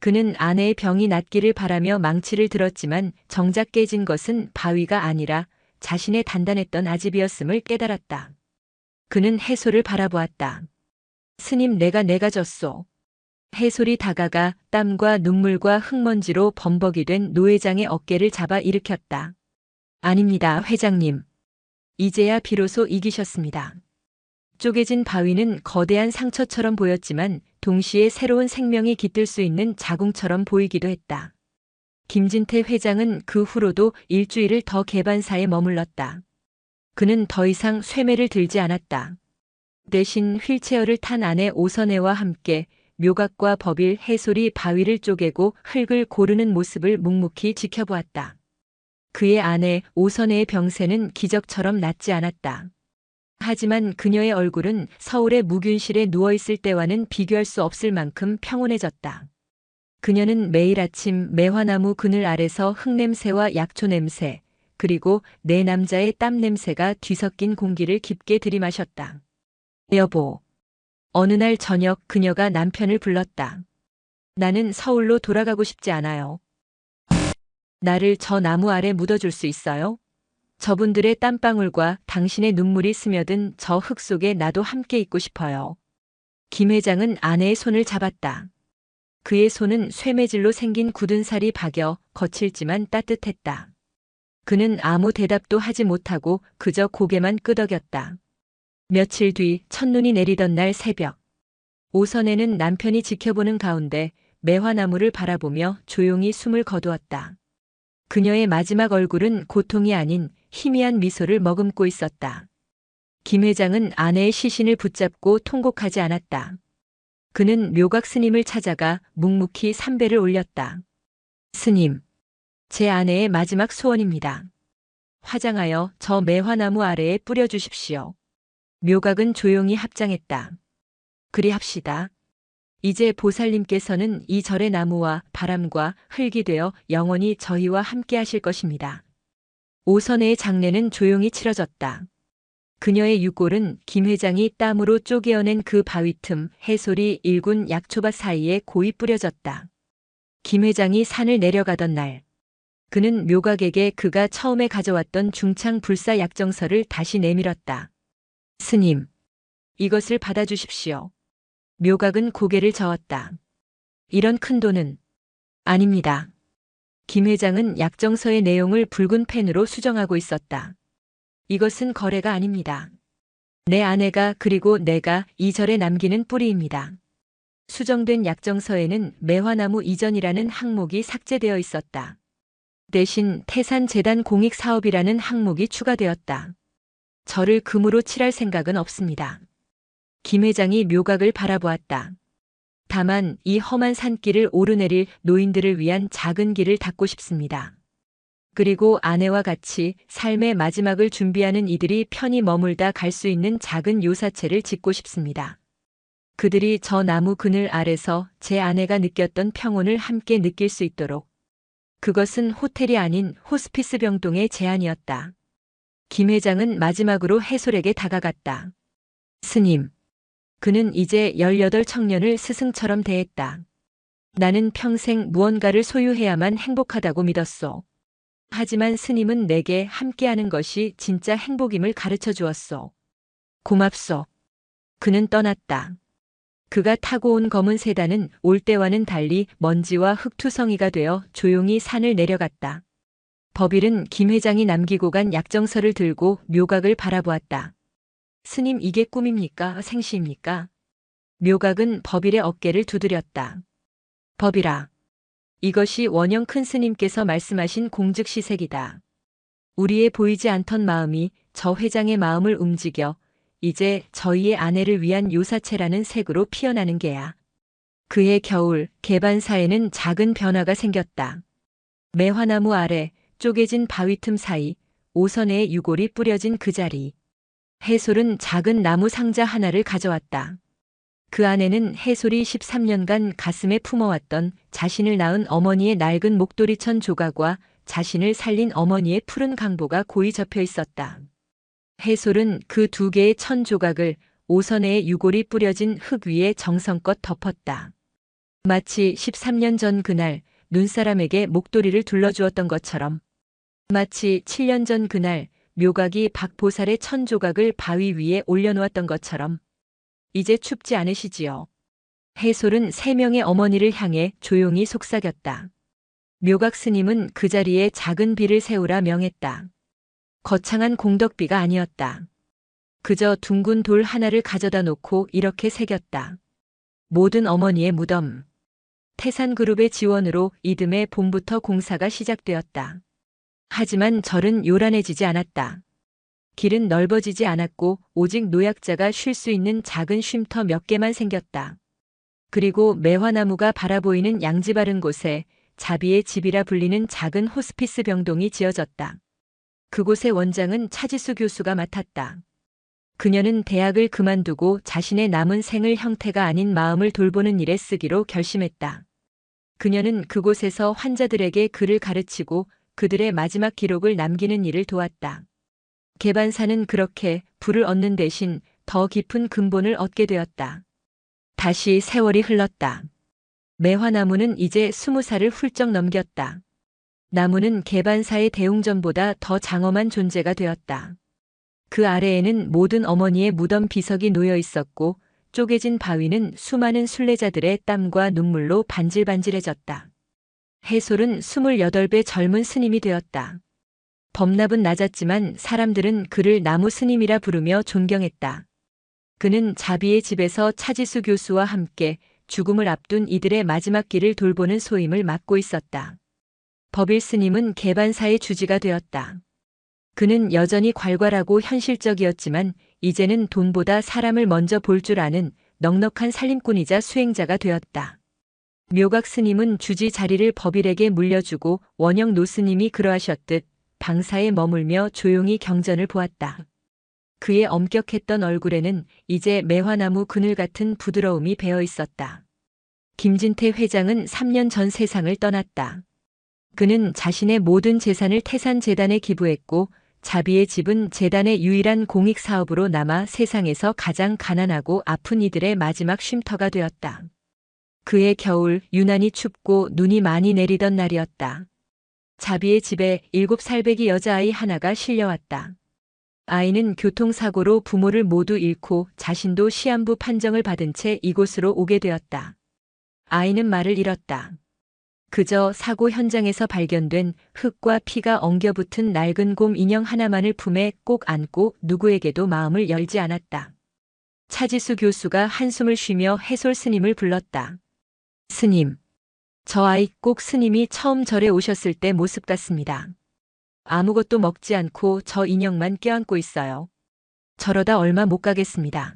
A: 그는 아내의 병이 낫기를 바라며 망치를 들었지만 정작 깨진 것은 바위가 아니라 자신의 단단했던 아집이었음을 깨달았다. 그는 해솔을 바라보았다. 스님 내가 졌소. 해솔이 다가가 땀과 눈물과 흙먼지로 범벅이 된 노회장의 어깨를 잡아 일으켰다. 아닙니다, 회장님. 이제야 비로소 이기셨습니다. 쪼개진 바위는 거대한 상처처럼 보였지만 동시에 새로운 생명이 깃들 수 있는 자궁처럼 보이기도 했다. 김진태 회장은 그 후로도 일주일을 더 개반사에 머물렀다. 그는 더 이상 쇠매를 들지 않았다. 대신 휠체어를 탄 아내 오선혜와 함께 묘각과 법일 해솔이 바위를 쪼개고 흙을 고르는 모습을 묵묵히 지켜보았다. 그의 아내 오선혜의 병세는 기적처럼 낫지 않았다. 하지만 그녀의 얼굴은 서울의 무균실에 누워있을 때와는 비교할 수 없을 만큼 평온해졌다. 그녀는 매일 아침 매화나무 그늘 아래서 흙냄새와 약초 냄새, 그리고 내 남자의 땀 냄새가 뒤섞인 공기를 깊게 들이마셨다. 여보. 어느 날 저녁 그녀가 남편을 불렀다. 나는 서울로 돌아가고 싶지 않아요. 나를 저 나무 아래 묻어줄 수 있어요? 저분들의 땀방울과 당신의 눈물이 스며든 저 흙 속에 나도 함께 있고 싶어요. 김 회장은 아내의 손을 잡았다. 그의 손은 쇠매질로 생긴 굳은 살이 박여 거칠지만 따뜻했다. 그는 아무 대답도 하지 못하고 그저 고개만 끄덕였다. 며칠 뒤 첫눈이 내리던 날 새벽. 오선혜는 남편이 지켜보는 가운데 매화나무를 바라보며 조용히 숨을 거두었다. 그녀의 마지막 얼굴은 고통이 아닌 희미한 미소를 머금고 있었다. 김 회장은 아내의 시신을 붙잡고 통곡하지 않았다. 그는 묘각 스님을 찾아가 묵묵히 삼배를 올렸다. 스님, 제 아내의 마지막 소원입니다. 화장하여 저 매화나무 아래에 뿌려주십시오. 묘각은 조용히 합장했다. 그리합시다. 이제 보살님께서는 이 절의 나무와 바람과 흙이 되어 영원히 저희와 함께 하실 것입니다. 오선혜의 장례는 조용히 치러졌다. 그녀의 유골은 김 회장이 땀으로 쪼개어낸 그 바위 틈 해솔이 일군 약초밭 사이에 고이 뿌려졌다. 김 회장이 산을 내려가던 날, 그는 묘각에게 그가 처음에 가져왔던 중창 불사 약정서를 다시 내밀었다. 스님, 이것을 받아주십시오. 묘각은 고개를 저었다. 이런 큰 돈은 아닙니다. 김 회장은 약정서의 내용을 붉은 펜으로 수정하고 있었다. 이것은 거래가 아닙니다. 내 아내가 그리고 내가 이 절에 남기는 뿌리입니다. 수정된 약정서에는 매화나무 이전이라는 항목이 삭제되어 있었다. 대신 태산재단 공익사업이라는 항목이 추가되었다. 저를 금으로 칠할 생각은 없습니다. 김 회장이 묘각을 바라보았다. 다만 이 험한 산길을 오르내릴 노인들을 위한 작은 길을 닦고 싶습니다. 그리고 아내와 같이 삶의 마지막을 준비하는 이들이 편히 머물다 갈 수 있는 작은 요사체를 짓고 싶습니다. 그들이 저 나무 그늘 아래서 제 아내가 느꼈던 평온을 함께 느낄 수 있도록. 그것은 호텔이 아닌 호스피스 병동의 제안이었다. 김 회장은 마지막으로 해솔에게 다가갔다. 스님. 그는 이제 18 청년을 스승처럼 대했다. 나는 평생 무언가를 소유해야만 행복하다고 믿었소. 하지만 스님은 내게 함께하는 것이 진짜 행복임을 가르쳐 주었소. 고맙소. 그는 떠났다. 그가 타고 온 검은 세단은 올 때와는 달리 먼지와 흙투성이가 되어 조용히 산을 내려갔다. 법일은 김 회장이 남기고 간 약정서를 들고 묘각을 바라보았다. 스님, 이게 꿈입니까? 생시입니까? 묘각은 법일의 어깨를 두드렸다. 법일아. 이것이 원영 큰 스님께서 말씀하신 공즉시색이다. 우리의 보이지 않던 마음이 저 회장의 마음을 움직여 이제 저희의 아내를 위한 요사체라는 색으로 피어나는 게야. 그해 겨울 개반사에는 작은 변화가 생겼다. 매화나무 아래 쪼개진 바위 틈 사이 오선의 유골이 뿌려진 그 자리. 해솔은 작은 나무 상자 하나를 가져왔다. 그 안에는 해솔이 13년간 가슴에 품어왔던 자신을 낳은 어머니의 낡은 목도리천 조각과 자신을 살린 어머니의 푸른 강보가 고이 접혀 있었다. 해솔은 그 2개의 천 조각을 오선의 유골이 뿌려진 흙 위에 정성껏 덮었다. 마치 13년 전 그날 눈사람에게 목도리를 둘러주었던 것처럼, 마치 7년 전 그날 묘각이 박보살의 천 조각을 바위 위에 올려놓았던 것처럼. 이제 춥지 않으시지요? 해솔은 3명의 어머니를 향해 조용히 속삭였다. 묘각 스님은 그 자리에 작은 비를 세우라 명했다. 거창한 공덕비가 아니었다. 그저 둥근 돌 하나를 가져다 놓고 이렇게 새겼다. 모든 어머니의 무덤. 태산그룹의 지원으로 이듬해 봄부터 공사가 시작되었다. 하지만 절은 요란해지지 않았다. 길은 넓어지지 않았고 오직 노약자가 쉴 수 있는 작은 쉼터 몇 개만 생겼다. 그리고 매화나무가 바라보이는 양지 바른 곳에 자비의 집이라 불리는 작은 호스피스 병동이 지어졌다. 그곳의 원장은 차지수 교수가 맡았다. 그녀는 대학을 그만두고 자신의 남은 생을 형태가 아닌 마음을 돌보는 일에 쓰기로 결심했다. 그녀는 그곳에서 환자들에게 글을 가르치고 그들의 마지막 기록을 남기는 일을 도왔다. 개반사는 그렇게 부를 얻는 대신 더 깊은 근본을 얻게 되었다. 다시 세월이 흘렀다. 매화나무는 이제 20살을 훌쩍 넘겼다. 나무는 개반사의 대웅전보다 더 장엄한 존재가 되었다. 그 아래에는 모든 어머니의 무덤 비석이 놓여 있었고 쪼개진 바위는 수많은 순례자들의 땀과 눈물로 반질반질해졌다. 해솔은 28배 젊은 스님이 되었다. 법납은 낮았지만 사람들은 그를 나무 스님이라 부르며 존경했다. 그는 자비의 집에서 차지수 교수와 함께 죽음을 앞둔 이들의 마지막 길을 돌보는 소임을 맡고 있었다. 법일 스님은 개반사의 주지가 되었다. 그는 여전히 괄괄하고 현실적이었지만 이제는 돈보다 사람을 먼저 볼 줄 아는 넉넉한 살림꾼이자 수행자가 되었다. 묘각 스님은 주지 자리를 법일에게 물려주고 원영 노스님이 그러하셨듯 방사에 머물며 조용히 경전을 보았다. 그의 엄격했던 얼굴에는 이제 매화나무 그늘 같은 부드러움이 배어 있었다. 김진태 회장은 3년 전 세상을 떠났다. 그는 자신의 모든 재산을 태산재단에 기부했고 자비의 집은 재단의 유일한 공익사업으로 남아 세상에서 가장 가난하고 아픈 이들의 마지막 쉼터가 되었다. 그해 겨울 유난히 춥고 눈이 많이 내리던 날이었다. 자비의 집에 7살배기 여자아이 하나가 실려왔다. 아이는 교통사고로 부모를 모두 잃고 자신도 시한부 판정을 받은 채 이곳으로 오게 되었다. 아이는 말을 잃었다. 그저 사고 현장에서 발견된 흙과 피가 엉겨붙은 낡은 곰 인형 하나만을 품에 꼭 안고 누구에게도 마음을 열지 않았다. 차지수 교수가 한숨을 쉬며 해솔 스님을 불렀다. 스님, 저 아이 꼭 스님이 처음 절에 오셨을 때 모습 같습니다. 아무것도 먹지 않고 저 인형만 껴안고 있어요. 저러다 얼마 못 가겠습니다.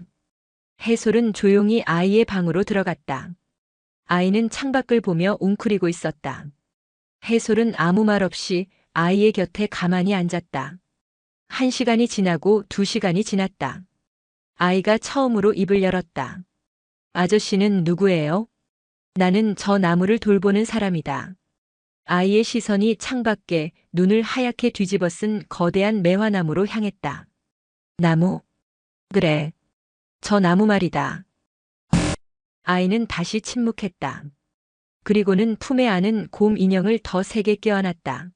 A: 해솔은 조용히 아이의 방으로 들어갔다. 아이는 창밖을 보며 웅크리고 있었다. 해솔은 아무 말 없이 아이의 곁에 가만히 앉았다. 1시간이 지나고 2시간이 지났다. 아이가 처음으로 입을 열었다. 아저씨는 누구예요? 나는 저 나무를 돌보는 사람이다. 아이의 시선이 창밖에 눈을 하얗게 뒤집어 쓴 거대한 매화나무로 향했다. 나무? 그래. 저 나무 말이다. 아이는 다시 침묵했다. 그리고는 품에 안은 곰 인형을 더 세게 껴안았다.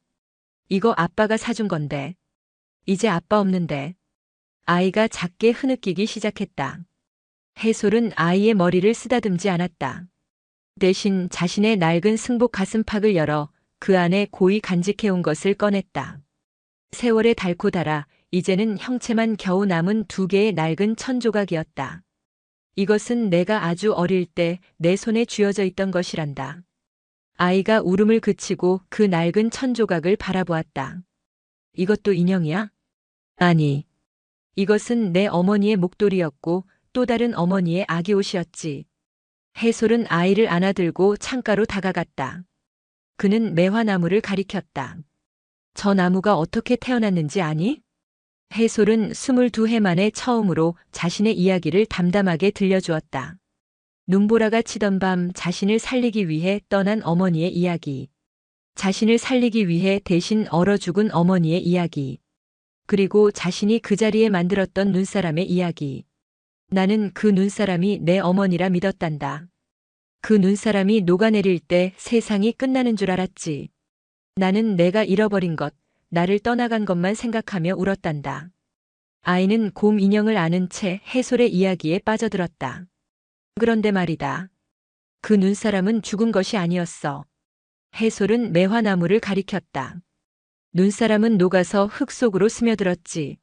A: 이거 아빠가 사준 건데. 이제 아빠 없는데. 아이가 작게 흐느끼기 시작했다. 해솔은 아이의 머리를 쓰다듬지 않았다. 대신 자신의 낡은 승복 가슴팍을 열어 그 안에 고이 간직해온 것을 꺼냈다. 세월에 닳고 닳아 이제는 형체만 겨우 남은 2개의 낡은 천조각이었다. 이것은 내가 아주 어릴 때 내 손에 쥐어져 있던 것이란다. 아이가 울음을 그치고 그 낡은 천조각을 바라보았다. 이것도 인형이야? 아니. 이것은 내 어머니의 목도리였고 또 다른 어머니의 아기 옷이었지. 해솔은 아이를 안아들고 창가로 다가갔다. 그는 매화나무를 가리켰다. 저 나무가 어떻게 태어났는지 아니? 해솔은 22해 만에 처음으로 자신의 이야기를 담담하게 들려주었다. 눈보라가 치던 밤 자신을 살리기 위해 떠난 어머니의 이야기. 자신을 살리기 위해 대신 얼어 죽은 어머니의 이야기. 그리고 자신이 그 자리에 만들었던 눈사람의 이야기. 나는 그 눈사람이 내 어머니라 믿었단다. 그 눈사람이 녹아내릴 때 세상이 끝나는 줄 알았지. 나는 내가 잃어버린 것, 나를 떠나간 것만 생각하며 울었단다. 아이는 곰 인형을 안은 채 해솔의 이야기에 빠져들었다. 그런데 말이다. 그 눈사람은 죽은 것이 아니었어. 해솔은 매화나무를 가리켰다. 눈사람은 녹아서 흙 속으로 스며들었지.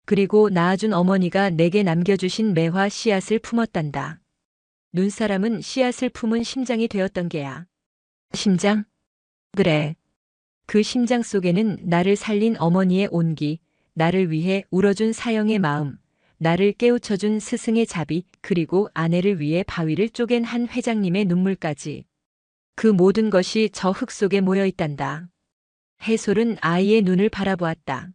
A: 그리고 낳아준 어머니가 내게 남겨주신 매화 씨앗을 품었단다. 눈사람은 씨앗을 품은 심장이 되었던 게야. 심장? 그래. 그 심장 속에는 나를 살린 어머니의 온기, 나를 위해 울어준 사형의 마음, 나를 깨우쳐준 스승의 자비, 그리고 아내를 위해 바위를 쪼갠 한 회장님의 눈물까지. 그 모든 것이 저 흙 속에 모여 있단다. 해솔은 아이의 눈을 바라보았다.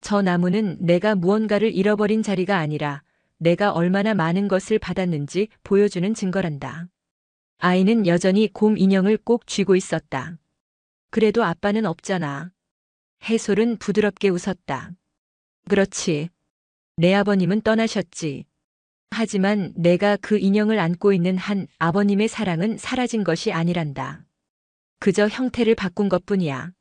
A: 저 나무는 내가 무언가를 잃어버린 자리가 아니라 내가 얼마나 많은 것을 받았는지 보여주는 증거란다. 아이는 여전히 곰 인형을 꼭 쥐고 있었다. 그래도 아빠는 없잖아. 해솔은 부드럽게 웃었다. 그렇지. 내 아버님은 떠나셨지. 하지만 내가 그 인형을 안고 있는 한 아버님의 사랑은 사라진 것이 아니란다. 그저 형태를 바꾼 것뿐이야.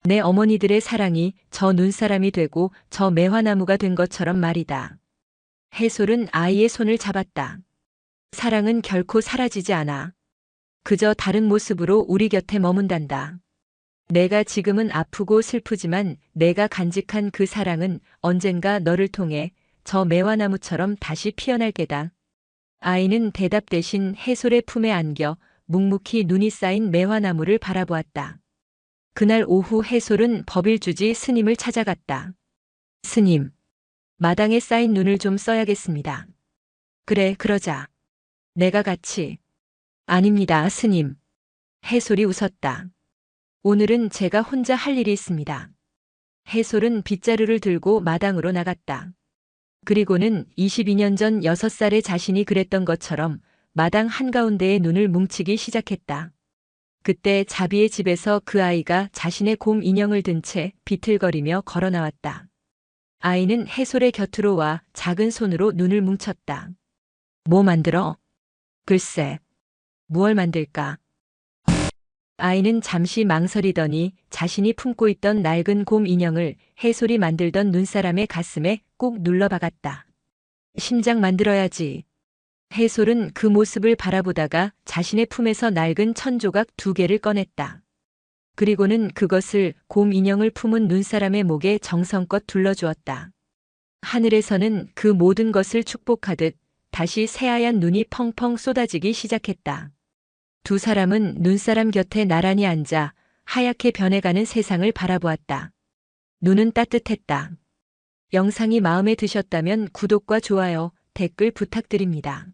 A: 내 어머니들의 사랑이 저 눈사람이 되고 저 매화나무가 된 것처럼 말이다. 해솔은 아이의 손을 잡았다. 사랑은 결코 사라지지 않아. 그저 다른 모습으로 우리 곁에 머문단다. 내가 지금은 아프고 슬프지만 내가 간직한 그 사랑은 언젠가 너를 통해 저 매화나무처럼 다시 피어날 게다. 아이는 대답 대신 해솔의 품에 안겨 묵묵히 눈이 쌓인 매화나무를 바라보았다. 그날 오후 해솔은 법일주지 스님을 찾아갔다. 스님, 마당에 쌓인 눈을 좀 써야겠습니다. 그래, 그러자. 내가 같이. 아닙니다, 스님. 해솔이 웃었다. 오늘은 제가 혼자 할 일이 있습니다. 해솔은 빗자루를 들고 마당으로 나갔다. 그리고는 22년 전 6살의 자신이 그랬던 것처럼 마당 한가운데에 눈을 뭉치기 시작했다. 그때 자비의 집에서 그 아이가 자신의 곰 인형을 든 채 비틀거리며 걸어 나왔다. 아이는 해솔의 곁으로 와 작은 손으로 눈을 뭉쳤다. 뭐 만들어? 글쎄, 무얼 만들까? 아이는 잠시 망설이더니 자신이 품고 있던 낡은 곰 인형을 해솔이 만들던 눈사람의 가슴에 꾹 눌러 박았다. 심장 만들어야지. 해솔은 그 모습을 바라보다가 자신의 품에서 낡은 천조각 2개를 꺼냈다. 그리고는 그것을 곰 인형을 품은 눈사람의 목에 정성껏 둘러주었다. 하늘에서는 그 모든 것을 축복하듯 다시 새하얀 눈이 펑펑 쏟아지기 시작했다. 두 사람은 눈사람 곁에 나란히 앉아 하얗게 변해가는 세상을 바라보았다. 눈은 따뜻했다. 영상이 마음에 드셨다면 구독과 좋아요, 댓글 부탁드립니다.